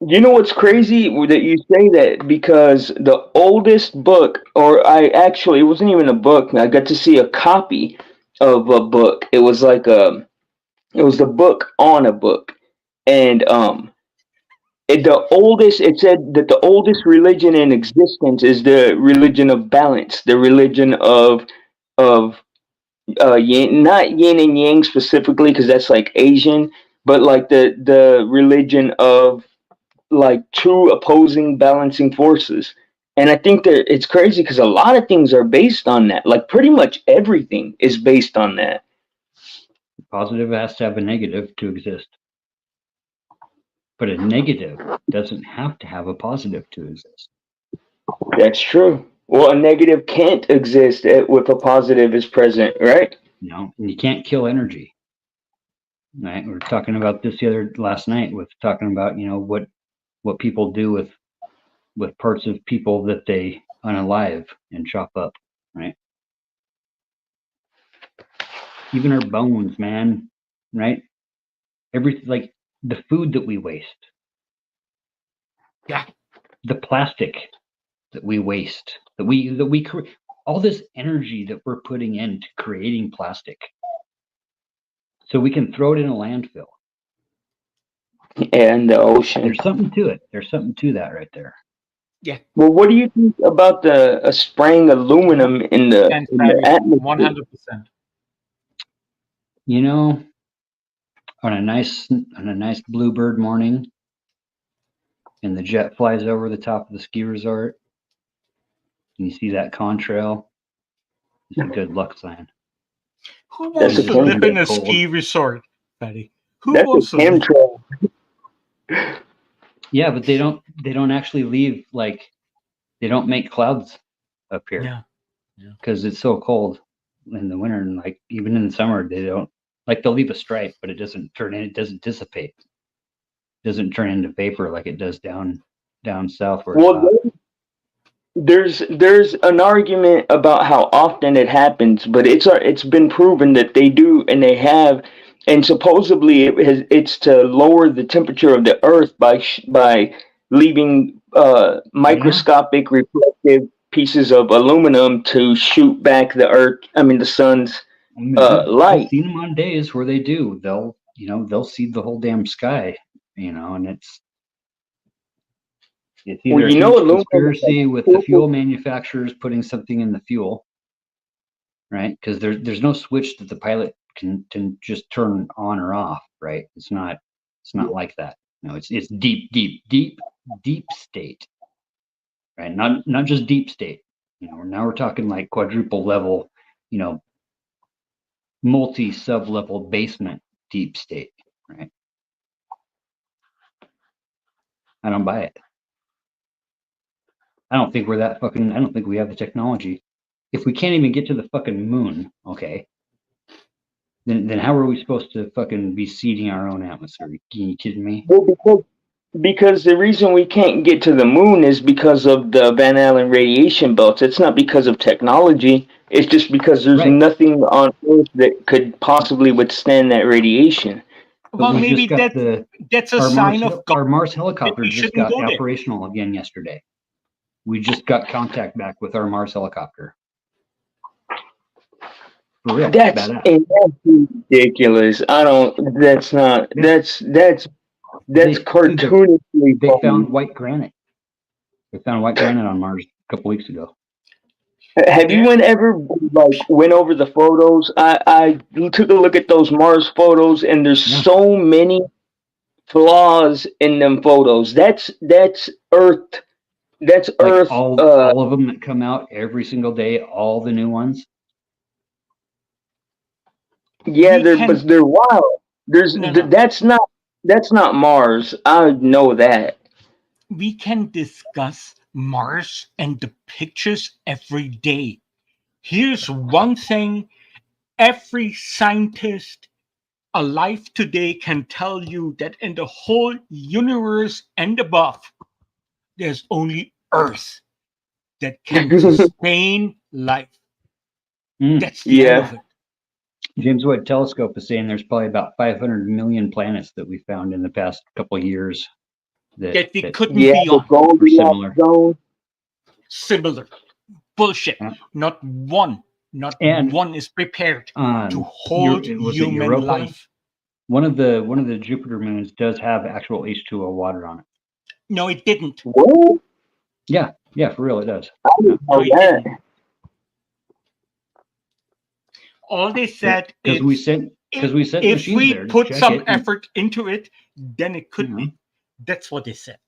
You know what's crazy that you say that, because the oldest book, or it wasn't even a book. I got to see a copy of a book. It was like it was the book on a book, and it said that the oldest religion in existence is the religion of balance, the religion of yin, not yin and yang specifically, because that's like Asian, but like the religion of like two opposing balancing forces. And I think that it's crazy because a lot of things are based on that. Like pretty much everything is based on that. Positive has to have a negative to exist. But a negative doesn't have to have a positive to exist. That's true. Well, a negative can't exist if a positive is present, right? And you can't kill energy. Right? We were talking about this last night with talking about, what people do with parts of people that they unalive and chop up, right? Even our bones, man, right? Like the food that we waste. Yeah. The plastic that we waste, that we create, all this energy that we're putting into creating plastic, so we can throw it in a landfill. And the ocean. There's something to it. There's something to that right there. Yeah. Well, what do you think about the spraying aluminum in the atmosphere? 100%. On a nice bluebird morning, and the jet flies over the top of the ski resort, and you see that contrail, it's a good luck sign. Who wants That's to a live in a cold. ski resort, Patty? Who That's wants a to live? chemtrail. Yeah, but they don't actually leave, like, they don't make clouds up here. Yeah. Because it's so cold in the winter, and like even in the summer, they don't, like, they'll leave a stripe, but it doesn't dissipate. It doesn't turn into vapor like it does down south where it's hot. There's an argument about how often it happens, but it's been proven that they do, and they have, and supposedly it's to lower the temperature of the Earth by leaving microscopic reflective pieces of aluminum to shoot back the sun's light. I've seen them on days where they do. They'll see the whole damn sky, and it's either a huge conspiracy with the fuel manufacturers putting something in the fuel, right? Because there's no switch that the pilot can just turn on or off, right? It's not like that. No, it's deep state, right? Not just deep state. Now we're talking like quadruple level, multi sub level basement deep state, right? I don't buy it. I don't think we have the technology. If we can't even get to the fucking moon, okay, then how are we supposed to fucking be seeding our own atmosphere? Are you kidding me? Well, because the reason we can't get to the moon is because of the Van Allen radiation belts. It's not because of technology. It's just because there's nothing on Earth that could possibly withstand that radiation. Well, maybe that's a sign of God. Our Mars helicopter We just shouldn't got go there. operational again yesterday. We just got contact back with our Mars helicopter. For real, That's ridiculous. That's cartoonishly. They found white granite. They found white granite on Mars a couple weeks ago. Have you ever like went over the photos? I took a look at those Mars photos, and there's so many flaws in them photos. That's Earth. That's Like Earth. all of them that come out every single day, all the new ones. Yeah, but they're wild. That's not Mars. I know that. We can discuss Mars and the pictures every day. Here's one thing every scientist alive today can tell you, that in the whole universe and above, there's only Earth that can sustain life. That's the end of it. James Webb Telescope is saying there's probably about 500 million planets that we found in the past couple of years that we couldn't be on. Similar. Similar. Bullshit. Not one is prepared to hold human life. One of the Jupiter moons does have actual H2O water on it. No, it didn't. What? Yeah, for real, it does. No, it didn't. All they said is if we put some effort into it, then it could be. That's what they said.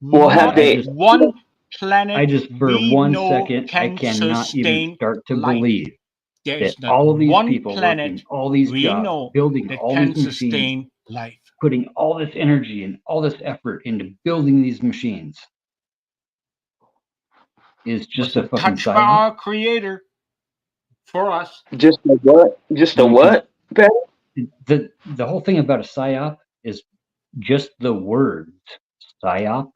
Well, have they? One planet. I just for 1 second I cannot even start to believe that all of these people working all these jobs, building all these machines, life, putting all this energy and all this effort into building these machines is just a fucking touch by our creator for us. Just a what? Just a what? The whole thing about a psyop is just the words psyop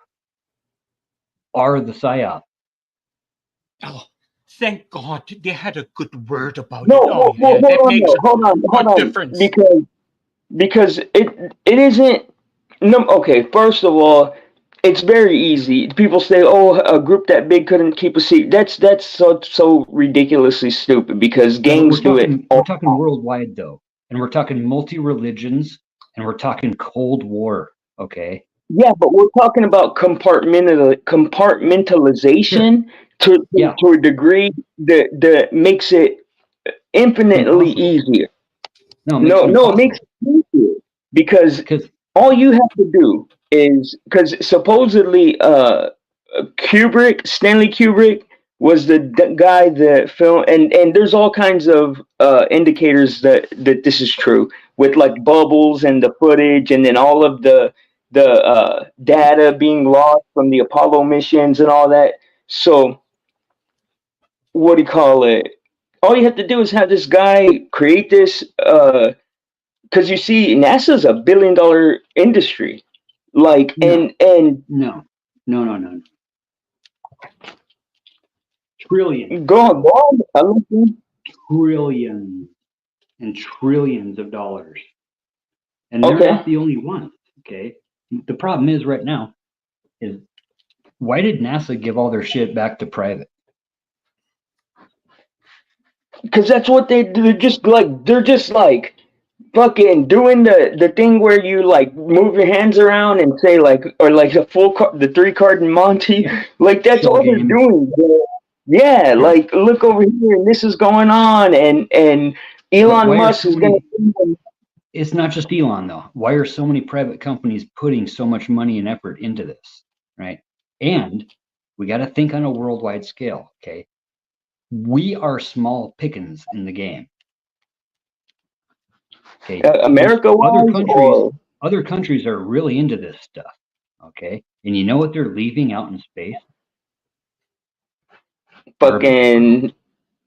are the psyop. Oh, thank God they had a good word about it. Hold on. Difference. Because it isn't. No, okay. First of all, it's very easy. People say, "Oh, a group that big couldn't keep a secret." That's so ridiculously stupid. Because gangs do it. We're talking worldwide though, and we're talking multi-religions, and we're talking Cold War. Okay. Yeah, but we're talking about compartmentalization to a degree that makes it infinitely easier. No, it makes it easier because all you have to do is because supposedly Stanley Kubrick was the guy that filmed, and there's all kinds of indicators that this is true with like bubbles and the footage, and then all of the data being lost from the Apollo missions and all that. So, what do you call it? All you have to do is have this guy create this, because you see, NASA's a $1 billion industry. Like, no. and no. Trillions. Go on. Trillions and trillions of dollars. And they're not the only ones, okay? The problem is right now is why did NASA give all their shit back to private? Because that's what they do. They're just like fucking doing the thing where you like move your hands around and say like, or like the 3-card Monty. Like that's all they're doing. Yeah, like look over here and this is going on, and Elon Musk is going to. It's not just Elon though. Why are so many private companies putting so much money and effort into this, right? And we got to think on a worldwide scale, okay? We are small pickings in the game. Okay, other countries are really into this stuff, okay? And you know what they're leaving out in space? Fucking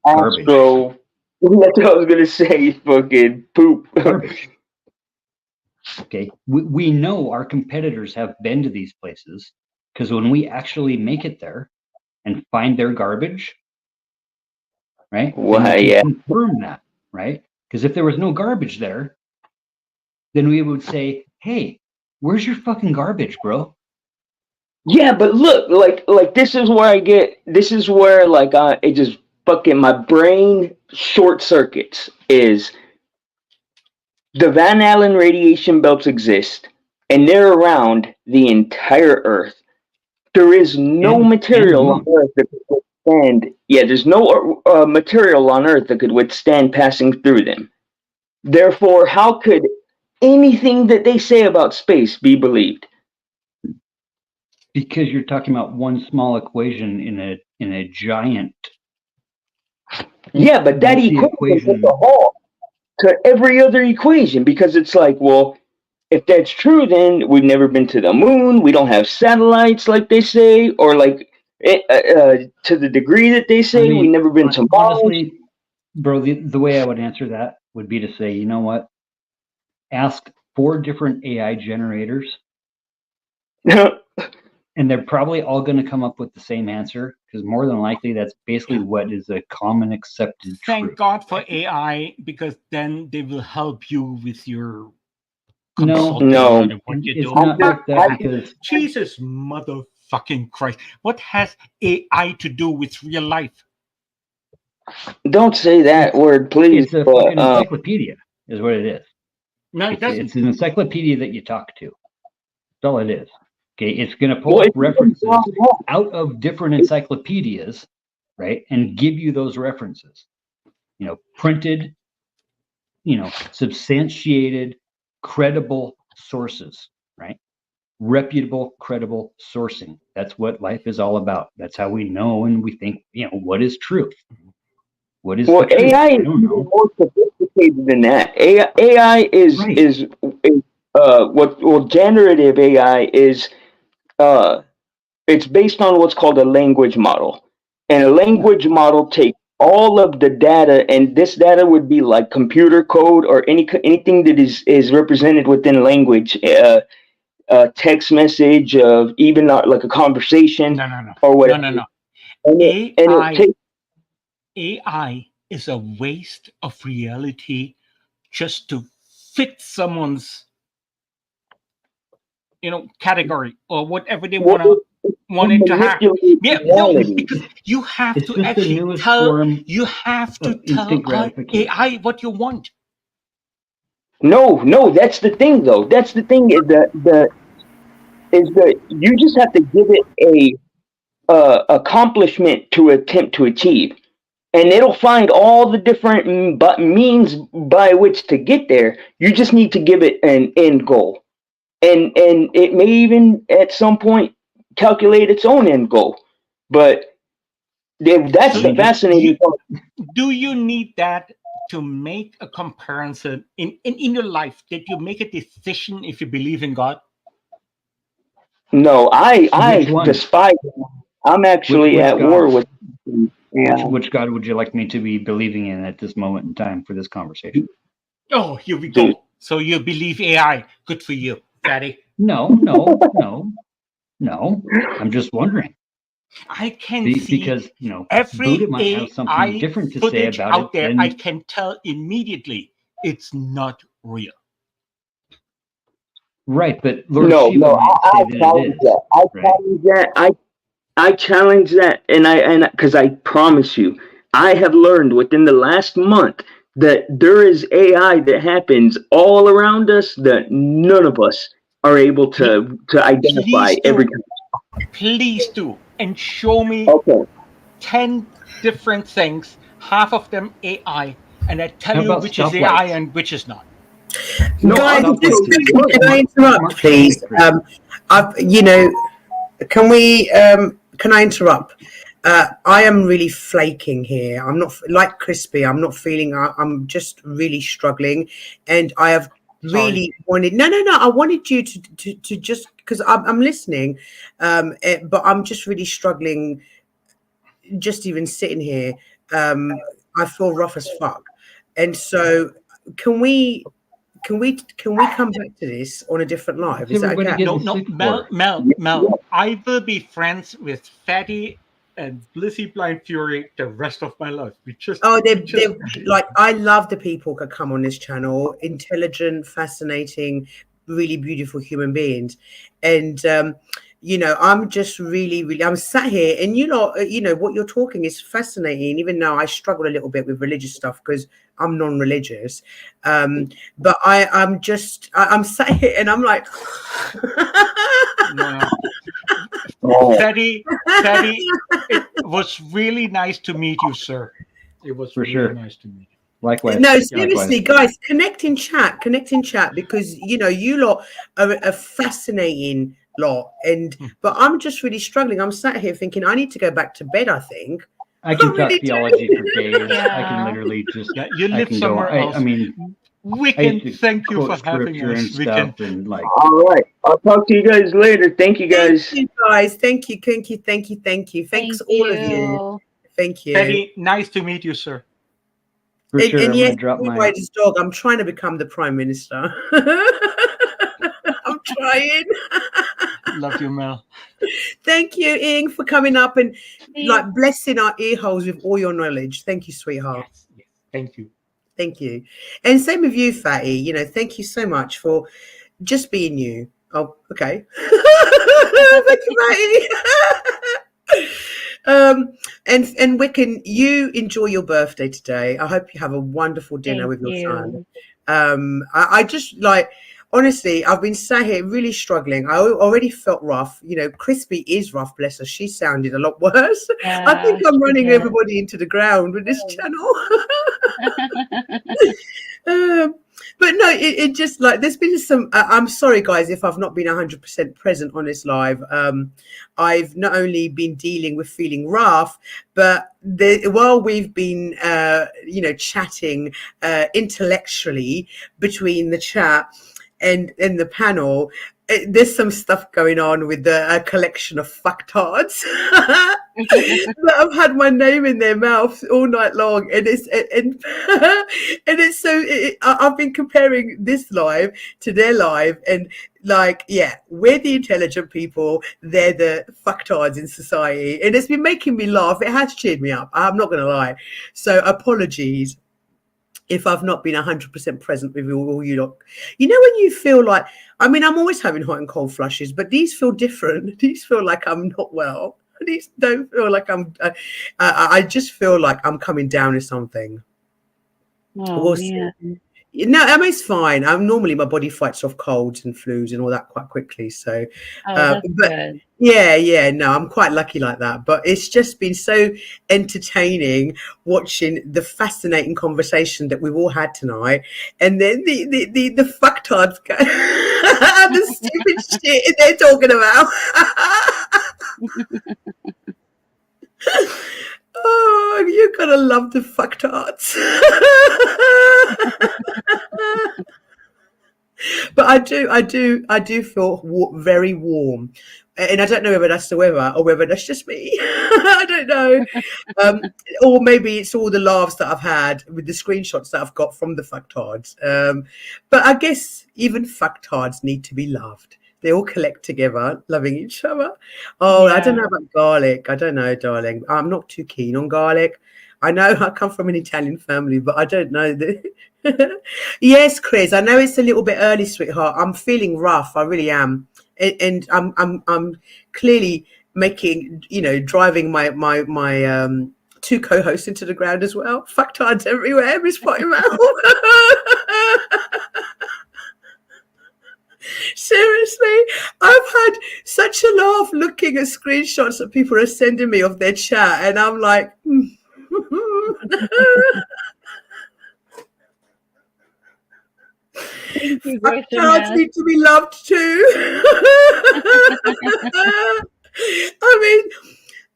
astro. That's what I was gonna say. Fucking poop. Garbage. Okay, we know our competitors have been to these places because when we actually make it there and find their garbage, right? Confirm that, right? Because if there was no garbage there, then we would say, "Hey, where's your fucking garbage, bro?" Yeah, but look, like this is where it just fucking my brain short circuits is. The Van Allen radiation belts exist, and they're around the entire Earth. There is no material on Earth that withstand. Yeah, there's no material on Earth that could withstand passing through them. Therefore, how could anything that they say about space be believed? Because you're talking about one small equation in a giant. Yeah, but that equation is a whole to every other equation, because it's like, well, if that's true, then we've never been to the moon. We don't have satellites like they say, or like to the degree that they say. We've never been to Mars. Honestly, bro, the way I would answer that would be to say, you know what? Ask 4 different AI generators, and they're probably all going to come up with the same answer, because more than likely that's basically what is a common accepted truth. Thank God for AI, because then they will help you with your No, what you're it's doing. not like that, because Jesus motherfucking Christ. What has AI to do with real life? Don't say that word, please. It's a fucking encyclopedia, is what it is. No, it doesn't. It's an encyclopedia that you talk to. That's all it is. Okay, it's going to pull up references out of different encyclopedias, right, and give you those references. Printed, substantiated, credible sources, right? Reputable, credible sourcing. That's what life is all about. That's how we know and we think, what is truth? What is the truth? AI is more sophisticated than that. AI is what generative AI is. It's based on what's called a language model, and a language model takes all of the data, and this data would be like computer code or anything that is represented within language, text message, of even like a conversation, or whatever. No. AI is a waste of reality just to fit someone's category or whatever they want it to have. Yeah, no, because you have to actually tell AI what you want. No, that's the thing though. That's the thing is the you just have to give it a accomplishment to attempt to achieve, and it'll find all the different means by which to get there. You just need to give it an end goal, and it may even at some point calculate its own end goal. But that's the fascinating part. Do you need that to make a comparison in your life? That you make a decision if you believe in God? No, I despise him. I'm actually at war with. Which God would you like me to be believing in at this moment in time for this conversation? Oh, here we go. So you believe AI? Good for you, Fatty. No. I'm just wondering. I can see because every Buddha might have something different to say about out it. There, I can tell immediately it's not real. Right, but Lord Shiva might say that it is. I challenge that, and because I promise you, I have learned within the last month that there is AI that happens all around us that none of us are able to identify every time. Please do, and show me 10 different things, half of them AI, and I tell you which is AI and which is not. Guys, can I interrupt, please? Can I interrupt? I am really flaking here. I'm not like Crispy. I'm not feeling. I'm just really struggling, and I have really wanted. No. I wanted you to just because I'm listening, but I'm just really struggling. Just even sitting here, I feel rough as fuck, and so can we come back to this on a different live? Is that okay? No, Mel. I will be friends with Fatty and Blissy Blind Fury the rest of my life. They're like, I love the people that come on this channel, intelligent, fascinating, really beautiful human beings, and I'm just really, I'm sat here, and what you're talking is fascinating, even though I struggle a little bit with religious stuff because I'm non-religious. But I'm sat here and I'm like, no. Teddy, it was really nice to meet you, sir. It was For really sure. nice to meet you. Likewise. No, seriously, guys, connect in chat, because you lot are a fascinating lot, but I'm just really struggling. I'm sat here thinking I need to go back to bed. I think I can really talk theology for days. Yeah. I can literally just. You live somewhere else. I mean, Wicken, thank you for having scripture us. and stuff, and like. All right. I'll talk to you guys later. Thank you, guys. Thank you, guys. Thank you. Thanks, all of you. Thank you. Teddy, nice to meet you, sir. For sure, And I'm yes, gonna drop my Rider's dog. I'm trying to become the Prime Minister. I'm trying. Love you, Mel. Thank you, Ing, for coming up and like blessing our ear holes with all your knowledge. Thank you, sweetheart. Yes. Thank you. Thank you. And same with you, Fatty. Thank you so much for just being you. Oh, okay. Thank you, Fatty. And Wiccan, you enjoy your birthday today. I hope you have a wonderful dinner with your son. I just honestly, I've been sat here really struggling. I already felt rough. Crispy is rough, bless her. She sounded a lot worse. I think I'm running everybody into the ground with this channel. But no, it just there's been some. I'm sorry, guys, if I've not been 100% present on this live. I've not only been dealing with feeling rough, but while we've been, chatting intellectually between the chat and the panel, there's some stuff going on with a collection of fucktards that have had my name in their mouth all night long, and it's so. I've been comparing this live to their live, and we're the intelligent people, they're the fucktards in society, and it's been making me laugh. It has cheered me up. I'm not going to lie. So apologies if I've not been 100% present with all you lot. When you feel like, I'm always having hot and cold flushes, but these feel different. These feel like I'm not well. These don't feel like I just feel like I'm coming down with something. Oh, man. No, it's fine. Normally my body fights off colds and flus and all that quite quickly. So, that's good. Yeah. No, I'm quite lucky like that. But it's just been so entertaining watching the fascinating conversation that we've all had tonight, and then the fucktards go, the stupid shit they're talking about. Oh, you're gonna love the fucktards. But I do feel very warm, and I don't know whether that's the weather or whether that's just me. I don't know, or maybe it's all the laughs that I've had with the screenshots that I've got from the fucktards. But I guess even fucktards need to be loved. They all collect together, loving each other. Oh, yeah. I don't know about garlic. I don't know, darling. I'm not too keen on garlic. I know I come from an Italian family, but I don't know that. Yes, Chris. I know it's a little bit early, sweetheart. I'm feeling rough. I really am, and I'm clearly making, driving my two co-hosts into the ground as well. Fucktards everywhere, Miss Pottermouth. Seriously, I've had such a laugh looking at screenshots that people are sending me of their chat, and I'm like, fucktards need to be loved too.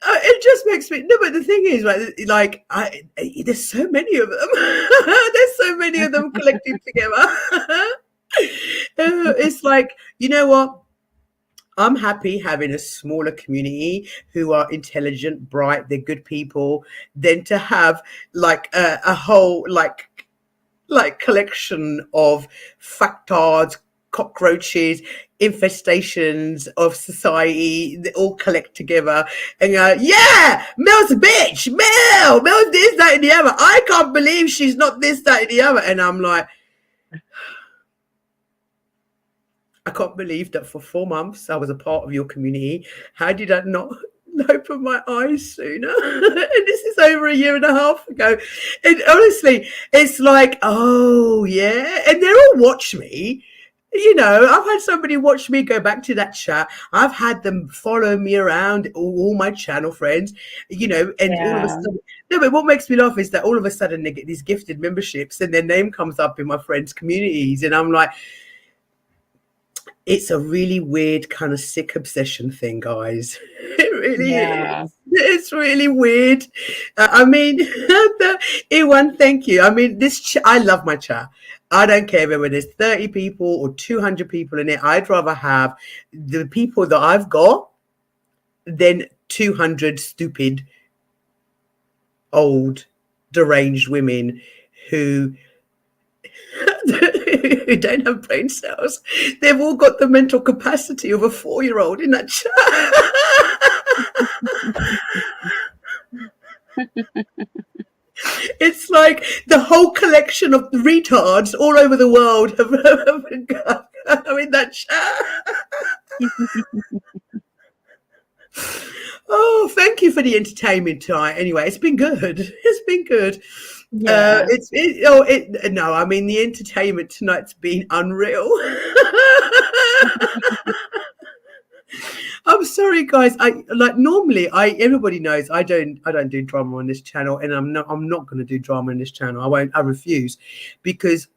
It just makes me but the thing is, there's so many of them. There's so many of them collected together. It's like, you know what? I'm happy having a smaller community who are intelligent, bright, they're good people, than to have a whole collection of fucktards, cockroaches, infestations of society that all collect together and go, yeah, Mel's a bitch, Mel's this, that, and the other. I can't believe she's not this, that, and the other. And I'm like, I can't believe that for 4 months I was a part of your community. How did I not open my eyes sooner? And this is over 1.5 years ago. And honestly, it's like, oh yeah. And they all watch me. I've had somebody watch me go back to that chat. I've had them follow me around, all my channel friends, and all of a sudden, no, but what makes me laugh is that all of a sudden they get these gifted memberships and their name comes up in my friends' communities. And I'm like, it's a really weird kind of sick obsession thing, guys. It really is. It's really weird. I mean, Ewan, thank you. I mean, I love my chat. I don't care whether there's 30 people or 200 people in it. I'd rather have the people that I've got than 200 stupid, old, deranged women who don't have brain cells. They've all got the mental capacity of a 4-year-old in that chat. It's like the whole collection of retards all over the world have I'm in that chat. Oh, thank you for the entertainment tonight. Anyway, it's been good. It's been good. Yeah. No, I mean, the entertainment tonight's been unreal. I'm sorry, guys. Normally everybody knows I don't do drama on this channel, and I'm not going to do drama on this channel. I refuse, because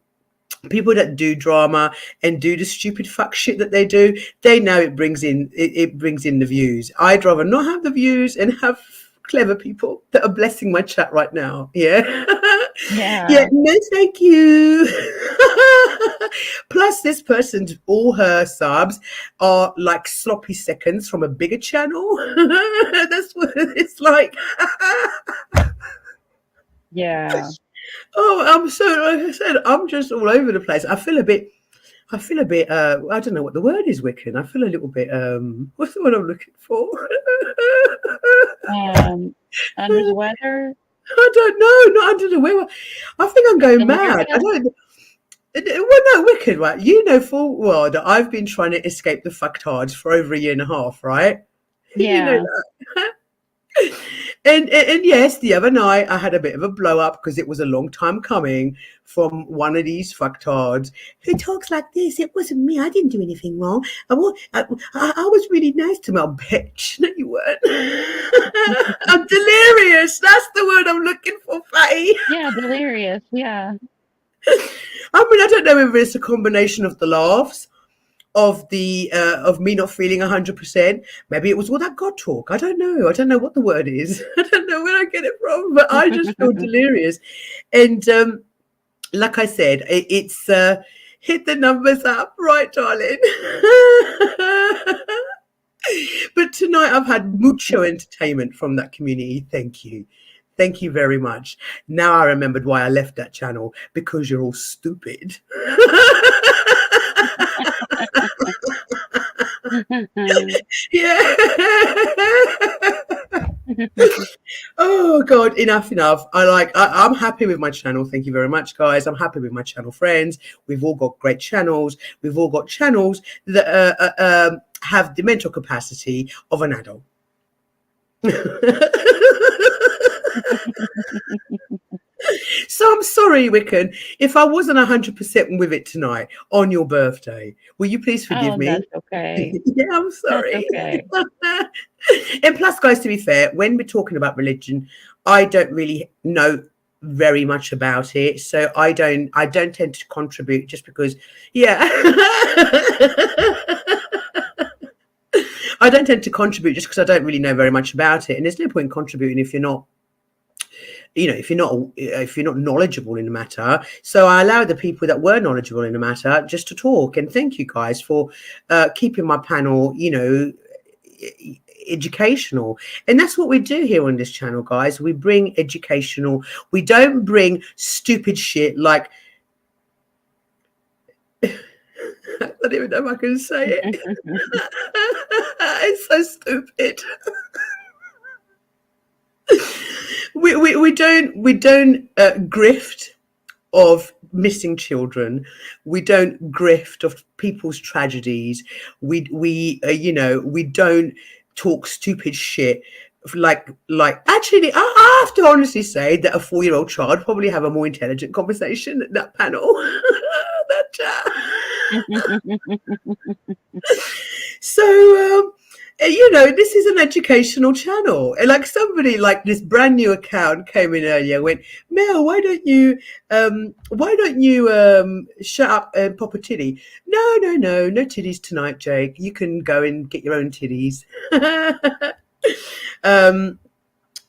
people that do drama and do the stupid fuck shit that they do, they know it brings in the views. I'd rather not have the views and have clever people that are blessing my chat right now. Yeah. Yeah. No, thank you. Plus, this person's all her subs are like sloppy seconds from a bigger channel. That's what it's like. Yeah. Oh, like I said, I'm just all over the place. I feel a bit I don't know what the word is, Wiccan. I feel a little bit what's the word I'm looking for? Under the weather? I don't know, not under the weather. I think I'm going mad. I don't. Well, no, Wiccan, right? You know full well that I've been trying to escape the fucktards for over a year and a half, right? Yeah. You know that. And yes, the other night I had a bit of a blow up because it was a long time coming from one of these fucktards who talks like this. It wasn't me. I didn't do anything wrong. I was really nice to my bitch. No, you weren't. I'm delirious. That's the word I'm looking for, Fatty. Yeah, delirious. Yeah. I mean, I don't know if it's a combination of the laughs, of the of me not feeling 100%. Maybe it was all that God talk. I don't know what the word is. I don't know where I get it from, but I just feel delirious. And like I said, it's hit the numbers up, right, darling? But tonight I've had mucho entertainment from that community. Thank you. Thank you very much. Now I remembered why I left that channel, because you're all stupid. Yeah. Oh God, enough. I'm happy with my channel. Thank you very much, guys. I'm happy with my channel friends. We've all got great channels. We've all got channels that have the mental capacity of an adult. So I'm sorry, Wiccan, if I wasn't 100% with it tonight on your birthday. Will you please forgive me? That's okay. Yeah, I'm sorry. That's okay. And plus, guys, to be fair, when we're talking about religion, I don't really know very much about it, so I don't tend to contribute just because. Yeah. I don't tend to contribute just because I don't really know very much about it, and there's no point in contributing if you're not, if you're not knowledgeable in the matter. So I allow the people that were knowledgeable in the matter just to talk. And thank you guys for keeping my panel, educational. And that's what we do here on this channel, guys. We bring educational. We don't bring stupid shit like. I don't even know if I can say it. It's so stupid. We don't grift of missing children. We don't grift of people's tragedies. We don't talk stupid shit like actually, I have to honestly say that a 4-year-old child probably have a more intelligent conversation at that panel. that So, this is an educational channel. And like somebody like this brand new account came in earlier, went, Mel, why don't you shut up and pop a titty? No, no titties tonight, Jake. You can go and get your own titties.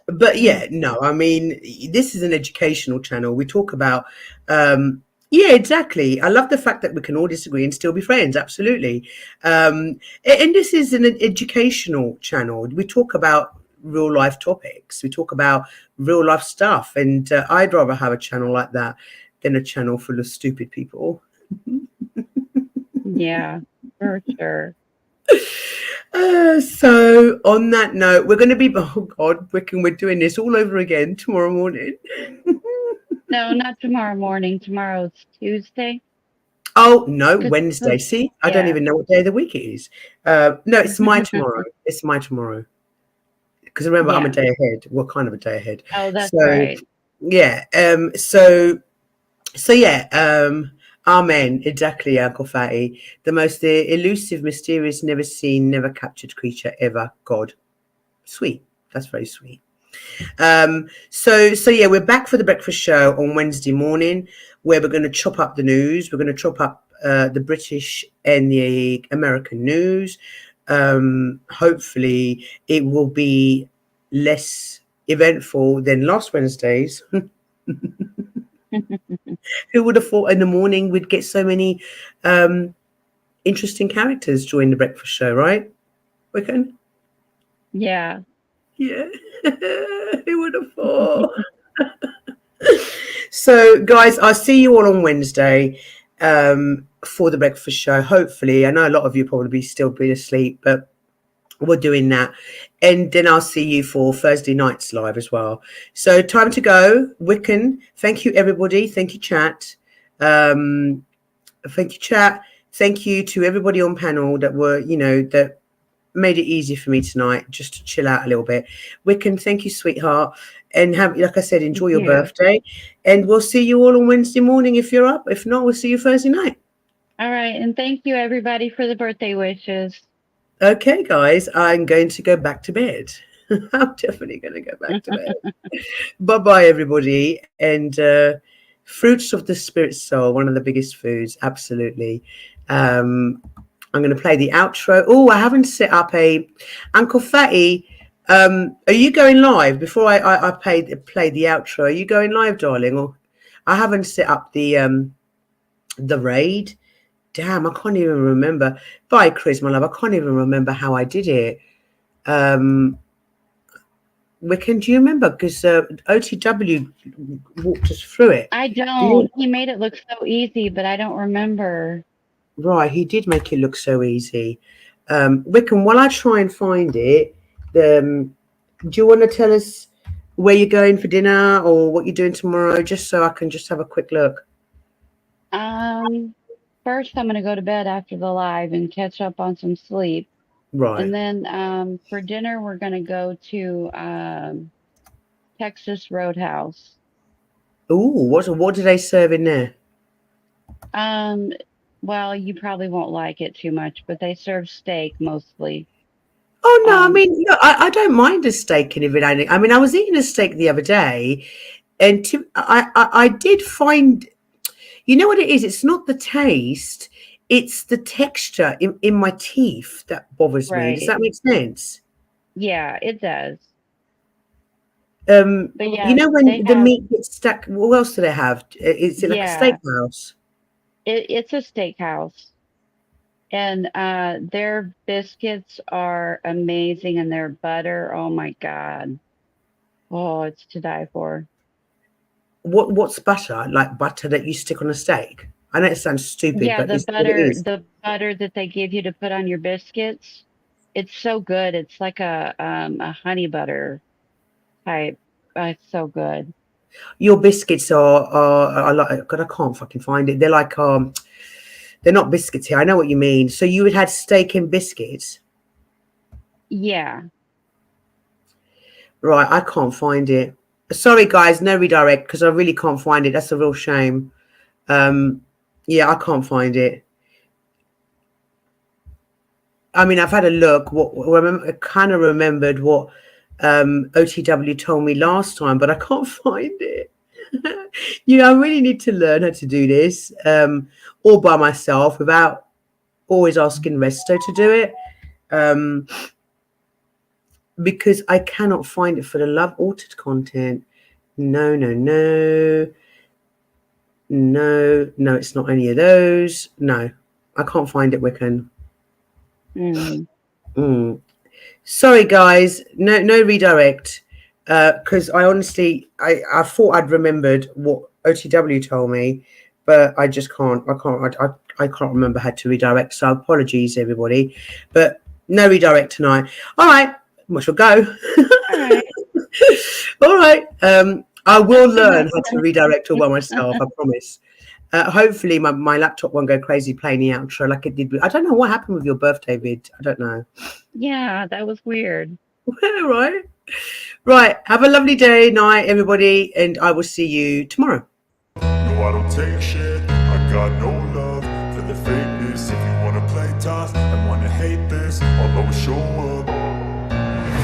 But yeah, no, I mean, this is an educational channel. We talk about, yeah, exactly. I love the fact that we can all disagree and still be friends. Absolutely. And this is an educational channel. We talk about real life topics. We talk about real life stuff. And I'd rather have a channel like that than a channel full of stupid people. Yeah, for sure. So on that note, we're going to be, oh God, we're doing this all over again tomorrow morning. No, not tomorrow morning. Tomorrow's Tuesday. Oh, no, Wednesday. See, I don't Yeah. even know what day of the week it is. No, it's my tomorrow. It's my tomorrow. Because remember, I'm a day ahead. We're kind of a day ahead. Oh, that's right. Yeah. So yeah. Amen. Exactly, Uncle Fatty. The most elusive, mysterious, never seen, never captured creature ever. God. Sweet. That's very sweet. So yeah, we're back for the breakfast show on Wednesday morning, where we're going to chop up the news. We're going to chop up the British and the American news. Hopefully, it will be less eventful than last Wednesday's. Who would have thought in the morning we'd get so many interesting characters join the breakfast show, right? Wiccan? Yeah. Yeah. Who would have thought? So, guys, I'll see you all on Wednesday for the breakfast show. Hopefully, I know a lot of you probably still be asleep, but we're doing that. And then I'll see you for Thursday night's live as well. So, time to go. Wiccan, thank you, everybody. Thank you, chat. Thank you, chat. Thank you to everybody on panel that were, that made it easy for me tonight just to chill out a little bit. Wiccan, thank you, sweetheart. And have, like I said, enjoy your birthday. And we'll see you all on Wednesday morning if you're up. If not, we'll see you Thursday night. All right. And thank you, everybody, for the birthday wishes. Okay, guys, I'm going to go back to bed. I'm definitely going to go back to bed. Bye-bye, everybody. And fruits of the spirit soul, one of the biggest foods, absolutely. I'm going to play the outro. Oh, I haven't set up a... Uncle Fatty, are you going live? Before I play the outro, are you going live, darling? Or I haven't set up the raid. Damn, I can't even remember. Bye, Chris, my love. I can't even remember how I did it. Wiccan, do you remember? Because OTW walked us through it. I don't. He made it look so easy, but I don't remember. Right, he did make it look so easy. Wiccan, while I try and find it, do you want to tell us where you're going for dinner or what you're doing tomorrow, just so I can just have a quick look? First, I'm going to go to bed after the live and catch up on some sleep. Right. And then for dinner, we're going to go to Texas Roadhouse. Ooh, what do they serve in there? Well, you probably won't like it too much, but they serve steak mostly. Oh, no, I mean, look, I don't mind a steak if it ain't. I mean, I was eating a steak the other day, and I did find... You know what it is? It's not the taste. It's the texture in my teeth that bothers me. Does that make sense? Yeah, it does. But yeah, you know when the meat gets stuck, what else do they have? Is it like a steakhouse? It's a steakhouse. And their biscuits are amazing, and their butter, oh my God. Oh, it's to die for. What's butter? Like butter that you stick on a steak? I know it sounds stupid, but the butter that they give you to put on your biscuits, it's so good. It's like a honey butter type. It's so good. Your biscuits are like, God, I can't fucking find it. They're like they're not biscuits here. I know what you mean. So you would have steak and biscuits. Yeah. Right, I can't find it. Sorry, guys, no redirect because I really can't find it. That's a real shame. Yeah, I can't find it. I mean, I've had a look. I kind of remembered what OTW told me last time, but I can't find it. You know, I really need to learn how to do this all by myself without always asking Resto to do it. Because I cannot find it for the love. Altered content. No, it's not any of those. No, I can't find it, Wiccan. Sorry, guys. No redirect. Because I honestly, I thought I'd remembered what OTW told me, but I just can't. I can't remember how to redirect. So apologies, everybody. But no redirect tonight. All right. I shall go. All right. All right. I will learn how to redirect all by myself. I promise. Hopefully, my laptop won't go crazy playing the outro like it did. I don't know what happened with your birthday vid. I don't know. Yeah, that was weird. Right. Have a lovely day, night, everybody, and I will see you tomorrow. No, I don't take shit. I got no love for the fakeness. If you wanna play tough and wanna hate this, I'll always show up.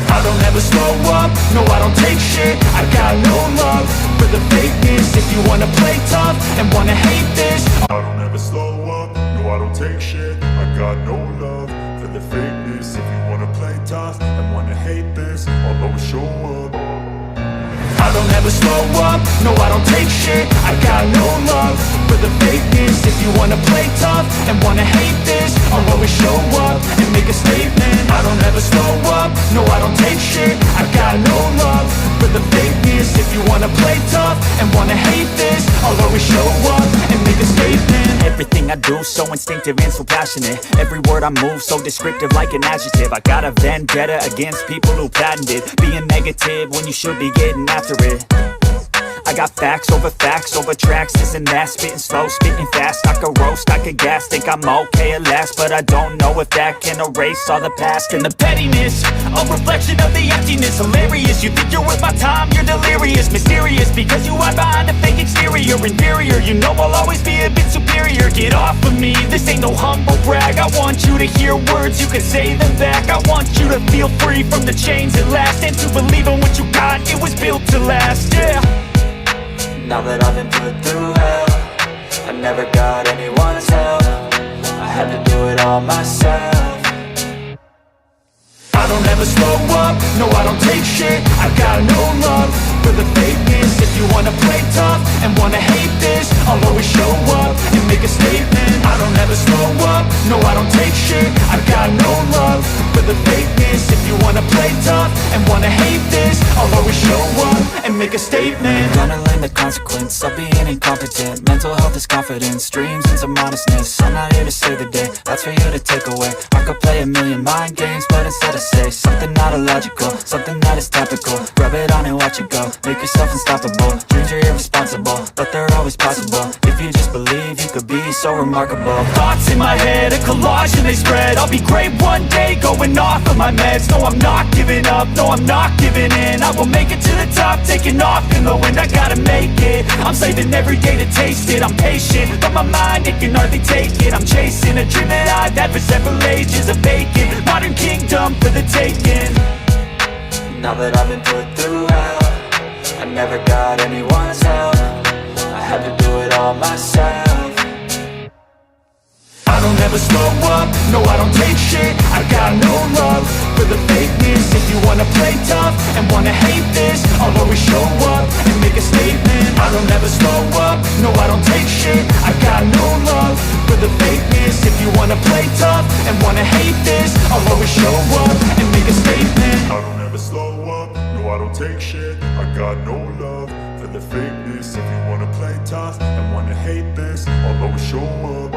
I don't ever slow up, no I don't take shit. I got no love for the fakeness. If you wanna play tough and wanna hate this, I don't ever slow up, no I don't take shit. I got no love for the fakeness. If you wanna play tough and wanna hate this, I'll always show up. I don't ever slow up, no I don't take shit. I got no love for the fakeness. If you wanna play tough and wanna hate this, I'll always show up and make a statement. I don't ever slow up, no I don't take shit. I got no love for the fakeness. If you wanna play tough and wanna hate this, I'll always show up and make a statement. Everything I do so instinctive and so passionate. Every word I move so descriptive like an adjective. I got a vendetta against people who patented being negative when you should be getting after it. I got facts over tracks, this and that. Spitting slow, spitting fast, I could roast, I could gas. Think I'm okay at last, but I don't know if that can erase all the past. And the pettiness, a reflection of the emptiness. Hilarious, you think you're worth my time, you're delirious. Mysterious, because you hide behind a fake exterior. Inferior, you know I'll always be a bit superior. Get off of me, this ain't no humble brag. I want you to hear words, you can say them back. I want you to feel free from the chains at last, and to believe in what you got, it was built to last, yeah. Now that I've been put through hell, I never got anyone's help. I had to do it all myself. I don't ever slow up, no I don't take shit. I got no love for the fakeness. If you wanna play tough and wanna hate this, I'll always show up and make a statement. I don't ever slow up, no I don't take shit. I got no love for the fakeness. If you wanna play tough and wanna hate this, I'll always show up and make a statement. Gonna learn the consequence of being incompetent. Mental health is confidence, dreams and some modestness. I'm not here to save the day, that's for you to take away. I could play a million mind games, but instead I say something not illogical, something that is topical. Rub it on and watch it go, make yourself unstoppable. Dreams are irresponsible, but they're always possible. If you just believe, you could be so remarkable. Thoughts in my head, a collage and they spread. I'll be great one day, going off of my meds. No, I'm not giving up, no, I'm not giving in. I will make it to the top, taking off in the wind. I gotta make it, I'm saving every day to taste it. I'm patient, but my mind, it can hardly take it. I'm chasing a dream that I've had for several ages of vacant. Modern kingdom for the taking. Now that I've been put through hell, I never got anyone's help. I had to do it all myself. I don't ever slow up, no I don't take shit. I got no love for the fakeness. If you wanna play tough and wanna hate this, I'll always show up and make a statement. I don't ever slow up, no I don't take shit. I got no love for the fakeness. If you wanna play tough and wanna hate this, I'll always show up and make a statement. I don't ever slow up, no I don't take shit. I got no love for the fakeness. If you wanna play tough and wanna hate this, I'll always show up.